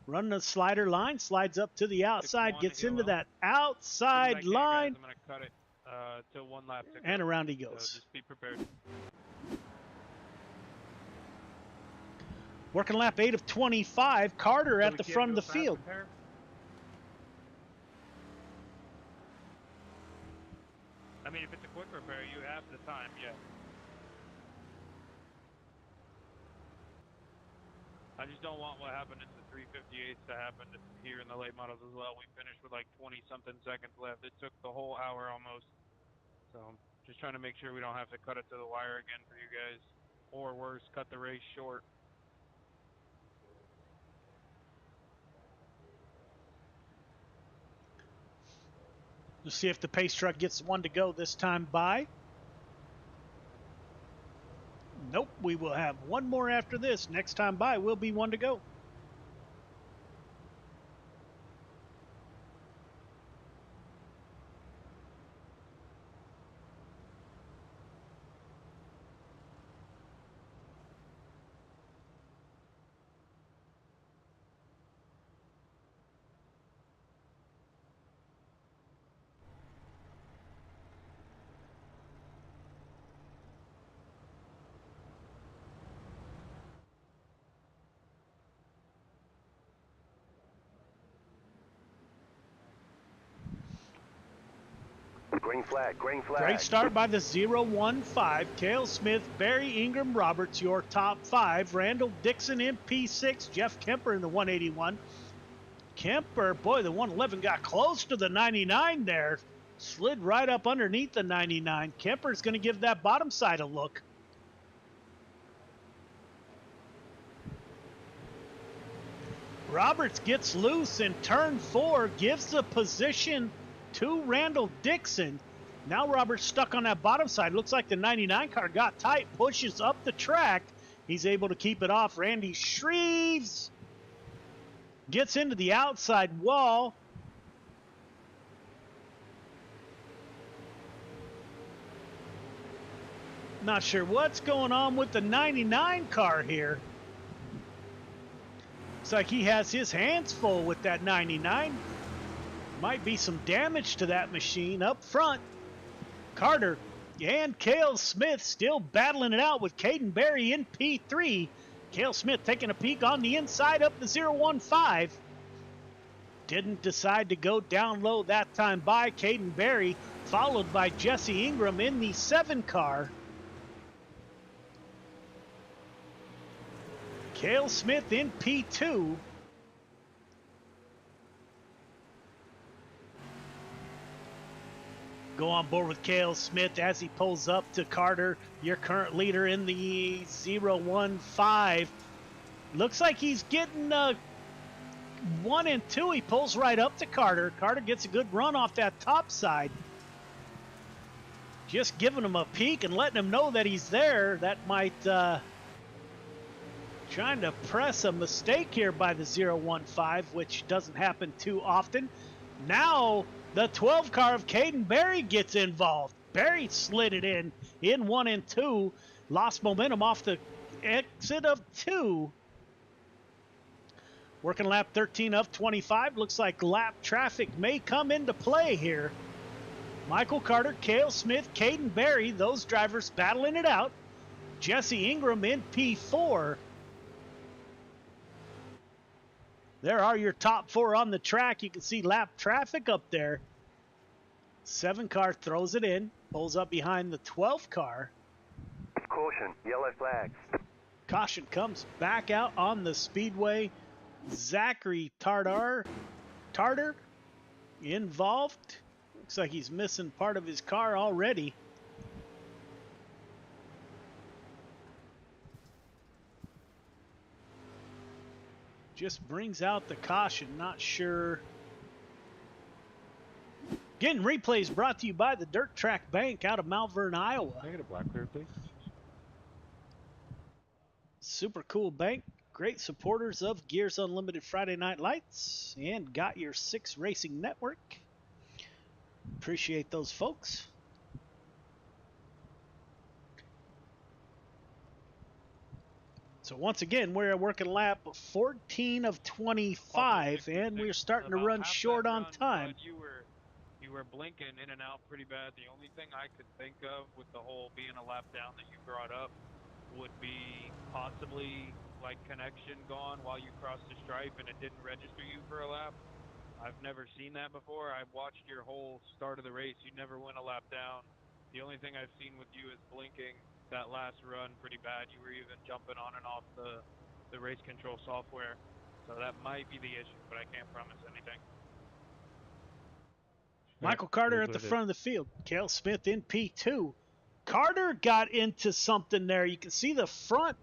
Running a slider line, slides up to the outside, gets into that outside line. I'm going to cut it to 1 lap. And around he goes. So just be prepared. Working lap 8 of 25. Carter at the front of the field. I mean, if it's a quick repair, you have the time, yeah. I just don't want what happened in the 358s to happen here in the late models as well. We finished with like 20-something seconds left. It took the whole hour almost. So just trying to make sure we don't have to cut it to the wire again for you guys. Or worse, cut the race short. We'll see if the pace truck gets one to go this time by. Nope, we will have one more after this. Next time by will be one to go. Green flag, green flag. Great start by the 015. Cale Smith, Barry Ingram Roberts, your top 5. Randall Dixon in P6. Jeff Kemper in the 181. Kemper, boy, the 111 got close to the 99 there. Slid right up underneath the 99. Kemper's going to give that bottom side a look. Roberts gets loose in turn 4, gives the position to Randall Dixon. Now Roberts stuck on that bottom side. Looks like the 99 car got tight, pushes up the track. He's able to keep it off. Randy Shreves gets into the outside wall. Not sure what's going on with the 99 car here. Looks like he has his hands full with that 99. Might be some damage to that machine up front. Carter and Cale Smith still battling it out with Caden Berry in P3. Cale Smith taking a peek on the inside up the 015. Didn't decide to go down low that time by Caden Berry, followed by Jesse Ingram in the 7 car. Cale Smith in P2. Go on board with Cale Smith as he pulls up to Carter, your current leader in the 015. Looks like he's getting 1 and 2. He pulls right up to Carter. Carter gets a good run off that top side. Just giving him a peek and letting him know that he's there. That might trying to press a mistake here by the 015, which doesn't happen too often. Now the 12 car of Caden Berry gets involved. Berry slid it in 1 and 2. Lost momentum off the exit of 2. Working lap 13 of 25. Looks like lap traffic may come into play here. Michael Carter, Cale Smith, Caden Berry, those drivers battling it out. Jesse Ingram in P4. There are your top 4 on the track. You can see lap traffic up there. 7 car throws it in, pulls up behind the 12 car. Caution, yellow flags. Caution comes back out on the speedway. Zachary Tartar involved. Looks like he's missing part of his car already. Just brings out the caution. Not sure. Again, replays brought to you by the Dirt Track Bank out of Malvern, Iowa. Can I get a black clear, please? Super cool bank. Great supporters of Gears Unlimited Friday Night Lights and Got Your 6 Racing Network. Appreciate those folks. So once again, we're working lap 14 of 25, and we're starting to run short on time. You were blinking in and out pretty bad. The only thing I could think of with the whole being a lap down that you brought up would be possibly like connection gone while you crossed the stripe and it didn't register you for a lap. I've never seen that before. I've watched your whole start of the race. You never went a lap down. The only thing I've seen with you is blinking that last run pretty bad. You were even jumping on and off the race control software. So that might be the issue, but I can't promise anything. Michael Carter at the front of the field. Cale Smith in P2. Carter got into something there. You can see the front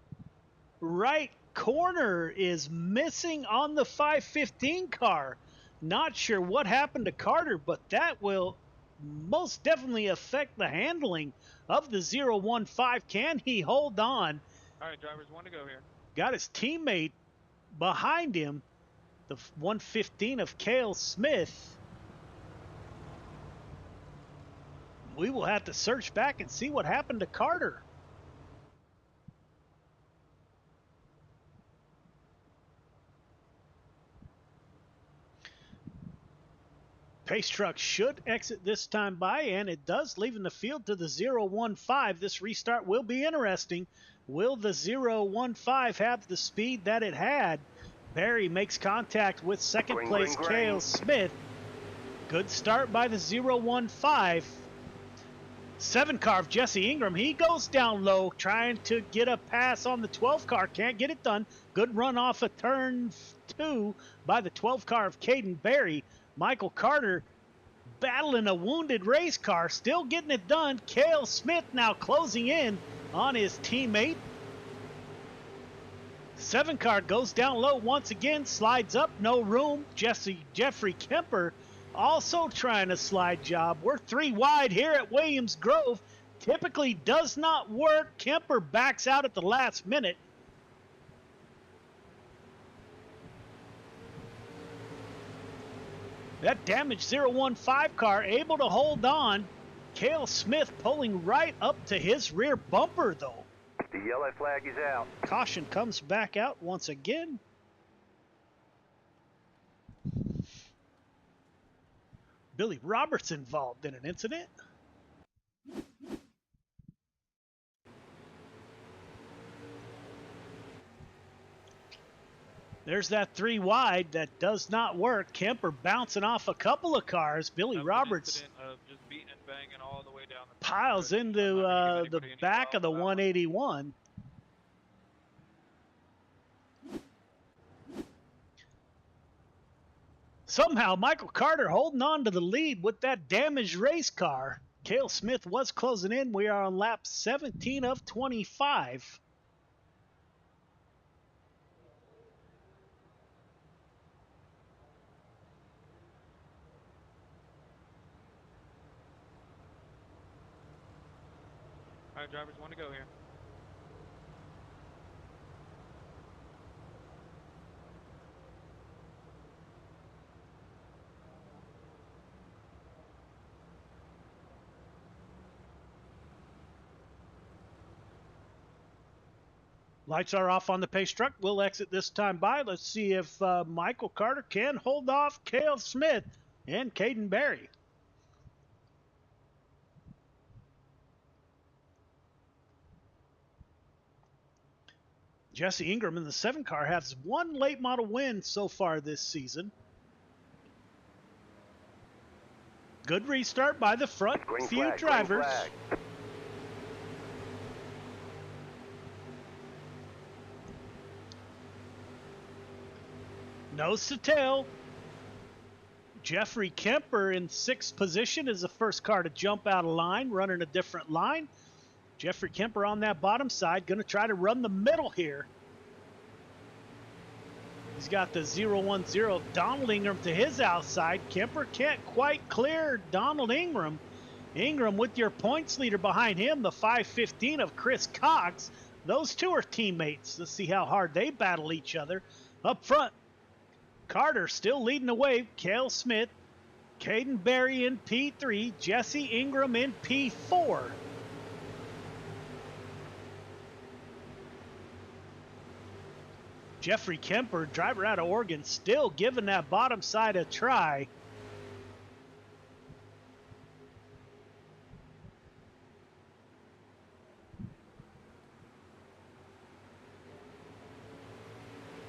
right corner is missing on the 515 car. Not sure what happened to Carter, but that will most definitely affect the handling of the 015. Can he hold on? All right, drivers, 1 to go here. Got his teammate behind him, the 115 of Cale Smith. We will have to search back and see what happened to Carter. Pace truck should exit this time by, and it does, leaving the field to the 015. This restart will be interesting. Will the 015 have the speed that it had? Barry makes contact with second place Cale Smith. Good start by the 015. 7 car of Jesse Ingram, he goes down low trying to get a pass on the 12 car. Can't get it done. Good run off of turn 2 by the 12 car of Caden Berry. Michael Carter battling a wounded race car, still getting it done. Cale Smith now closing in on his teammate. 7 car goes down low once again, slides up, no room. Jeffrey Kemper also trying a slide job. We're 3 wide here at Williams Grove. Typically does not work. Kemper backs out at the last minute. That damaged 015 car able to hold on. Cale Smith pulling right up to his rear bumper though. The yellow flag is out. Caution comes back out once again. Billy Roberts involved in an incident. There's that 3 wide that does not work. Kemper bouncing off a couple of cars. Billy Roberts Just beating and banging all the way down the piles into the back of the 181. Somehow Michael Carter holding on to the lead with that damaged race car. Cale Smith was closing in. We are on lap 17 of 25. All right, drivers want to go here. Lights are off on the pace truck. We'll exit this time by. Let's see if Michael Carter can hold off Cale Smith and Caden Berry. Jesse Ingram in the 7 car has 1 late model win so far this season. Good restart by the front few drivers. Nose to tail. Jeffrey Kemper in 6th position is the first car to jump out of line, running a different line. Jeffrey Kemper on that bottom side, going to try to run the middle here. He's got the 010 Donald Ingram to his outside. Kemper can't quite clear Donald Ingram. Ingram with your points leader behind him, the 515 of Chris Cox. Those two are teammates. Let's see how hard they battle each other. Up front, Carter still leading the way. Cale Smith, Caden Berry in P3, Jesse Ingram in P4. Jeffrey Kemper, driver out of Oregon, still giving that bottom side a try.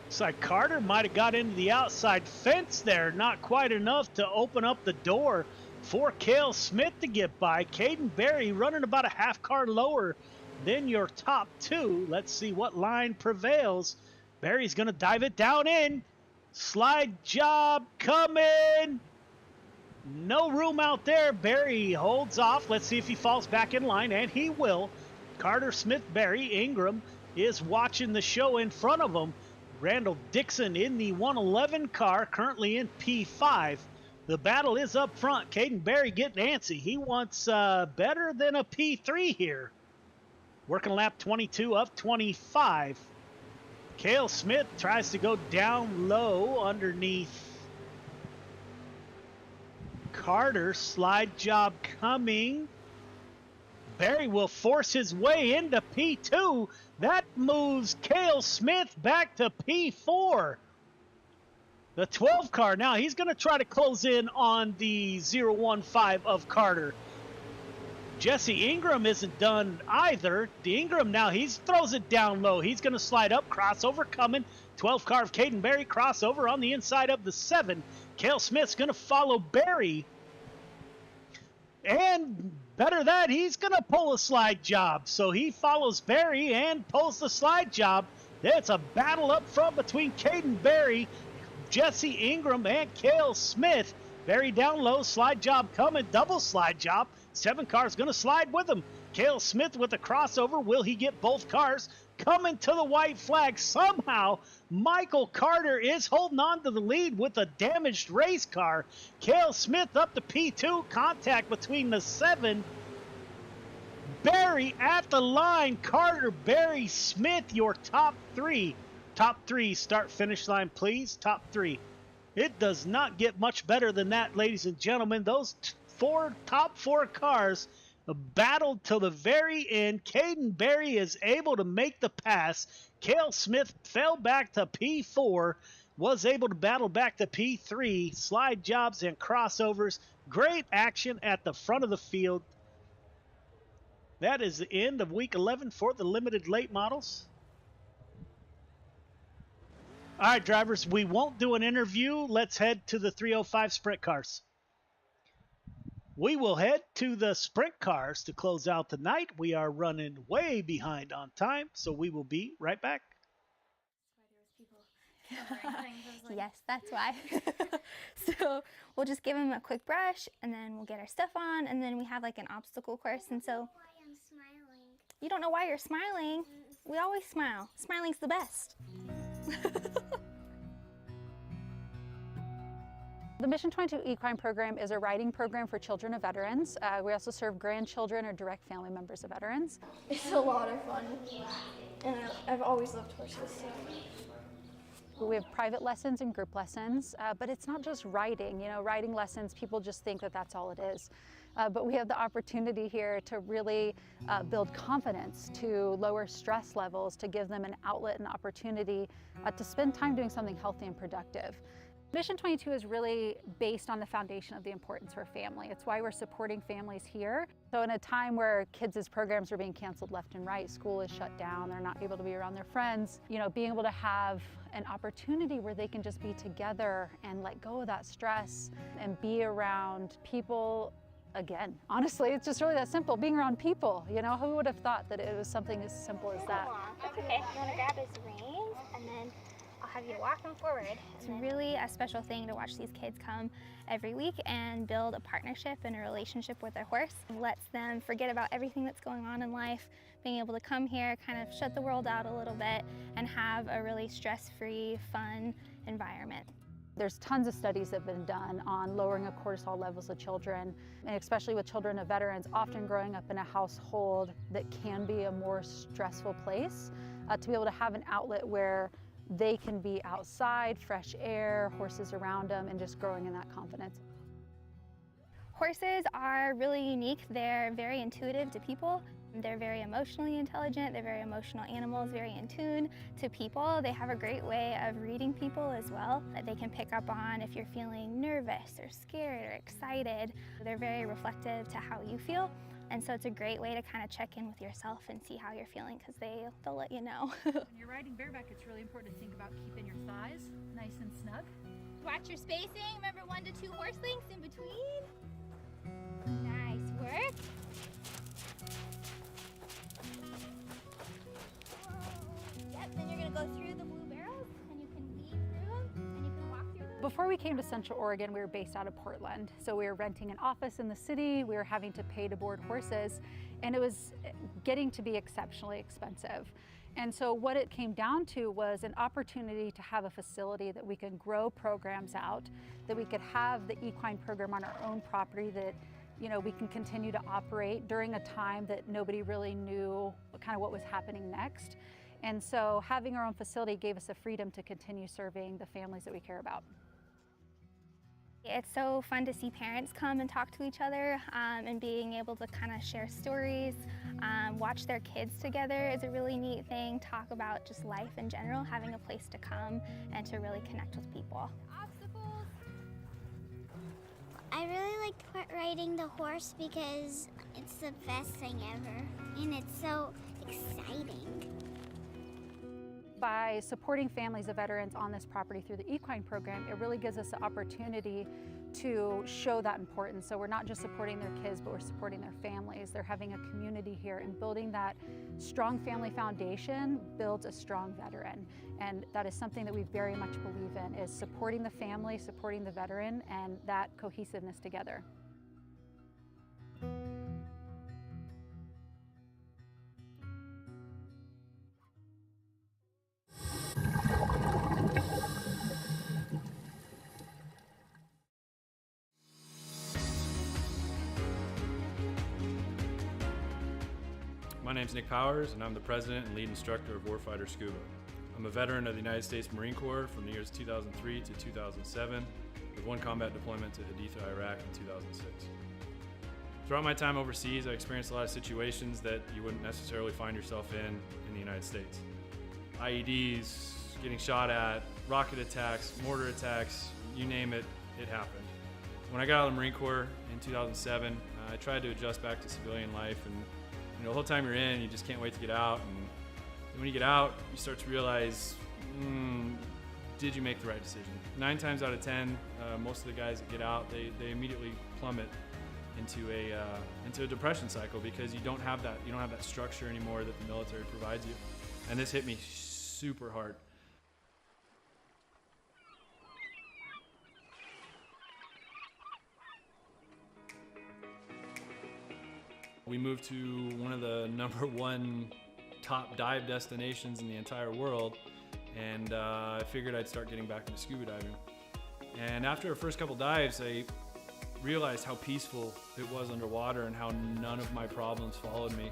Looks like Carter might have got into the outside fence there. Not quite enough to open up the door for Cale Smith to get by. Caden Berry running about a half car lower than your top 2. Let's see what line prevails. Berry's going to dive it down in. Slide job coming. No room out there. Berry holds off. Let's see if he falls back in line, and he will. Carter, Smith, Berry, Ingram is watching the show in front of him. Randall Dixon in the 111 car, currently in P5. The battle is up front. Caden Berry getting antsy. He wants better than a P3 here. Working lap 22 of 25. Cale Smith tries to go down low underneath Carter. Slide job coming. Berry will force his way into P2. That moves Cale Smith back to P4. The 12 car now, he's going to try to close in on the 015 of Carter. Jesse Ingram isn't done either. The Ingram now, he throws it down low. He's going to slide up, crossover coming. 12 car of Caden Berry, crossover on the inside of the 7. Cale Smith's going to follow Berry. And Better that, he's going to pull a slide job. So he follows Barry and pulls the slide job. It's a battle up front between Caden Barry, Jesse Ingram, and Cale Smith. Barry down low, slide job coming, double slide job. 7 cars going to slide with him. Cale Smith with a crossover. Will he get both cars? Coming to the white flag. Somehow, Michael Carter is holding on to the lead with a damaged race car. Cale Smith up to P2. Contact between the 7. Barry at the line. Carter, Barry, Smith, your top 3. Top 3, start finish line, please. Top 3. It does not get much better than that, ladies and gentlemen. Those top 4 cars battled till the very end. Caden Barry is able to make the pass. Cale Smith fell back to P4, was able to battle back to P3. Slide jobs and crossovers. Great action at the front of the field. That is the end of week 11 for the limited late models. All right, drivers, we won't do an interview. Let's head to the 305 sprint cars. We will head to the sprint cars to close out the night. We are running way behind on time, so we will be right back. Yes, that's why. So we'll just give them a quick brush, and then we'll get our stuff on, and then we have like an obstacle course. And so I'm smiling. You don't know why you're smiling. We always smile. Smiling's the best. The Mission 22 Equine Program is a riding program for children of veterans. We also serve grandchildren or direct family members of veterans. It's a lot of fun, and I've always loved horses. So. We have private lessons and group lessons, but it's not just riding. You know, riding lessons, people just think that that's all it is. But we have the opportunity here to really build confidence, to lower stress levels, to give them an outlet and opportunity to spend time doing something healthy and productive. Mission 22 is really based on the foundation of the importance for family. It's why we're supporting families here. So in a time where kids' programs are being canceled left and right, school is shut down, they're not able to be around their friends, you know, being able to have an opportunity where they can just be together and let go of that stress and be around people. Again, honestly, it's just really that simple, being around people. You know, who would have thought that it was something as simple as that? That's okay. You want to grab his reins, and then I'll have you walk him forward. It's really a special thing to watch these kids come every week and build a partnership and a relationship with their horse. It lets them forget about everything that's going on in life, being able to come here, kind of shut the world out a little bit, and have a really stress-free, fun environment. There's tons of studies that have been done on lowering of cortisol levels of children, and especially with children of veterans, often growing up in a household that can be a more stressful place, to be able to have an outlet where they can be outside, fresh air, horses around them, and just growing in that confidence. Horses are really unique. They're very intuitive to people. They're very emotionally intelligent. They're very emotional animals, very in tune to people. They have a great way of reading people as well, that they can pick up on if you're feeling nervous or scared or excited. They're very reflective to how you feel. And so it's a great way to kind of check in with yourself and see how you're feeling, because they'll let you know. When you're riding bareback, it's really important to think about keeping your thighs nice and snug. Watch your spacing. Remember 1 to 2 horse lengths in between. Nice work. Yep, then you're going to go through the blue barrels, and you can weave through them, and you can walk through them. Before we came to Central Oregon, we were based out of Portland. So we were renting an office in the city, we were having to pay to board horses, and it was getting to be exceptionally expensive. And so what it came down to was an opportunity to have a facility that we could grow programs out, that we could have the equine program on our own property, that we can continue to operate during a time that nobody really knew kind of what was happening next. And so having our own facility gave us the freedom to continue serving the families that we care about. It's so fun to see parents come and talk to each other, and being able to kind of share stories, watch their kids together is a really neat thing. Talk about just life in general, having a place to come and to really connect with people. Obstacles. I really like riding the horse because it's the best thing ever, and it's so exciting. By supporting families of veterans on this property through the equine program, it really gives us the opportunity to show that importance. So we're not just supporting their kids, but we're supporting their families. They're having a community here, and building that strong family foundation builds a strong veteran. And that is something that we very much believe in, is supporting the family, supporting the veteran, and that cohesiveness together. My name's Nick Powers, and I'm the president and lead instructor of Warfighter Scuba. I'm a veteran of the United States Marine Corps from the years 2003 to 2007, with one combat deployment to Haditha, Iraq in 2006. Throughout my time overseas, I experienced a lot of situations that you wouldn't necessarily find yourself in the United States. IEDs, getting shot at, rocket attacks, mortar attacks, you name it, it happened. When I got out of the Marine Corps in 2007, I tried to adjust back to civilian life, and the whole time you're in, you just can't wait to get out. And when you get out, you start to realize, did you make the right decision? 9 times out of 10, most of the guys that get out, they immediately plummet into a depression cycle, because you don't have that structure anymore that the military provides you. And this hit me super hard. We moved to one of the #1 top dive destinations in the entire world, and I figured I'd start getting back into scuba diving. And after the first couple dives, I realized how peaceful it was underwater and how none of my problems followed me.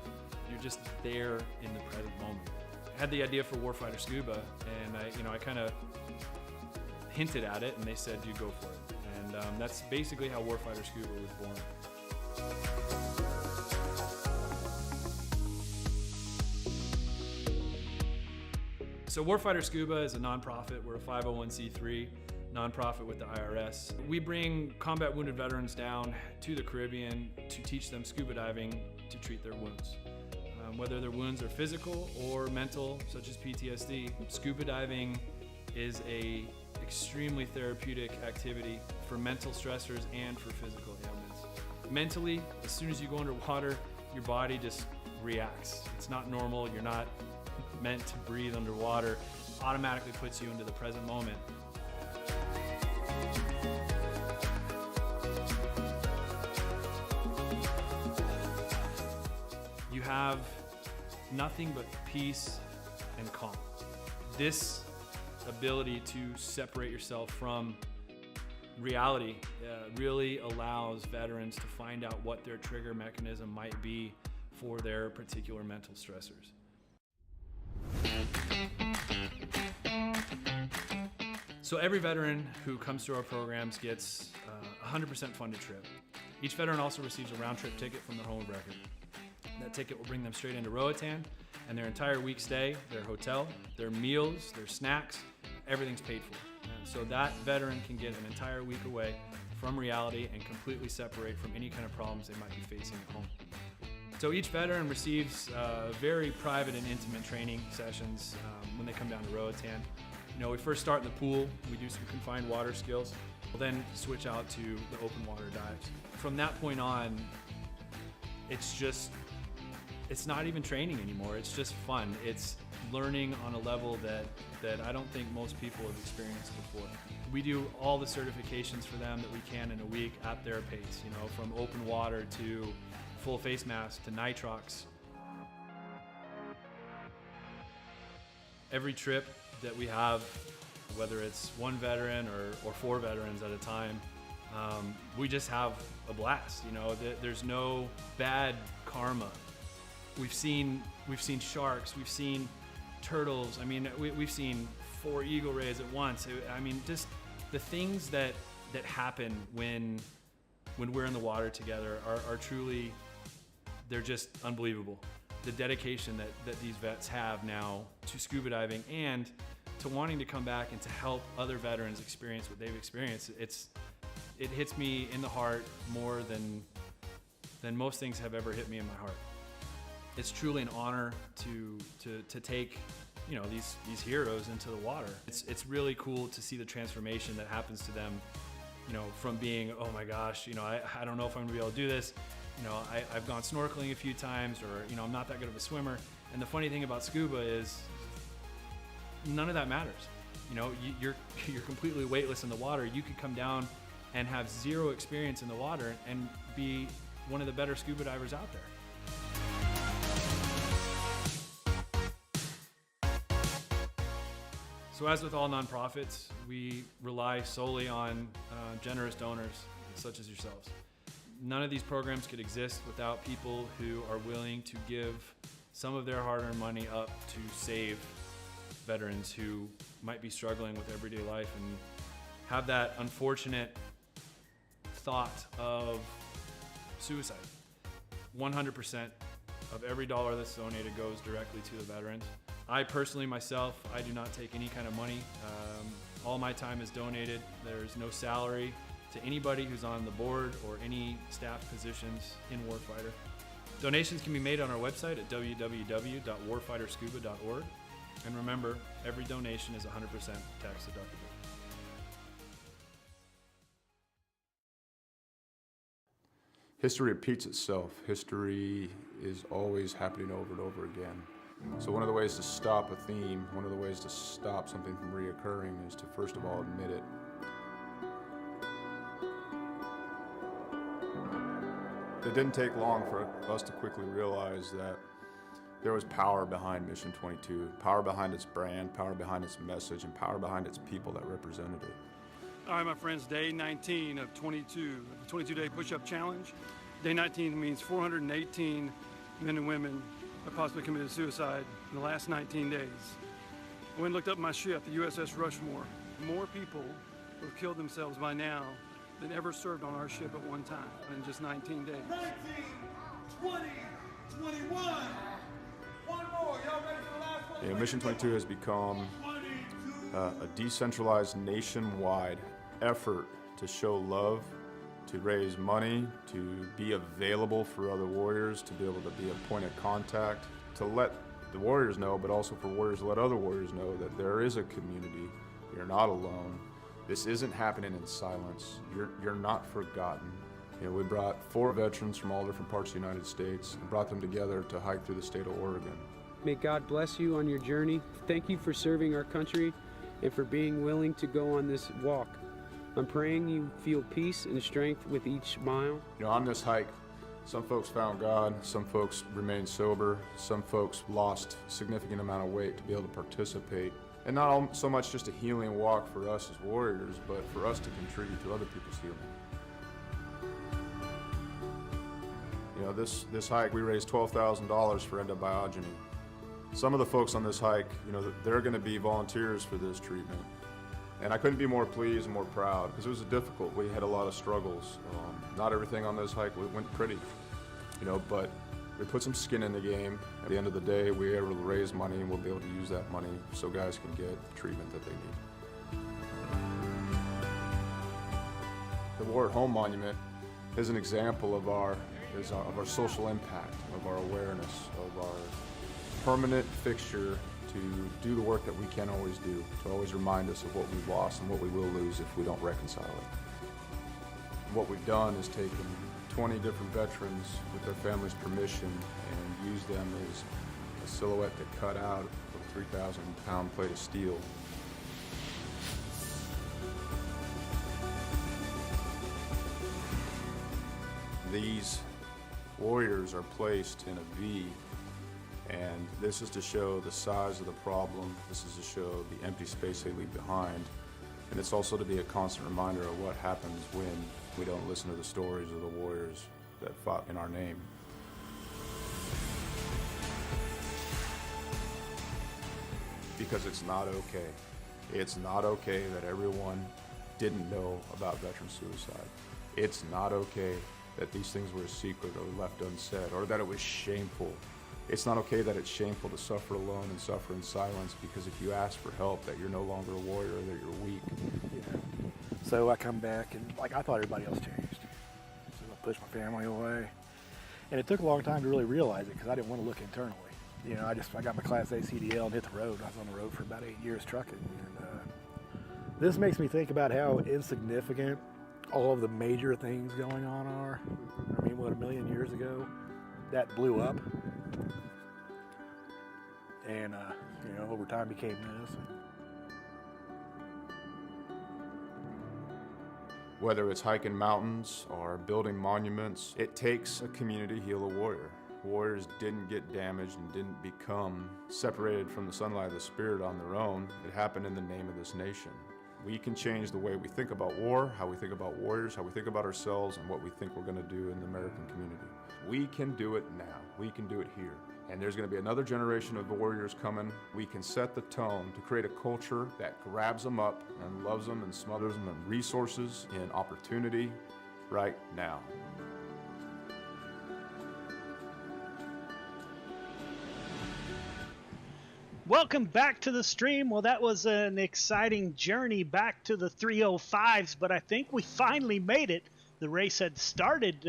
You're just there in the present moment. I had the idea for Warfighter Scuba, and I kind of hinted at it, and they said, "You go for it." And that's basically how Warfighter Scuba was born. So Warfighter Scuba is a nonprofit. We're a 501c3 nonprofit with the IRS. We bring combat wounded veterans down to the Caribbean to teach them scuba diving to treat their wounds. Whether their wounds are physical or mental, such as PTSD, scuba diving is a extremely therapeutic activity for mental stressors and for physical ailments. Mentally, as soon as you go underwater, your body just reacts. It's not normal. You're not meant to breathe underwater. Automatically puts you into the present moment. You have nothing but peace and calm. This ability to separate yourself from reality really allows veterans to find out what their trigger mechanism might be for their particular mental stressors. So every veteran who comes through our programs gets a 100% funded trip. Each veteran also receives a round-trip ticket from their home of record. That ticket will bring them straight into Roatan, and their entire week stay, their hotel, their meals, their snacks, everything's paid for. So that veteran can get an entire week away from reality and completely separate from any kind of problems they might be facing at home. So each veteran receives very private and intimate training sessions when they come down to Roatan. We first start in the pool. We do some confined water skills. We'll then switch out to the open water dives. From that point on, it's not even training anymore. It's just fun. It's learning on a level that I don't think most people have experienced before. We do all the certifications for them that we can in a week at their pace, from open water to full face mask to nitrox. Every trip that we have, whether it's one veteran or 4 veterans at a time, we just have a blast. There's no bad karma. We've seen sharks, we've seen turtles. We've seen 4 eagle rays at once. Just the things that happen when we're in the water together are truly, they're just unbelievable. The dedication that these vets have now to scuba diving and to wanting to come back and to help other veterans experience what they've experienced. It hits me in the heart more than most things have ever hit me in my heart. It's truly an honor to take these heroes into the water. It's really cool to see the transformation that happens to them you know, from being, oh my gosh, you know, I don't know if I'm gonna be able to do this. You know, I've gone snorkeling a few times, or, you know, I'm not that good of a swimmer. And the funny thing about scuba is none of that matters. You know, you're completely weightless in the water. You could come down and have zero experience in the water and be one of the better scuba divers out there. So as with all nonprofits, we rely solely on generous donors such as yourselves. None of these programs could exist without people who are willing to give some of their hard-earned money up to save veterans who might be struggling with everyday life and have that unfortunate thought of suicide. 100% of every dollar that's donated goes directly to the veterans. I personally, myself, I do not take any kind of money. All my time is donated. There's no salary to anybody who's on the board or any staff positions in Warfighter. Donations can be made on our website at www.warfighterscuba.org. And remember, every donation is 100% tax deductible. History repeats itself. History is always happening over and over again. So one of the ways to stop a theme, one of the ways to stop something from reoccurring is to first of all admit it. It didn't take long for us to quickly realize that there was power behind Mission 22, power behind its brand, power behind its message, and power behind its people that represented it. All right, my friends, day 19 of 22, the 22-day push-up challenge. Day 19 means 418 men and women have possibly committed suicide in the last 19 days. I went and looked up my ship, the USS Rushmore. More people who have killed themselves by now than ever served on our ship at one time in just 19 days. 19, 20, 21. One more. Y'all ready for the last one? Yeah, Mission 22 has become a decentralized nationwide effort to show love, to raise money, to be available for other warriors, to be able to be a point of contact, to let the warriors know, but also for warriors to let other warriors know that there is a community. You're not alone. This isn't happening in silence. You're not forgotten. You know, we brought 4 veterans from all different parts of the United States and brought them together to hike through the state of Oregon. May God bless you on your journey. Thank you for serving our country and for being willing to go on this walk. I'm praying you feel peace and strength with each mile. You know, on this hike, some folks found God, some folks remained sober, some folks lost a significant amount of weight to be able to participate. And not so much just a healing walk for us as warriors, but for us to contribute to other people's healing. You know, this hike, we raised $12,000 for endobiogeny. Some of the folks on this hike, you know, they're going to be volunteers for this treatment. And I couldn't be more pleased and more proud because it was difficult. We had a lot of struggles. Not everything on this hike went pretty, you know, but we put some skin in the game. At the end of the day, we were able to raise money and we'll be able to use that money so guys can get the treatment that they need. The War at Home Monument is an example of our social impact, of our awareness, of our permanent fixture to do the work that we can't always do, to always remind us of what we've lost and what we will lose if we don't reconcile it. What we've done is taken 20 different veterans with their families' permission and used them as a silhouette to cut out a 3,000-pound plate of steel. These warriors are placed in a V, and this is to show the size of the problem. This is to show the empty space they leave behind. And it's also to be a constant reminder of what happens when we don't listen to the stories of the warriors that fought in our name. Because it's not okay. It's not okay that everyone didn't know about veteran suicide. It's not okay that these things were a secret or left unsaid, or that it was shameful. It's not okay that it's shameful to suffer alone and suffer in silence, because if you ask for help, that you're no longer a warrior, that you're weak. Yeah. So I come back and I thought everybody else changed. So I pushed my family away. And it took a long time to really realize it because I didn't want to look internally. You know, I got my Class A CDL and hit the road. I was on the road for about 8 years trucking. And this makes me think about how insignificant all of the major things going on are. I mean, what, a million years ago, that blew up. And, you know, over time became this. Whether it's hiking mountains or building monuments, it takes a community to heal a warrior. Warriors didn't get damaged and didn't become separated from the sunlight of the spirit on their own. It happened in the name of this nation. We can change the way we think about war, how we think about warriors, how we think about ourselves, and what we think we're going to do in the American community. We can do it now. We can do it here. And there's going to be another generation of warriors coming. We can set the tone to create a culture that grabs them up and loves them and smothers them in resources, in opportunity, right now. Welcome back to the stream. Well, that was an exciting journey back to the 305s, but I think we finally made it. The race had started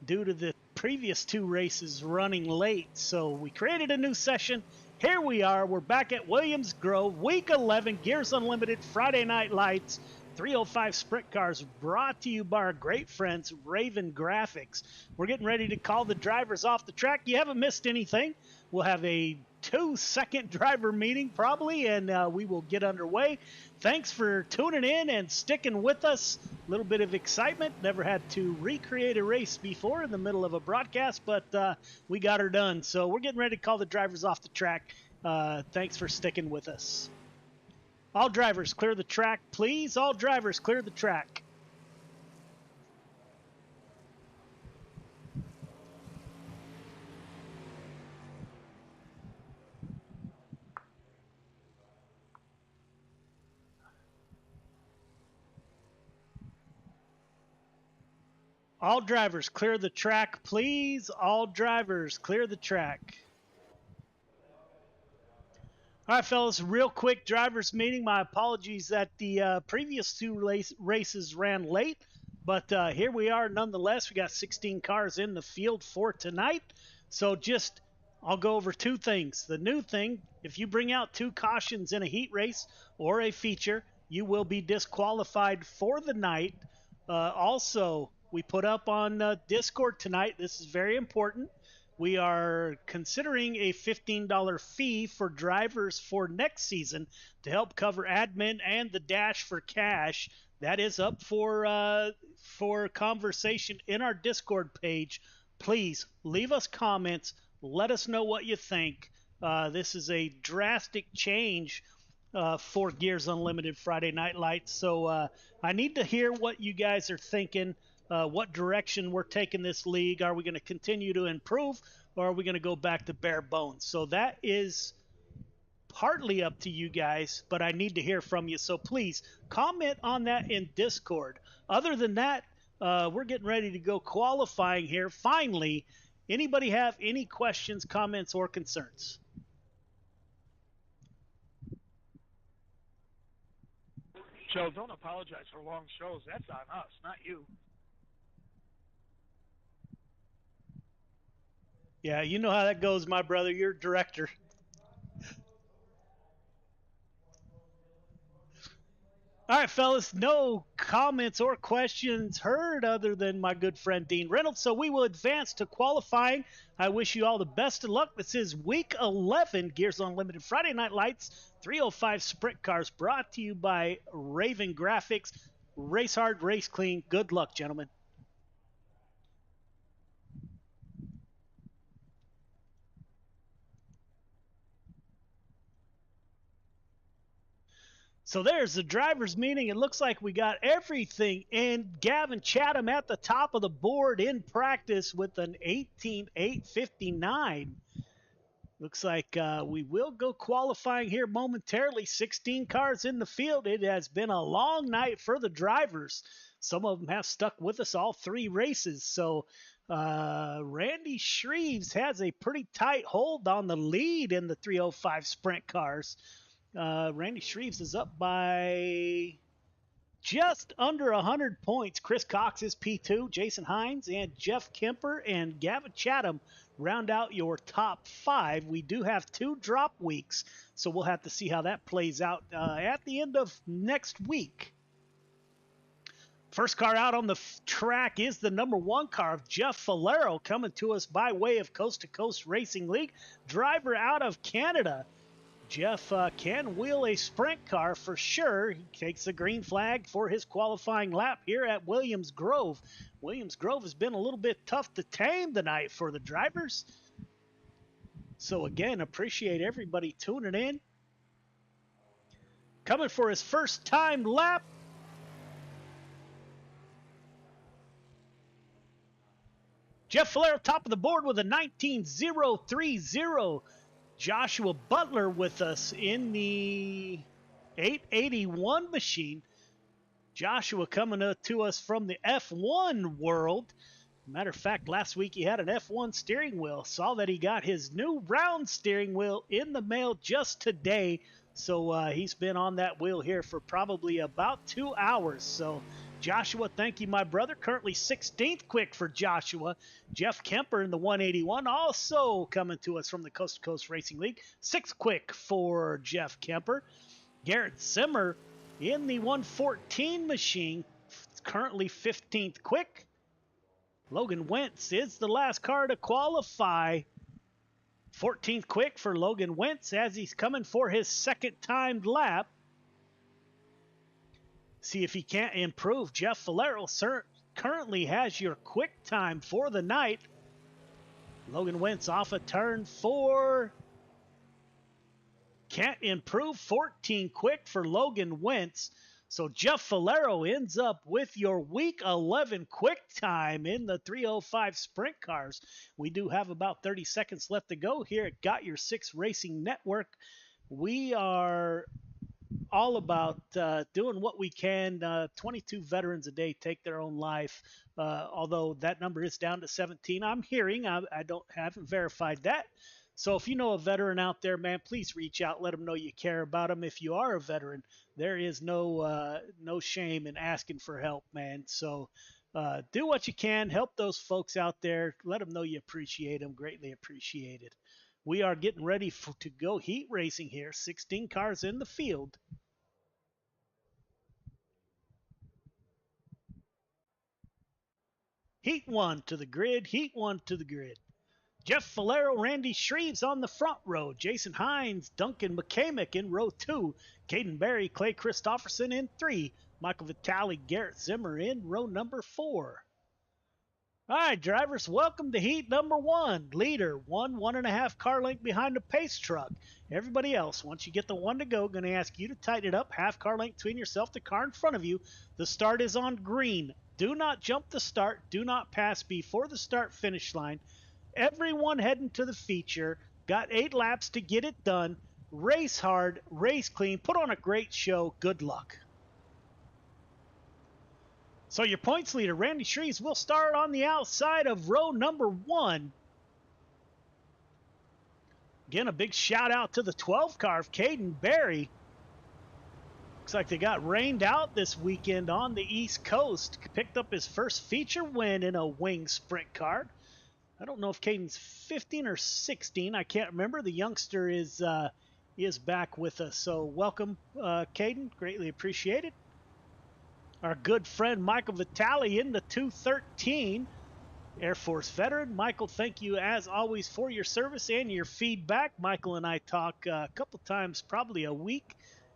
due to the previous two races running late, so we created a new session. Here we are. We're back at Williams Grove, Week 11, Gears Unlimited Friday Night Lights, 305 Sprint Cars, brought to you by our great friends, Raven Graphics. We're getting ready to call the drivers off the track. You haven't missed anything. We'll have a 2-second driver meeting probably, and we will get underway. Thanks for tuning in and sticking with us. A little bit of excitement. Never had to recreate a race before in the middle of a broadcast, but we got her done. So we're getting ready to call the drivers off the track. Thanks for sticking with us. All drivers, clear the track, please. All drivers, clear the track. All drivers, clear the track, please. All drivers, clear the track. All right, fellas, real quick drivers meeting. My apologies that the previous two races ran late, but here we are nonetheless. We got 16 cars in the field for tonight. So I'll go over two things. The new thing, if you bring out two cautions in a heat race or a feature, you will be disqualified for the night. Also, we put up on Discord tonight, this is very important, we are considering a $15 fee for drivers for next season to help cover admin and the Dash for Cash. That is up for conversation in our Discord page. Please leave us comments. Let us know what you think. This is a drastic change for Gears Unlimited Friday Night Lights. So I need to hear what you guys are thinking. What direction we're taking this league. Are we going to continue to improve, or are we going to go back to bare bones? So that is partly up to you guys, but I need to hear from you. So please comment on that in Discord. Other than that, we're getting ready to go qualifying here. Finally, anybody have any questions, comments, or concerns? Joe, don't apologize for long shows. That's on us, not you. Yeah, you know how that goes, my brother. You're a director. All right, fellas, no comments or questions heard other than my good friend Dean Reynolds. So we will advance to qualifying. I wish you all the best of luck. This is Week 11, Gears Unlimited Friday Night Lights, 305 Sprint Cars, brought to you by Raven Graphics. Race hard, race clean. Good luck, gentlemen. So there's the drivers' meeting. It looks like we got everything in. Gavin Chatham at the top of the board in practice with an 18.859. Looks like we will go qualifying here momentarily. 16 cars in the field. It has been a long night for the drivers. Some of them have stuck with us all three races. So Randy Shreves has a pretty tight hold on the lead in the 305 Sprint Cars. Randy Shreves is up by just under 100 points. Chris Cox is P2, Jason Hines and Jeff Kemper and Gavin Chatham round out your top five. We do have two drop weeks, so we'll have to see how that plays out at the end of next week. First car out on the track is the number 1 car of Jeff Falero, coming to us by way of Coast to Coast Racing League. Driver out of Canada. Jeff can wheel a sprint car for sure. He takes the green flag for his qualifying lap here at Williams Grove. Williams Grove has been a little bit tough to tame tonight for the drivers. So again, appreciate everybody tuning in. Coming for his first time lap. Jeff Falero top of the board with a 19.030. Joshua Butler with us in the 881 machine. Joshua coming to us from the F1 world. Matter of fact, last week he had an F1 steering wheel. Saw that he got his new round steering wheel in the mail just today. So he's been on that wheel here for probably about 2 hours. So Joshua, thank you, my brother. Currently 16th quick for Joshua. Jeff Kemper in the 181, also coming to us from the Coast to Coast Racing League. 6th quick for Jeff Kemper. Garrett Zimmer in the 114 machine, currently 15th quick. Logan Wentz is the last car to qualify. 14th quick for Logan Wentz as he's coming for his second timed lap. See if he can't improve. Jeff Falero currently has your quick time for the night. Logan Wentz off a turn 4. Can't improve. 14 quick for Logan Wentz. So Jeff Falero ends up with your week 11 quick time in the 305 sprint cars. We do have about 30 seconds left to go here at Got Your 6 Racing Network. We are all about doing what we can. 22 veterans a day take their own life, although that number is down to 17. I'm hearing. I haven't verified that. So if you know a veteran out there, man, please reach out. Let them know you care about them. If you are a veteran, there is no shame in asking for help, man. So do what you can. Help those folks out there. Let them know you appreciate them. Greatly appreciated. We are getting ready to go heat racing here. 16 cars in the field. Heat 1 to the grid. Heat 1 to the grid. Jeff Falero, Randy Shreves on the front row. Jason Hines, Duncan McCamick in row 2. Caden Berry, Clay Christopherson in 3. Michael Vitale, Garrett Zimmer in row number 4. All right, drivers, welcome to heat number 1. Leader, 1.5 car length behind the pace truck. Everybody else, once you get the 1 to go, going to ask you to tighten it up. Half car length between yourself, the car in front of you. The start is on green. Do not jump the start. Do not pass before the start finish line. Everyone heading to the feature. Got 8 laps to get it done. Race hard, race clean, put on a great show. Good luck. So your points leader, Randy Shreves, will start on the outside of row number 1. Again, a big shout out to the 12 car of Caden Berry. Looks like they got rained out this weekend on the East Coast. Picked up his first feature win in a wing sprint car. I don't know if Caden's 15 or 16. I can't remember. The youngster is back with us. So welcome, Caden. Greatly appreciated. Our good friend Michael Vitale in the 213. Air Force veteran. Michael, thank you as always for your service and your feedback. Michael and I talk a couple times, probably a week.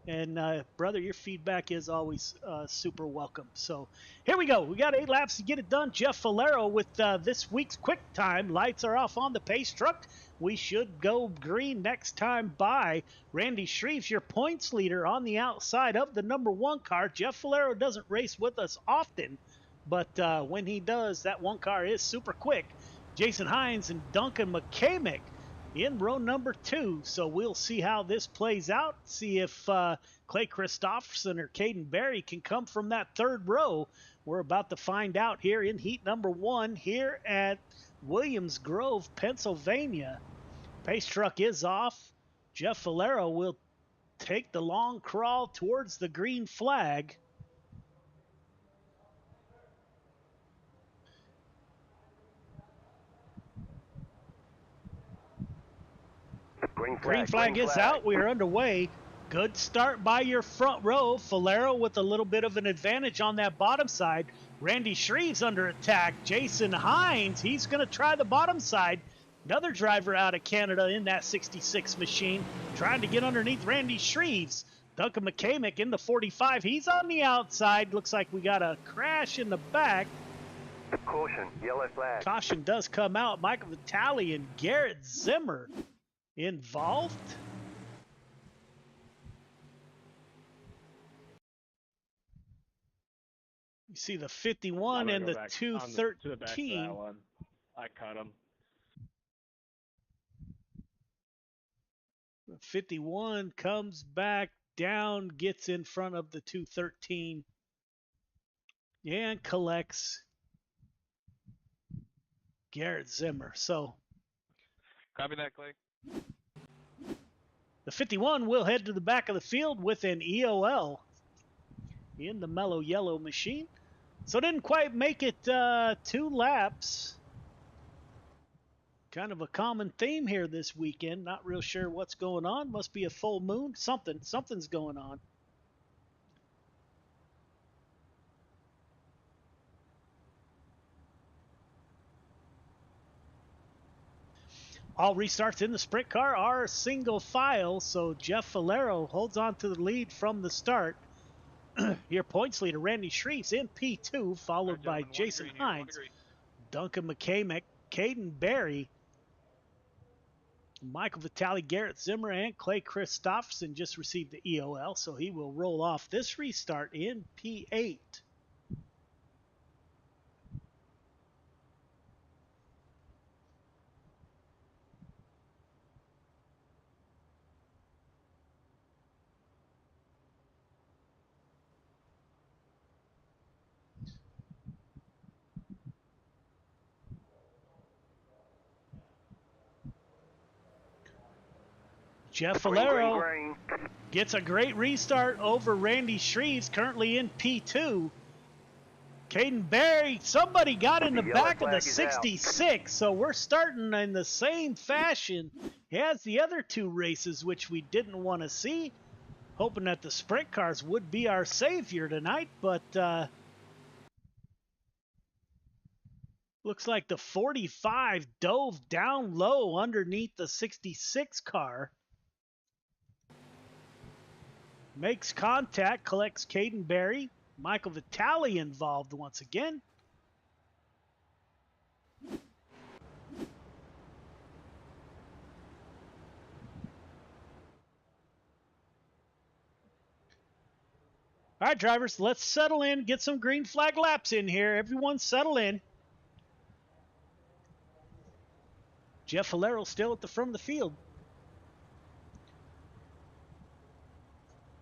And brother, your feedback is always super welcome. So here we go. We got 8 laps to get it done. Jeff Falero with this week's quick time. Lights are off on the pace truck. We should go green next time by. Randy Shreves, your points leader on the outside of the number 1 car. Jeff Falero doesn't race with us often, but when he does, that 1 car is super quick. Jason Hines and Duncan McCamick in row number 2. So we'll see how this plays out. See if Clay Christopherson or Caden Berry can come from that 3rd row. We're about to find out here in heat number 1 here at Williams Grove, Pennsylvania. Pace truck is off. Jeff Falero will take the long crawl towards the green flag. Green flag is out. We are underway. Good start by your front row. Falero with a little bit of an advantage on that bottom side. Randy Shreves under attack. Jason Hines, he's going to try the bottom side. Another driver out of Canada in that 66 machine, trying to get underneath Randy Shreves. Duncan McCamick in the 45. He's on the outside. Looks like we got a crash in the back. Caution, yellow flag. Caution does come out. Michael Vitale and Garrett Zimmer involved. You see the 51 and the 213. I cut him. The 51 comes back down, gets in front of the 213, and collects Garrett Zimmer. So, Copy that, Clay. the 51 will head to the back of the field with an EOL in the mellow yellow machine. So didn't quite make it 2 laps. Kind of a common theme here this weekend. Not real sure what's going on. Must be a full moon. Something's going on. All restarts in the sprint car are single file, so Jeff Falero holds on to the lead from the start. Your points leader, Randy Shreves, in P2, followed by Jason Hines, Duncan McCamick, Caden Berry, Michael Vitale, Garrett Zimmer, and Clay Christopherson just received the EOL, so he will roll off this restart in P8. Jeff Falero gets a great restart over Randy Shreves, currently in P2. Caden Berry, somebody got in the back of the 66, so we're starting in the same fashion as the other 2 races, which we didn't want to see. Hoping that the sprint cars would be our savior tonight, but looks like the 45 dove down low underneath the 66 car. Makes contact, collects Caden Berry. Michael Vitale involved once again. All right, drivers, let's settle in, get some green flag laps in here. Everyone settle in. Jeff Falero still at the front of the field.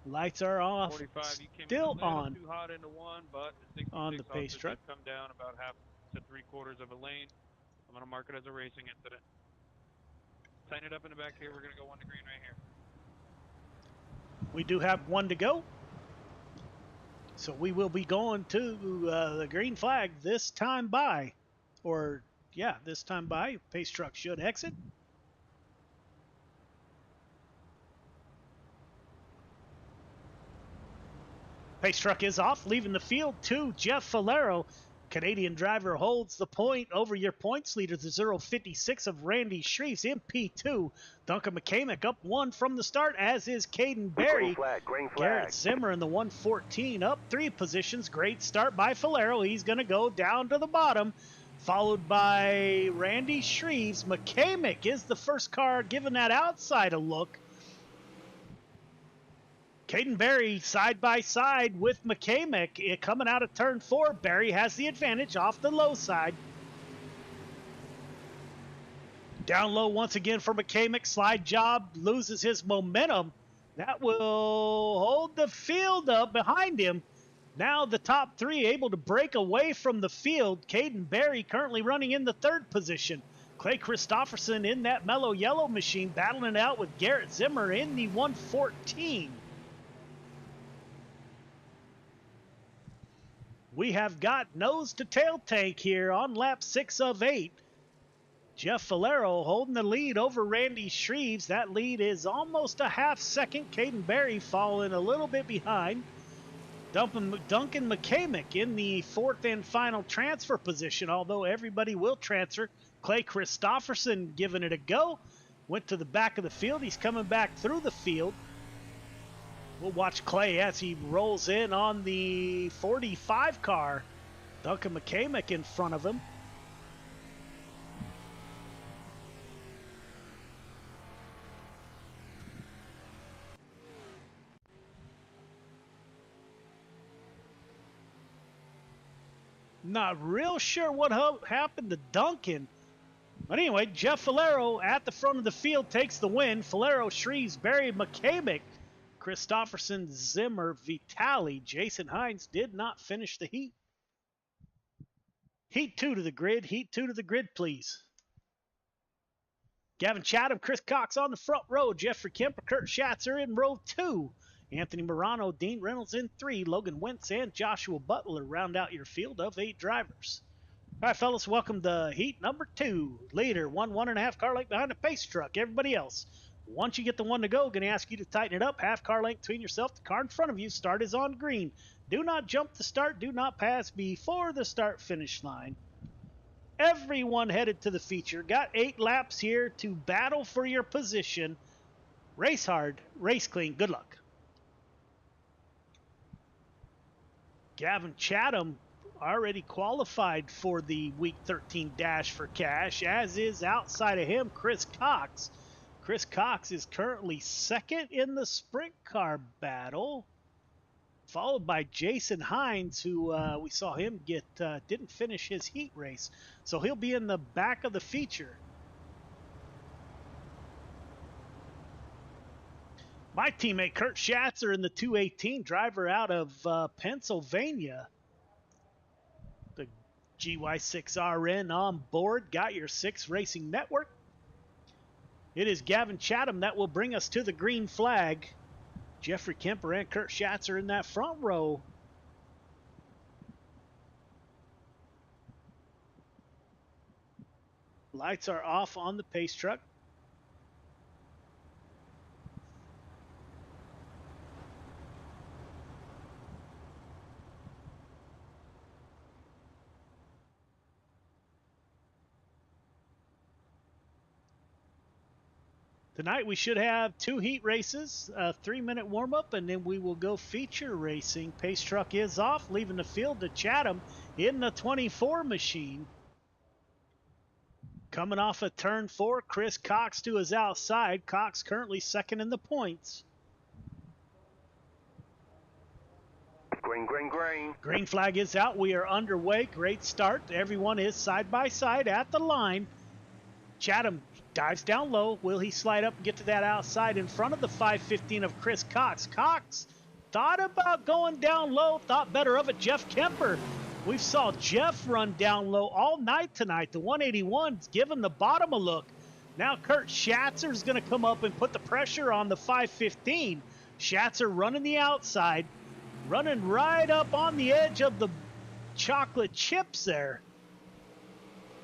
Lights are off. 45, you came Still in a little on. too hot into one, but the 66 On the pace also truck. did come down about half to 3/4 of a lane. I'm going to mark it as a racing incident. Tighten it up in the back here. We're going to go 1 to green right here. We do have 1 to go. So we will be going to the green flag this time by. Or, yeah, this time by. Pace truck should exit. Pace truck is off, leaving the field to Jeff Falero. Canadian driver holds the point over your points leader, the 056 of Randy Shreves in P2. Duncan McCamick up 1 from the start, as is Caden Berry. Green flag. Garrett Zimmer in the 114 up 3 positions. Great start by Falero. He's going to go down to the bottom, followed by Randy Shreves. McCamick is the first car giving that outside a look. Caden Berry side by side with McCamick coming out of turn 4. Berry has the advantage off the low side. Down low once again for McCamick. Slide job, loses his momentum. That will hold the field up behind him. Now the top 3 able to break away from the field. Caden Berry currently running in the 3rd position. Clay Christopherson in that mellow yellow machine battling it out with Garrett Zimmer in the 114. We have got nose to tail tank here on lap 6 of 8. Jeff Valero holding the lead over Randy Shreves. That lead is almost a half second. Caden Berry falling a little bit behind. Duncan McCamick in the fourth and final transfer position, although everybody will transfer. Clay Christofferson giving it a go. Went to the back of the field. He's coming back through the field. We'll watch Clay as he rolls in on the 45 car. Duncan McCamick in front of him. Not real sure what happened to Duncan. But anyway, Jeff Valero at the front of the field takes the win. Valero, Shreves, Barry, McCamick, Christofferson, Zimmer, Vitali. Jason Hines did not finish the heat. Heat 2 to the grid. Heat 2 to the grid, please. Gavin Chatham, Chris Cox on the front row. Jeffrey Kemper, Kurt Schatzer in row 2. Anthony Morano, Dean Reynolds in 3. Logan Wentz and Joshua Butler round out your field of 8 drivers. All right, fellas, welcome to heat number 2. Leader, 1.5 car length behind the pace truck. Everybody else, once you get the one to go, going to ask you to tighten it up. Half car length between yourself, the car in front of you. Start is on green. Do not jump the start. Do not pass before the start-finish line. Everyone headed to the feature. Got 8 laps here to battle for your position. Race hard, race clean. Good luck. Gavin Chatham already qualified for the Week 13 Dash for Cash, as is outside of him Chris Cox. Chris Cox is currently second in the sprint car battle, followed by Jason Hines, who we saw him get didn't finish his heat race, so he'll be in the back of the feature. My teammate Kurt Schatzer in the 218, driver out of Pennsylvania. The GY6RN on board, got your 6 Racing Network. It is Gavin Chatham that will bring us to the green flag. Jeffrey Kemper and Kurt Schatzer in that front row. Lights are off on the pace truck. Tonight we should have 2 heat races, a 3-minute warm-up, and then we will go feature racing. Pace truck is off, leaving the field to Chatham in the 24 machine. Coming off of turn 4, Chris Cox to his outside. Cox currently second in the points. Green, green, green. Green flag is out. We are underway. Great start. Everyone is side by side at the line. Chatham dives down low. Will he slide up and get to that outside in front of the 515 of Chris Cox? Cox thought about going down low, thought better of it. Jeff Kemper. We saw Jeff run down low all night tonight. The 181's giving the bottom a look. Now Kurt Schatzer is going to come up and put the pressure on the 515. Schatzer running the outside, running right up on the edge of the chocolate chips there.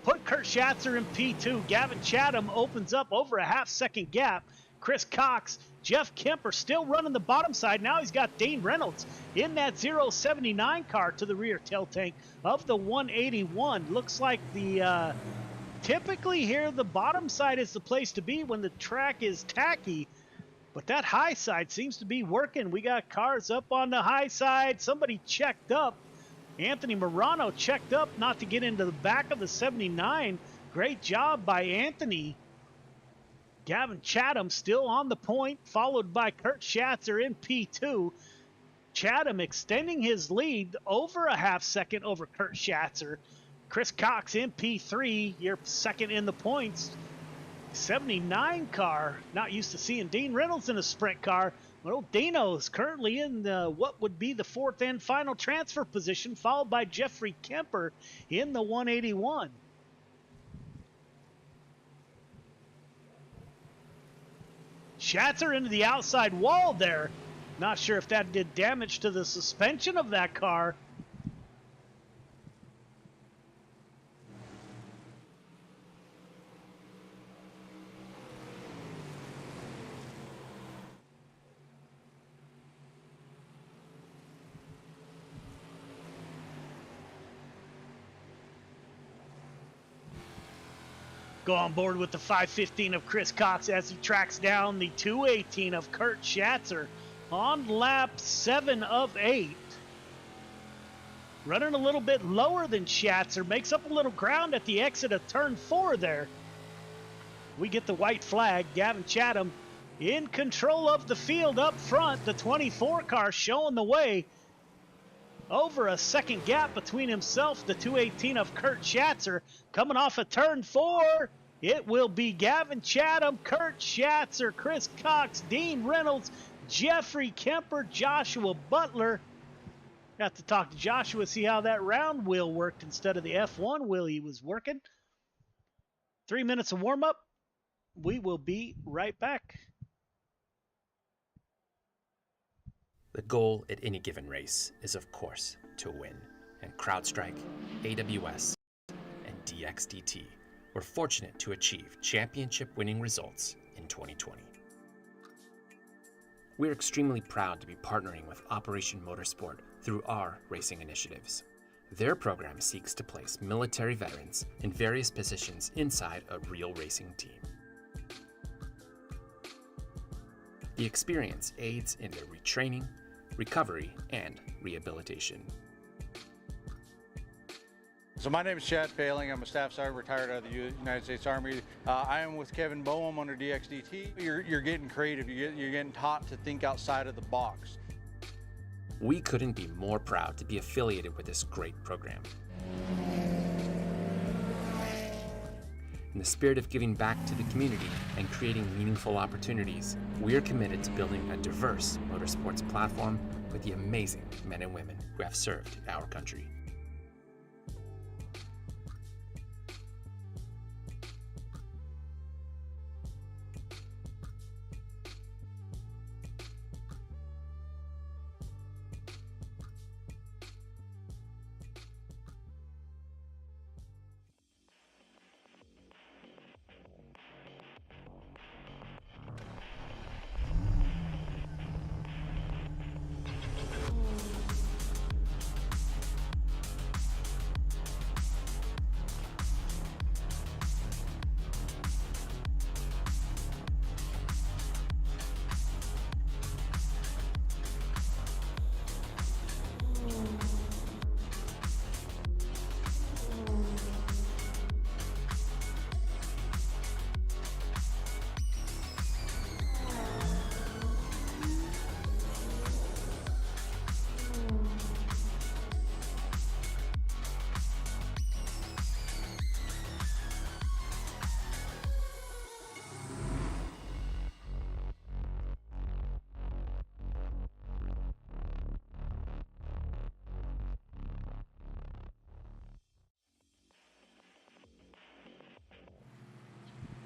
Put Kurt Schatzer in P2. Gavin Chatham opens up over a half-second gap. Chris Cox, Jeff Kemper still running the bottom side. Now he's got Dean Reynolds in that 079 car to the rear tail tank of the 181. Looks like the typically here the bottom side is the place to be when the track is tacky. But that high side seems to be working. We got cars up on the high side. Somebody checked up. Anthony Morano checked up not to get into the back of the 79. Great job by Anthony. Gavin Chatham still on the point, followed by Kurt Schatzer in P2. Chatham extending his lead over a half second over Kurt Schatzer. Chris Cox in P3, you're second in the points. 79 car, not used to seeing Dean Reynolds in a sprint car. Well, Dino's currently in what would be the 4th and final transfer position, followed by Jeffrey Kemper in the 181. Schatzer into the outside wall there. Not sure if that did damage to the suspension of that car. Go on board with the 515 of Chris Cox as he tracks down the 218 of Kurt Schatzer on lap 7 of 8. Running a little bit lower than Schatzer, makes up a little ground at the exit of turn 4 there. We get the white flag. Gavin Chatham in control of the field up front. The 24 car showing the way. Over a second gap between himself, the 218 of Kurt Schatzer. Coming off of turn 4, it will be Gavin Chatham, Kurt Schatzer, Chris Cox, Dean Reynolds, Jeffrey Kemper, Joshua Butler. Got to talk to Joshua, see how that round wheel worked instead of the F1 wheel he was working. 3 minutes of warm-up. We will be right back. The goal at any given race is, of course, to win. And CrowdStrike, AWS, and DXDT were fortunate to achieve championship-winning results in 2020. We're extremely proud to be partnering with Operation Motorsport through our racing initiatives. Their program seeks to place military veterans in various positions inside a real racing team. The experience aids in their retraining, recovery, and rehabilitation. So my name is Chad Failing. I'm a staff sergeant retired out of the United States Army. I am with Kevin Boehm under DXDT. You're getting creative. You're getting taught to think outside of the box. We couldn't be more proud to be affiliated with this great program. In the spirit of giving back to the community and creating meaningful opportunities, we are committed to building a diverse motorsports platform with the amazing men and women who have served our country.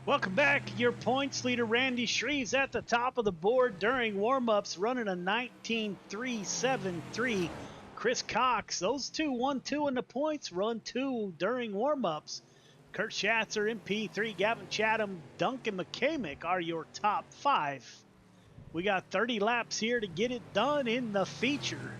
Welcome back. Your points leader, Randy Shreves, at the top of the board during warm-ups, running a 19.373. Chris Cox, those two 1-2 in the points, run 2 during warm-ups. Kurt Schatzer in P3, Gavin Chatham, Duncan McCamick are your top 5. We got 30 laps here to get it done in the feature.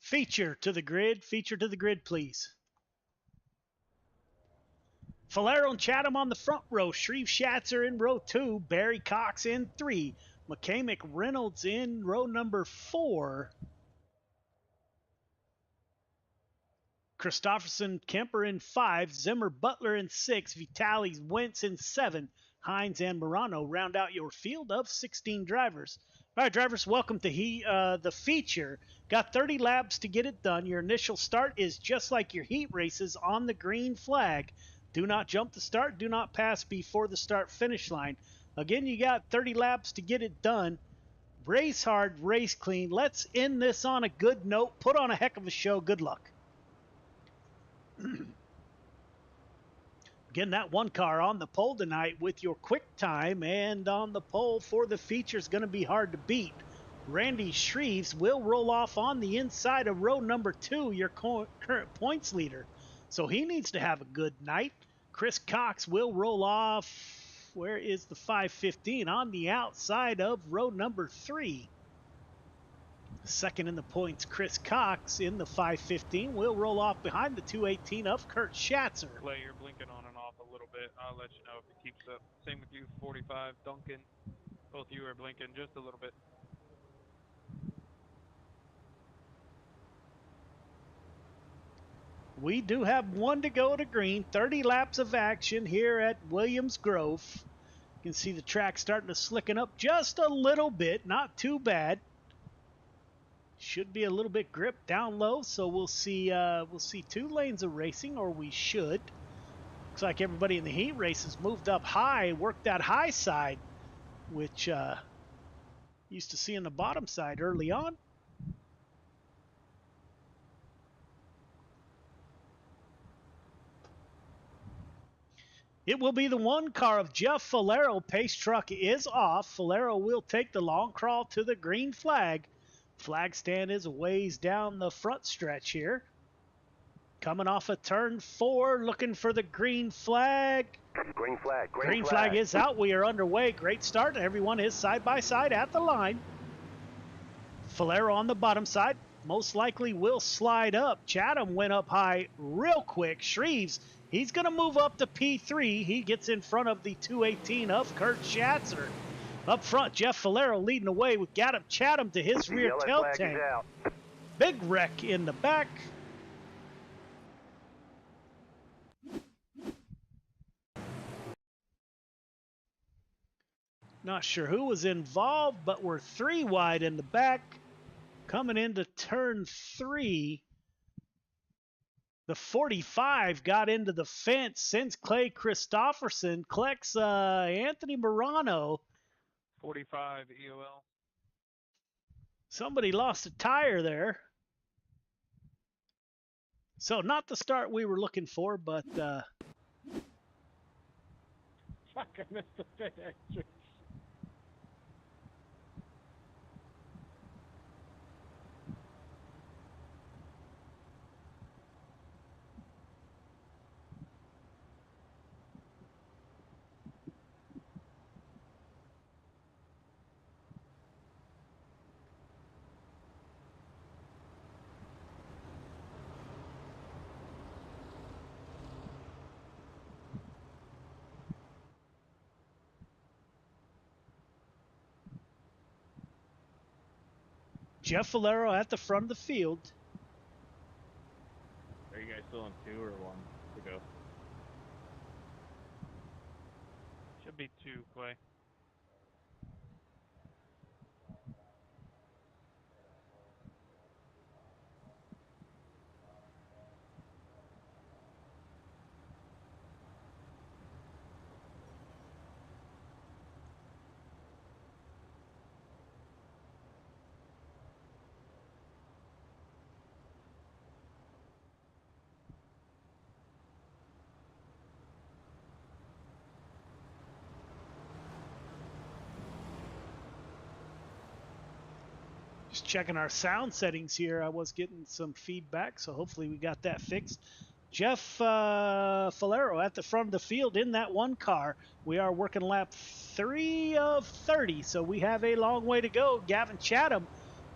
Feature to the grid, please. Falero and Chatham on the front row. Shreve Schatzer in row 2. Barry Cox in 3. McCamick Reynolds in row number 4. Christopherson Kemper in 5. Zimmer Butler in 6. Vitaly Wentz in 7. Hines and Morano round out your field of 16 drivers. All right, drivers, welcome to the feature. Got 30 laps to get it done. Your initial start is just like your heat races on the green flag. Do not jump the start. Do not pass before the start-finish line. Again, you got 30 laps to get it done. Race hard, race clean. Let's end this on a good note. Put on a heck of a show. Good luck. Again, that one car on the pole tonight with your quick time, and on the pole for the feature is going to be hard to beat. Randy Shreves will roll off on the inside of row number 2, your current points leader. So he needs to have a good night. Chris Cox will roll off. Where is the 515? On the outside of row number 3. Second in the points, Chris Cox in the 515 will roll off behind the 218 of Kurt Schatzer. Clay, you're blinking on and off a little bit. I'll let you know if it keeps up. Same with you, 45. Duncan, both of you are blinking just a little bit. We do have 1 to go to green. 30 laps of action here at Williams Grove. You can see the track starting to slicken up just a little bit. Not too bad. Should be a little bit gripped down low, so we'll see 2 lanes of racing, or we should. Looks like everybody in the heat race has moved up high, worked that high side, which used to see in the bottom side early on. It will be the 1 car of Jeff Falero. Pace truck is off. Falero will take the long crawl to the green flag. Flag stand is a ways down the front stretch here. Coming off of turn 4, looking for the green flag. Green flag, Green flag is out. We are underway. Great start. Everyone is side by side at the line. Falero on the bottom side. Most likely will slide up. Chatham went up high real quick. Shreves, he's going to move up to P3. He gets in front of the 218 of Kurt Schatzer. Up front, Jeff Falero leading the way with Chatham to his rear tail tank. Big wreck in the back. Not sure who was involved, but we're 3 wide in the back. Coming into turn 3, the 45 got into the fence, sends Clay Christopherson, collects Anthony Morano. 45 EOL. Somebody lost a tire there. So not the start we were looking for, but Fuck, I missed the pit extra. Jeff Falero at the front of the field. Are you guys still on 2 or 1 to go? Should be 2, Clay. Just checking our sound settings here. I was getting some feedback, so hopefully we got that fixed. Jeff Falero at the front of the field in that 1 car. We are working lap 3 of 30, so we have a long way to go. Gavin Chatham,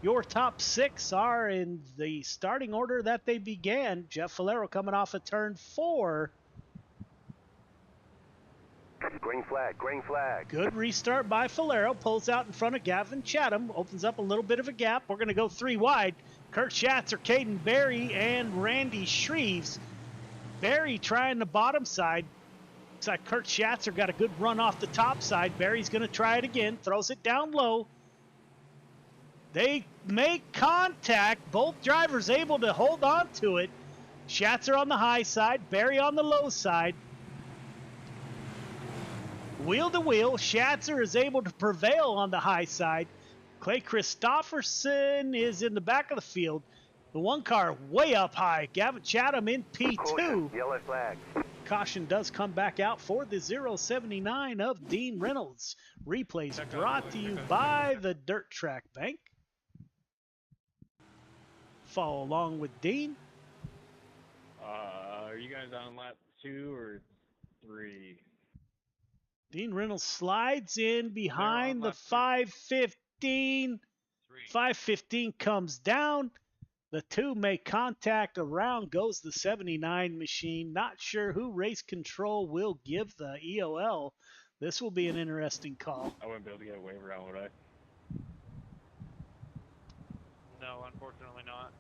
your top 6 are in the starting order that they began. Jeff Falero coming off of turn 4. Green flag, green flag. Good restart by Falero. Pulls out in front of Gavin Chatham. Opens up a little bit of a gap. We're going to go 3 wide. Kurt Schatzer, Caden Berry, and Randy Shreves. Berry trying the bottom side. Looks like Kurt Schatzer got a good run off the top side. Berry's going to try it again. Throws it down low. They make contact. Both drivers able to hold on to it. Schatzer on the high side. Berry on the low side. Wheel to wheel, Schatzer is able to prevail on the high side. Clay Christopherson is in the back of the field. The 1 car way up high. Gavin Chatham in P2. Caution, yellow flag. Caution does come back out for the 079 of Dean Reynolds. Replays brought to you by the Dirt Track Bank. Follow along with Dean. Are you guys on lap 2 or 3? Dean Reynolds slides in behind the 515. 515 comes down. The two make contact. Around goes the 79 machine. Not sure who race control will give the EOL. This will be an interesting call. I wouldn't be able to get a waiver out, would I? No, unfortunately not.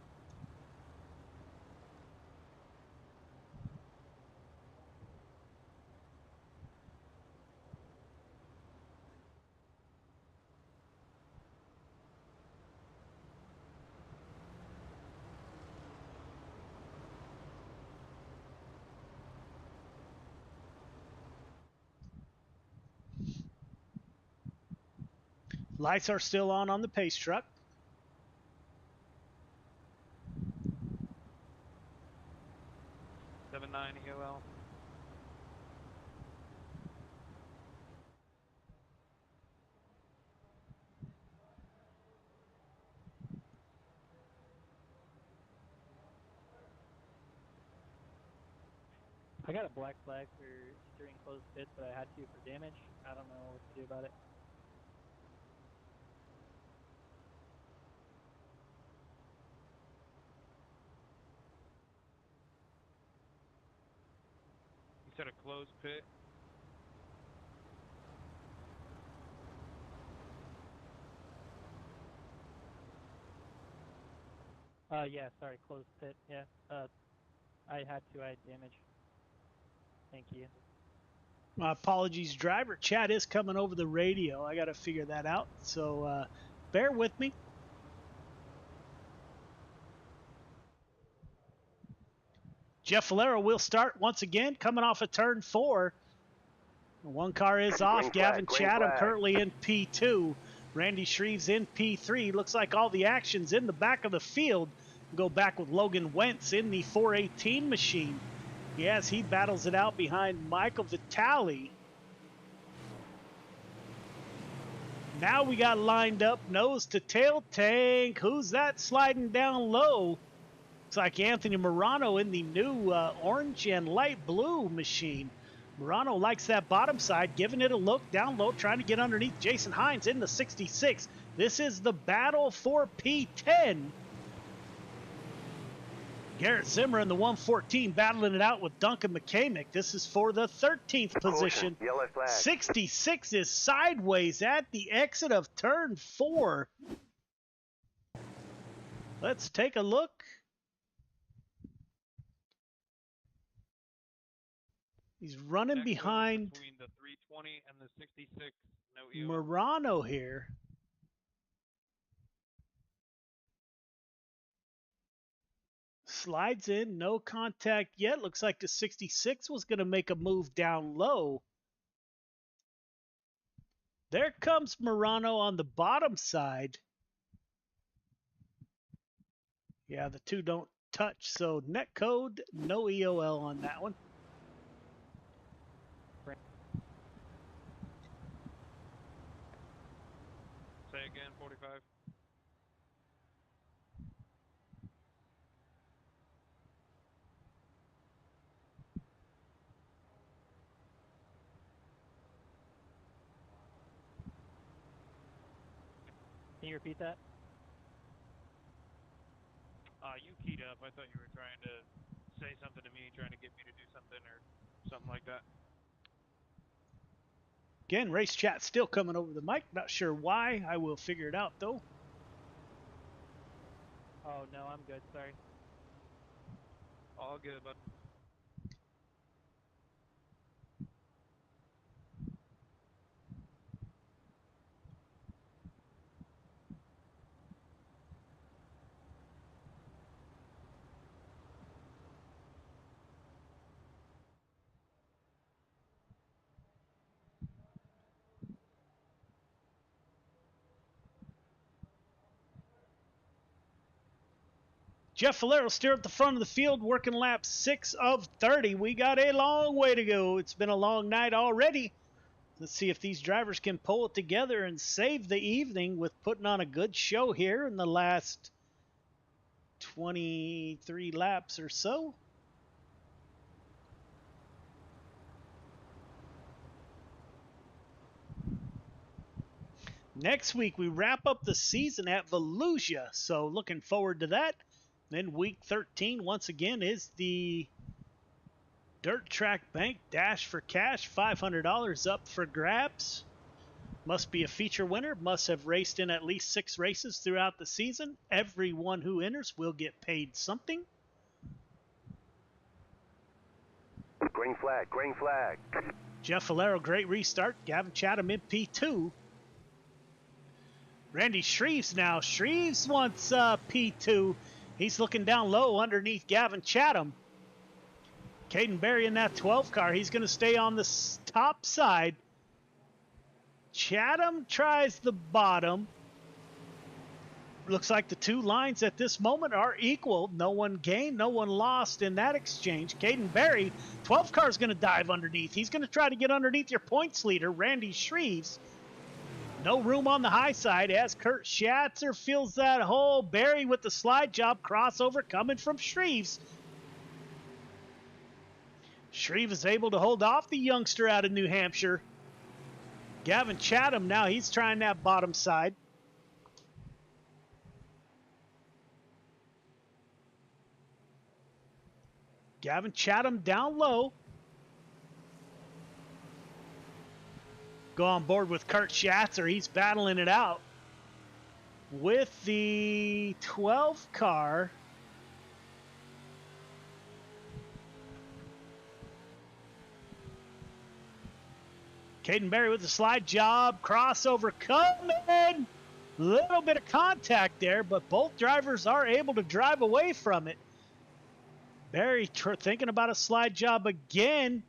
Lights are still on the pace truck. Seven 9 EOL. I got a black flag for steering closed pits, but I had to for damage. I don't know what to do about it. You said a closed pit. Yeah, sorry, closed pit. Yeah, I had damage. Thank you. My apologies, driver. Chat is coming over the radio. I got to figure that out. So bear with me. Jeff Valero will start once again, coming off of turn 4. One car is off. Gavin Chatham currently in P2. Randy Shreves in P3. Looks like all the action's in the back of the field. We'll go back with Logan Wentz in the 418 machine. Yes, he battles it out behind Michael Vitale. Now we got lined up nose to tail tank. Who's that sliding down low? Looks like Anthony Morano in the new orange and light blue machine. Morano likes that bottom side, giving it a look down low, trying to get underneath Jason Hines in the 66. This is the battle for P10. Garrett Zimmer in the 114 battling it out with Duncan McCamick. This is for the 13th position. 66 is sideways at the exit of turn 4. Let's take a look. He's running behind between the 320 and the 66. No EOL. Morano here. Slides in, no contact yet. Looks like the 66 was going to make a move down low. There comes Morano on the bottom side. Yeah, the two don't touch, so net code, no EOL on that one. Say again, 45. Can you repeat that? You keyed up. I thought you were trying to say something to me, trying to get me to do something or something like that. Again, race chat still coming over the mic. Not sure why. I will figure it out, though. Oh, no, I'm good. Sorry. All good, bud. Jeff Valero still at the front of the field, working lap 6 of 30. We got a long way to go. It's been a long night already. Let's see if these drivers can pull it together and save the evening with putting on a good show here in the last 23 laps or so. Next week, we wrap up the season at Volusia, so looking forward to that. Then week 13, once again, is the Dirt Track Bank Dash for Cash, $500 up for grabs. Must be a feature winner, must have raced in at least 6 races throughout the season. Everyone who enters will get paid something. Green flag, green flag. Jeff Valero, great restart. Gavin Chatham in P2. Randy Shreves now. Shreves wants P2. He's looking down low underneath Gavin Chatham. Caden Berry in that 12 car. He's going to stay on the top side. Chatham tries the bottom. Looks like the two lines at this moment are equal. No one gained, no one lost in that exchange. Caden Berry, 12 car is going to dive underneath. He's going to try to get underneath your points leader, Randy Shreves. No room on the high side as Kurt Schatzer fills that hole. Berry with the slide job crossover coming from Shreves. Shreves is able to hold off the youngster out of New Hampshire. Gavin Chatham now, he's trying that bottom side. Gavin Chatham down low. Go on board with Kurt Schatzer. He's battling it out with the 12 car. Caden Berry with the slide job. Crossover coming. Little bit of contact there, but both drivers are able to drive away from it. Berry thinking about a slide job again.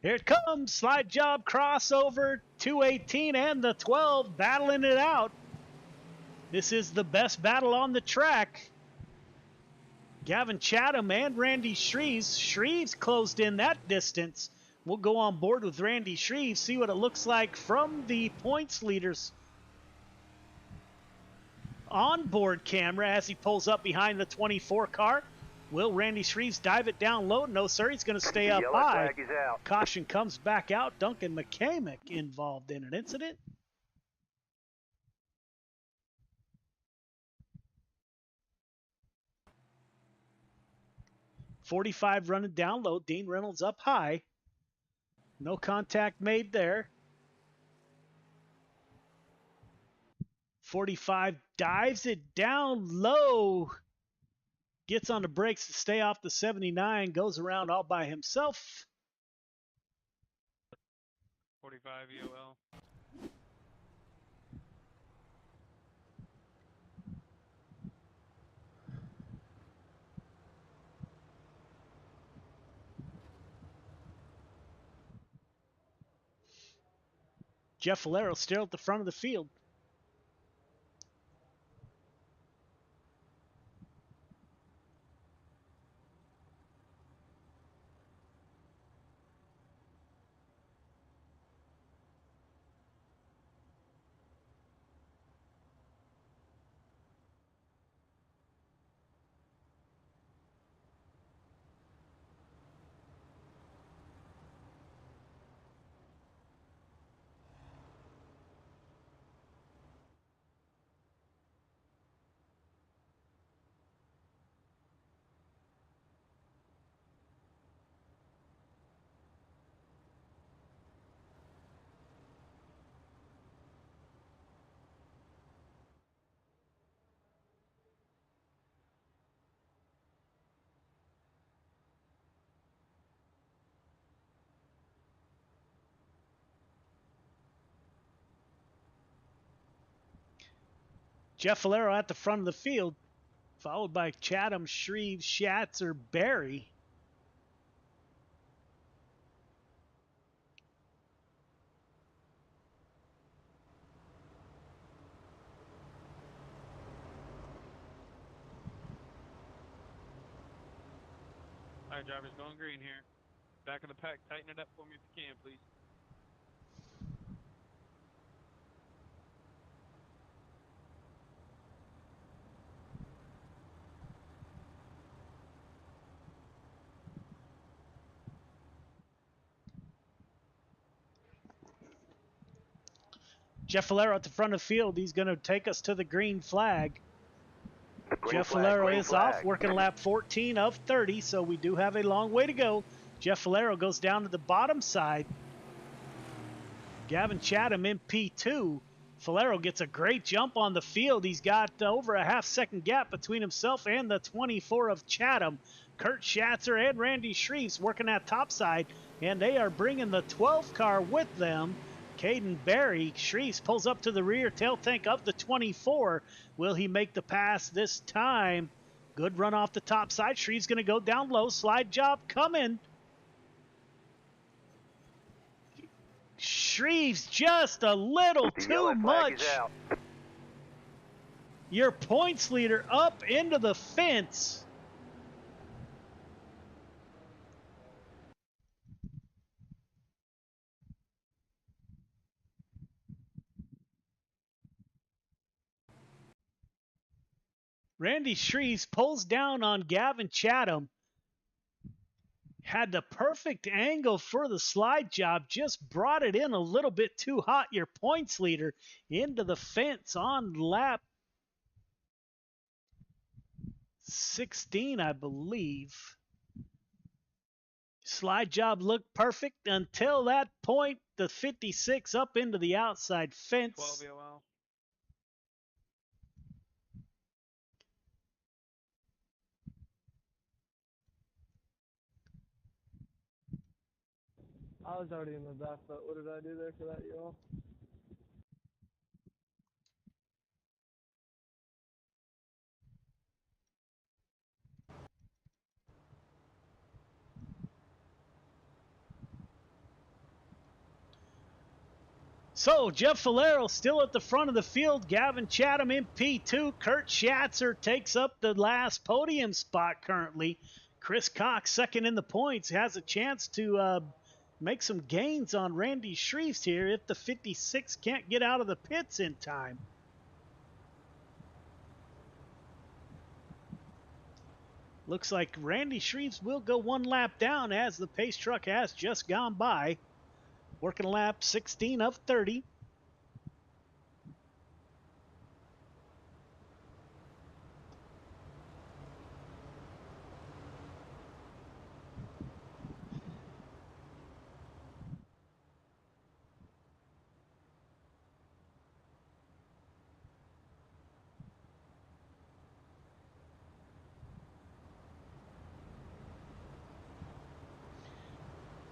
Here it comes. Slide job crossover. 218 and the 12 battling it out. This is the best battle on the track. Gavin Chatham and Randy Shreves. Shreves closed in that distance. We'll go on board with Randy Shreves, see what it looks like from the points leaders onboard camera as he pulls up behind the 24 car. Will Randy Shreves dive it down low? No, sir. He's going to stay up high. Caution comes back out. Duncan McCamick involved in an incident. .45 running down low. Dean Reynolds up high. No contact made there. 45 dives it down low. Gets on the brakes to stay off the 79. Goes around all by himself. 45 EOL. Jeff Valero still at the front of the field. Jeff Valero at the front of the field, followed by Chatham, Shreves, Schatzer, Berry. All right, drivers, going green here. Back of the pack, tighten it up for me if you can, please. Jeff Valero at the front of the field. He's going to take us to the green flag. Jeff flag, Valero green is flag. off, working lap 14 of 30, so we do have a long way to go. Jeff Valero goes down to the bottom side. Gavin Chatham in P2. Valero gets a great jump on the field. He's got over a half-second gap between himself and the 24 of Chatham. Kurt Schatzer and Randy Shreves working that top side, and they are bringing the 12 car with them. Caden Berry, Shreves pulls up to the rear tail tank of the 24. Will he make the pass this time? Good run off the top side. Shreves going to go down low. Slide job coming. Shreves just a little too much. Your points leader up into the fence. Randy Shreves pulls down on Gavin Chatham. Had the perfect angle for the slide job, just brought it in a little bit too hot. Your points leader into the fence on lap 16, I believe. Slide job looked perfect until that point. The 56 up into the outside fence. 12 EOL. I was already in the back, but what did I do there for that, y'all? So, Jeff Valero still at the front of the field. Gavin Chatham in P2. Kurt Schatzer takes up the last podium spot currently. Chris Cox, second in the points, has a chance to make some gains on Randy Shreves here if the 56 can't get out of the pits in time. Looks like Randy Shreves will go one lap down as the pace truck has just gone by. Working lap 16 of 30.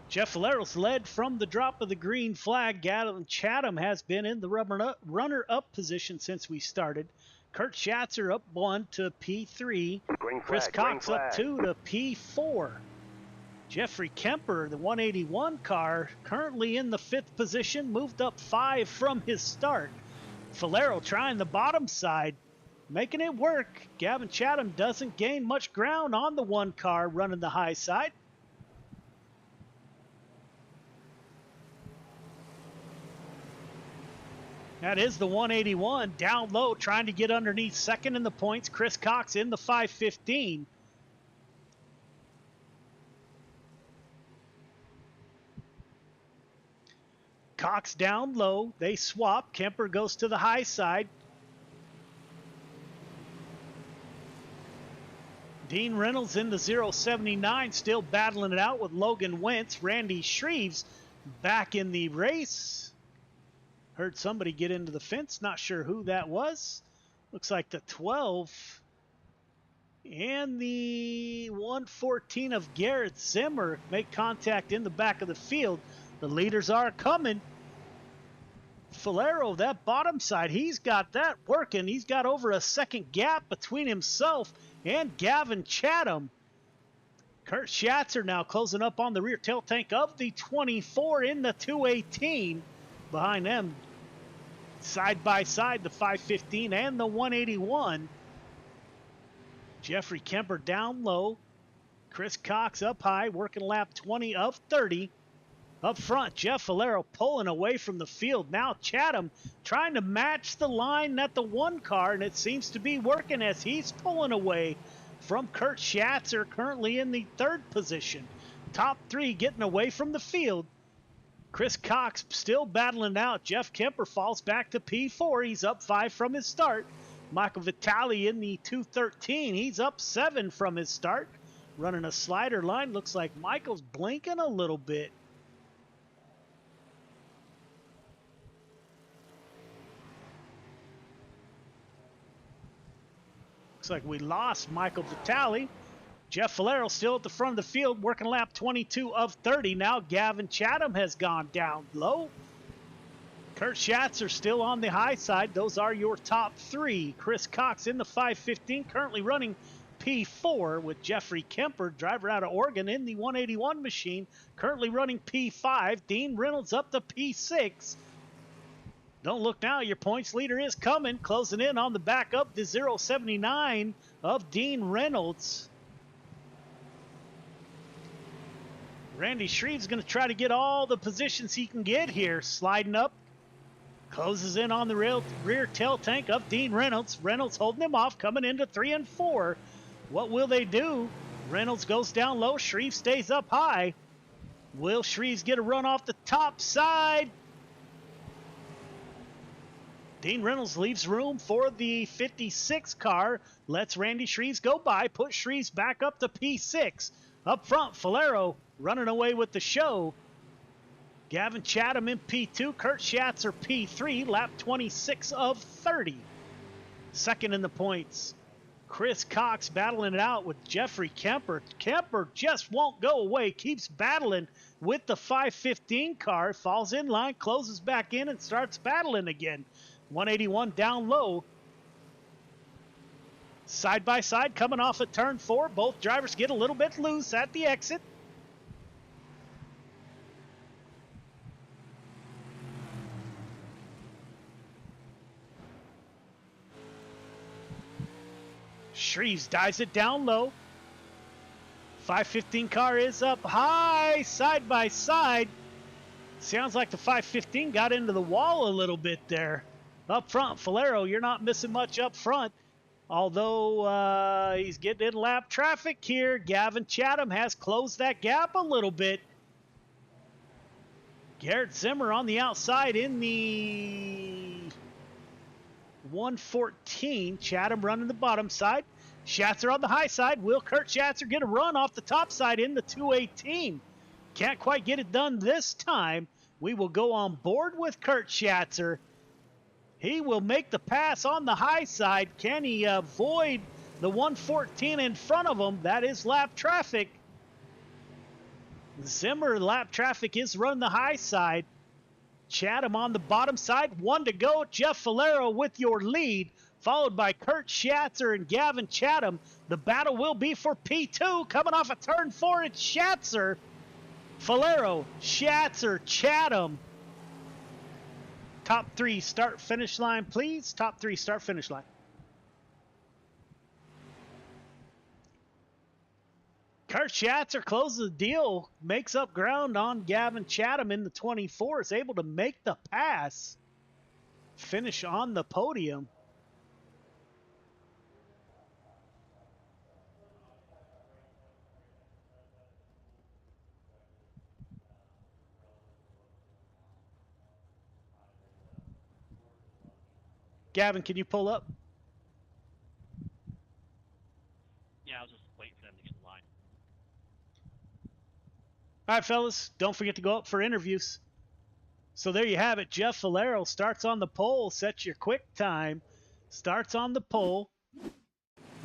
Jeff Valero's led from the drop of the green flag. Gavin Chatham has been in the runner-up position since we started. Kurt Schatzer up 1 to P3. Chris Cox up 2 to P4. Jeffrey Kemper, the 181 car, currently in the 5th position, moved up 5 from his start. Valero trying the bottom side, making it work. Gavin Chatham doesn't gain much ground on the 1 car running the high side. That is the 181 down low, trying to get underneath second in the points. Chris Cox in the 515. Cox down low. They swap. Kemper goes to the high side. Dean Reynolds in the 079, still battling it out with Logan Wentz. Randy Shreves back in the race. Heard somebody get into the fence. Not sure who that was. Looks like the 12 and the 114 of Garrett Zimmer make contact in the back of the field. The leaders are coming. Valero, that bottom side, he's got that working. He's got over a second gap between himself and Gavin Chatham. Kurt Schatzer now closing up on the rear tail tank of the 24 in the 218. Behind them, side by side, the 515 and the 181. Jeffrey Kemper down low. Chris Cox up high, working lap 20 of 30. Up front, Jeff Valero pulling away from the field. Now Chatham trying to match the line at the 1 car, and it seems to be working as he's pulling away from Kurt Schatzer, currently in the 3rd position. Top 3 getting away from the field. Chris Cox still battling out. Jeff Kemper falls back to P4. He's up 5 from his start. Michael Vitale in the 213. He's up 7 from his start. Running a slider line. Looks like Michael's blinking a little bit. Looks like we lost Michael Vitale. Jeff Valero still at the front of the field, working lap 22 of 30. Now Gavin Chatham has gone down low. Kurt Schatzer still on the high side. Those are your top 3. Chris Cox in the 515, currently running P4 with Jeffrey Kemper, driver out of Oregon, in the 181 machine, currently running P5. Dean Reynolds up to P6. Don't look now, your points leader is coming, closing in on the back up to 079 of Dean Reynolds. Randy Shreve's going to try to get all the positions he can get here. Sliding up, closes in on the rear tail tank of Dean Reynolds. Reynolds holding him off, coming into 3 and 4. What will they do? Reynolds goes down low. Shreve stays up high. Will Shreves get a run off the top side? Dean Reynolds leaves room for the 56 car. Lets Randy Shreves go by. Puts Shreves back up to P6. Up front, Falero running away with the show. Gavin Chatham in P2. Kurt Schatzer P3. Lap 26 of 30. Second in the points. Chris Cox battling it out with Jeffrey Kemper. Kemper just won't go away. Keeps battling with the 515 car. Falls in line, closes back in, and starts battling again. 181 down low. Side by side, coming off of turn 4. Both drivers get a little bit loose at the exit. Shreves dives it down low. 515 car is up high, side by side. Sounds like the 515 got into the wall a little bit there. Up front, Falero, you're not missing much up front. Although he's getting in lap traffic here. Gavin Chatham has closed that gap a little bit. Garrett Zimmer on the outside in the 114. Chatham running the bottom side. Schatzer on the high side. Will Kurt Schatzer get a run off the top side in the 218? Can't quite get it done this time. We will go on board with Kurt Schatzer. He will make the pass on the high side. Can he avoid the 114 in front of him? That is lap traffic. Zimmer, lap traffic is running the high side. Chatham on the bottom side. 1 to go. Jeff Falero with your lead, followed by Kurt Schatzer and Gavin Chatham. The battle will be for P2. Coming off of turn 4, it's Schatzer. Falero, Schatzer, Chatham. Top 3 start finish line, please. Top 3 start finish line. Kurt Schatzer closes the deal, makes up ground on Gavin Chatham in the 24, is able to make the pass, finish on the podium. Gavin, can you pull up? Yeah, I was just waiting for them to get in line. All right, fellas, don't forget to go up for interviews. So there you have it. Jeff Falero starts on the pole, sets your quick time, starts on the pole,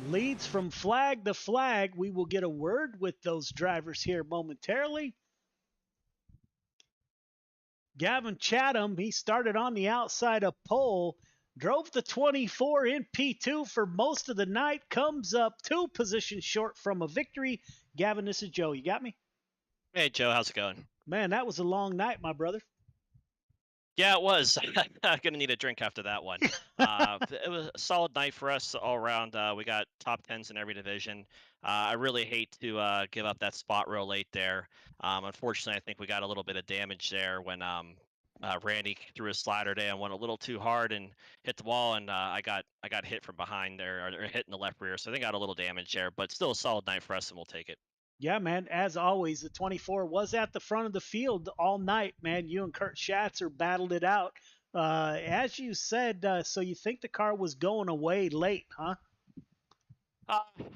leads from flag to flag. We will get a word with those drivers here momentarily. Gavin Chatham, he started on the outside of pole, drove the 24 in P2 for most of the night, comes up 2 positions short from a victory. Gavin, this is Joe. You got me? Hey, Joe, how's it going? Man, that was a long night, my brother. Yeah, it was. I'm going to need a drink after that one. It was a solid night for us all around. We got top 10s in every division. I really hate to give up that spot real late there. Unfortunately, I think we got a little bit of damage there when Randy threw a slider down, went a little too hard and hit the wall, and I got hit from behind there, or hit in the left rear. So I think I got a little damage there, but still a solid night for us, and we'll take it. Yeah, man. As always, the 24 was at the front of the field all night, man. You and Kurt Schatzer battled it out. As you said, so you think the car was going away late, huh?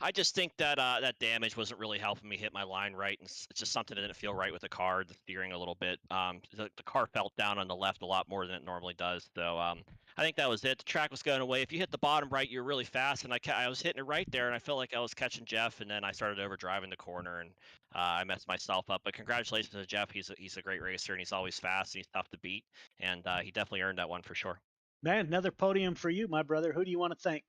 I just think that that damage wasn't really helping me hit my line right, and it's just something that didn't feel right with the car, the steering a little bit. The car felt down on the left a lot more than it normally does. So I think that was it. The track was going away. If you hit the bottom right, you're really fast, and I was hitting it right there, and I felt like I was catching Jeff, and then I started over driving the corner, and I messed myself up. But congratulations to Jeff. He's a great racer, and he's always fast, and he's tough to beat, and he definitely earned that one for sure. Man, another podium for you, my brother. Who do you want to thank?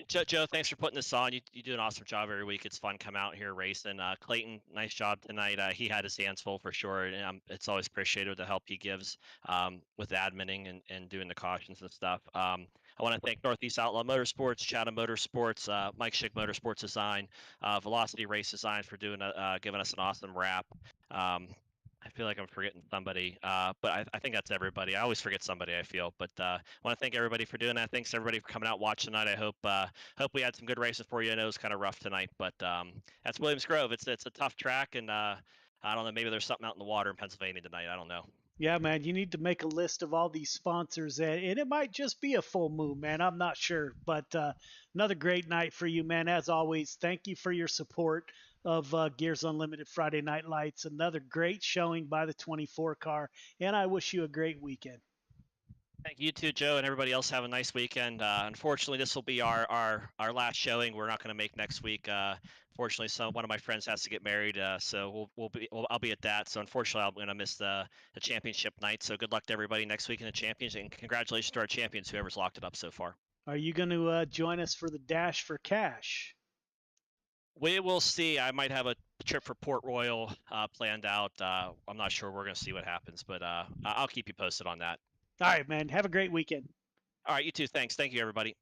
Joe, thanks for putting this on. You do an awesome job every week. It's fun come out here racing. Clayton, nice job tonight. He had his hands full for sure, and it's always appreciated the help he gives with adminning and doing the cautions and stuff. I want to thank Northeast Outlaw Motorsports, Chatham Motorsports, Mike Schick Motorsports Design, Velocity Race Design for doing giving us an awesome wrap. I feel like I'm forgetting somebody, but I think that's everybody. I always forget somebody, I feel. But I want to thank everybody for doing that. Thanks everybody for coming out watching tonight. I hope we had some good races for you. I know it was kind of rough tonight, but that's Williams Grove. It's a tough track, and I don't know. Maybe there's something out in the water in Pennsylvania tonight. I don't know. Yeah, man, you need to make a list of all these sponsors, and it might just be a full moon, man. I'm not sure, but another great night for you, man. As always, thank you for your support of Gears Unlimited Friday Night Lights. Another great showing by the 24 car, and I wish you a great weekend. Thank you too, Joe, and everybody else. Have a nice weekend. Unfortunately, this will be our last showing. We're not going to make next week. Fortunately, one of my friends has to get married, so I'll be at that. So unfortunately, I'm going to miss the championship night. So good luck to everybody next week in the champions, and congratulations to our champions, whoever's locked it up so far. Are you going to join us for the Dash for Cash? We will see. I might have a trip for Port Royal planned out. I'm not sure. We're going to see what happens, but I'll keep you posted on that. All right, man. Have a great weekend. All right, you too. Thanks. Thank you, everybody.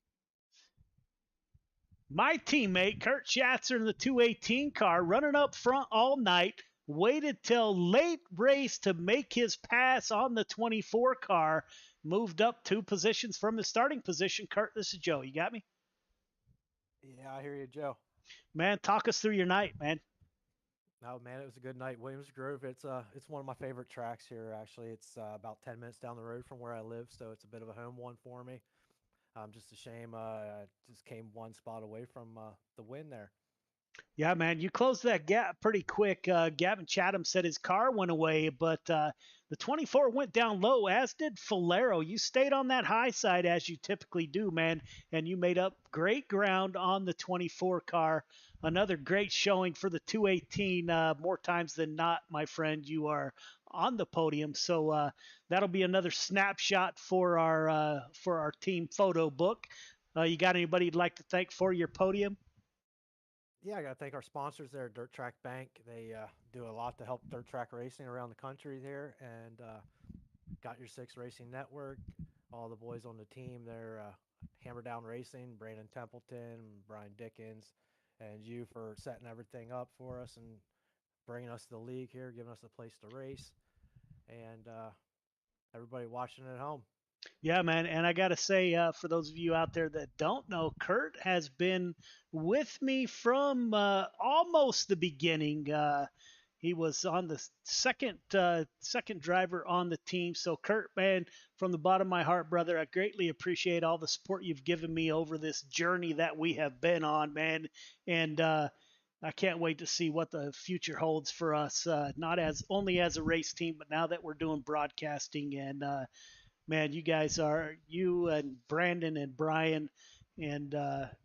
My teammate, Kurt Schatzer, in the 218 car, running up front all night, waited till late race to make his pass on the 24 car, moved up 2 positions from his starting position. Kurt, this is Joe. You got me? Yeah, I hear you, Joe. Man, talk us through your night, man. Oh man, it was a good night. Williams Grove, it's one of my favorite tracks here. Actually, it's about 10 minutes down the road from where I live, so it's a bit of a home one for me. Just a shame, I just came one spot away from the win there. Yeah, man, you closed that gap pretty quick. Gavin Chatham said his car went away, but the 24 went down low, as did Falero. You stayed on that high side as you typically do, man, and you made up great ground on the 24 car. Another great showing for the 218. More times than not, my friend, you are on the podium. So that'll be another snapshot for our team photo book. You got anybody you'd like to thank for your podium? Yeah, I got to thank our sponsors there, Dirt Track Bank. They do a lot to help dirt track racing around the country there, and GY6RN Racing Network. All the boys on the team there, Hammer Down Racing, Brandon Templeton, Brian Dickens, and you for setting everything up for us and bringing us to the league here, giving us a place to race, and everybody watching at home. Yeah, man. And I got to say, for those of you out there that don't know, Kurt has been with me from almost the beginning. He was on the second driver on the team. So Kurt, man, from the bottom of my heart, brother, I greatly appreciate all the support you've given me over this journey that we have been on, man. And I can't wait to see what the future holds for us, not as only as a race team, but now that we're doing broadcasting. And man, you and Brandon and Brian and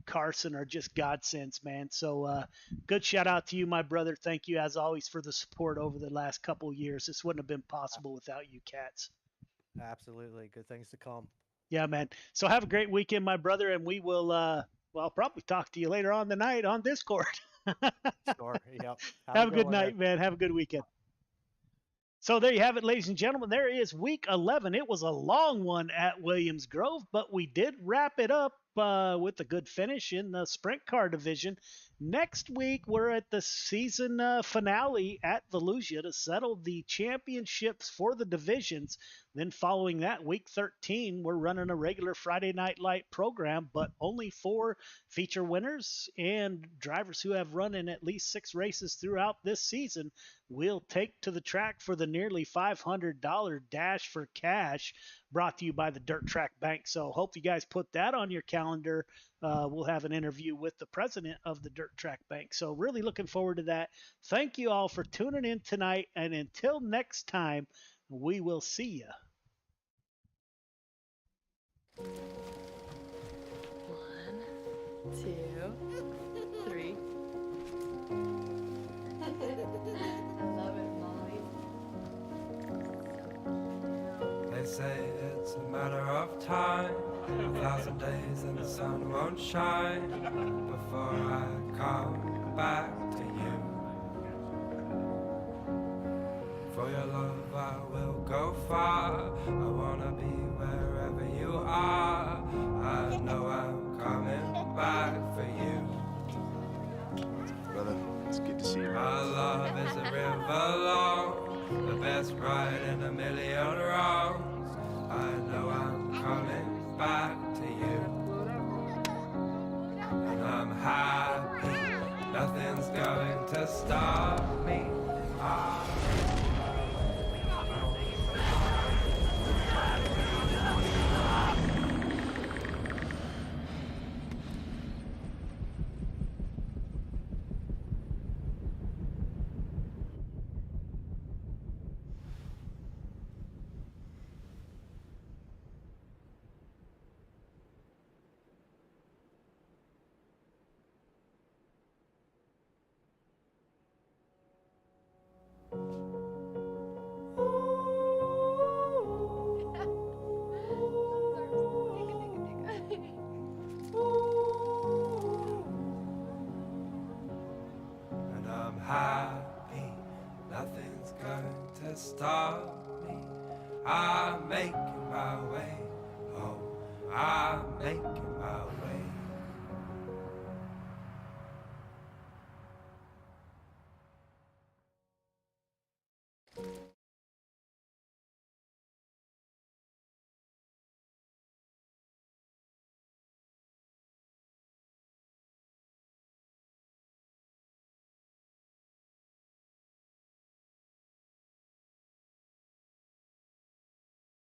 Carson are just godsends, man. So good shout out to you, my brother. Thank you, as always, for the support over the last couple of years. This wouldn't have been possible without you cats. Absolutely. Good things to come. Yeah, man. So have a great weekend, my brother, and we will, I'll probably talk to you later on the night on Discord. Sure. Yep. Have a good night, man. Have a good weekend. So there you have it, ladies and gentlemen. There is week 11. It was a long one at Williams Grove, but we did wrap it up with a good finish in the sprint car division. Next week, we're at the season finale at Volusia to settle the championships for the divisions. Then following that, week 13, we're running a regular Friday Night Light program, but only 4 feature winners and drivers who have run in at least 6 races throughout this season will take to the track for the nearly $500 Dash for Cash, brought to you by the Dirt Track Bank. So hope you guys put that on your calendar. We'll have an interview with the president of the Dirt Track Bank. So really looking forward to that. Thank you all for tuning in tonight. And until next time, we will see you. 1, 2, 3. I love it, Molly. They say it's a matter of time, 1,000 days and the sun won't shine before I come back to you. For your love I will go far, I wanna be wherever you are. I know I'm coming back for you. Brother, it's good to see you. My love is a river long, the best ride in a million wrongs. I know I'm coming back to you. And I'm happy, nothing's going to stop me. And I'm happy, nothing's going to stop me. I'm making my way home. I'm making my way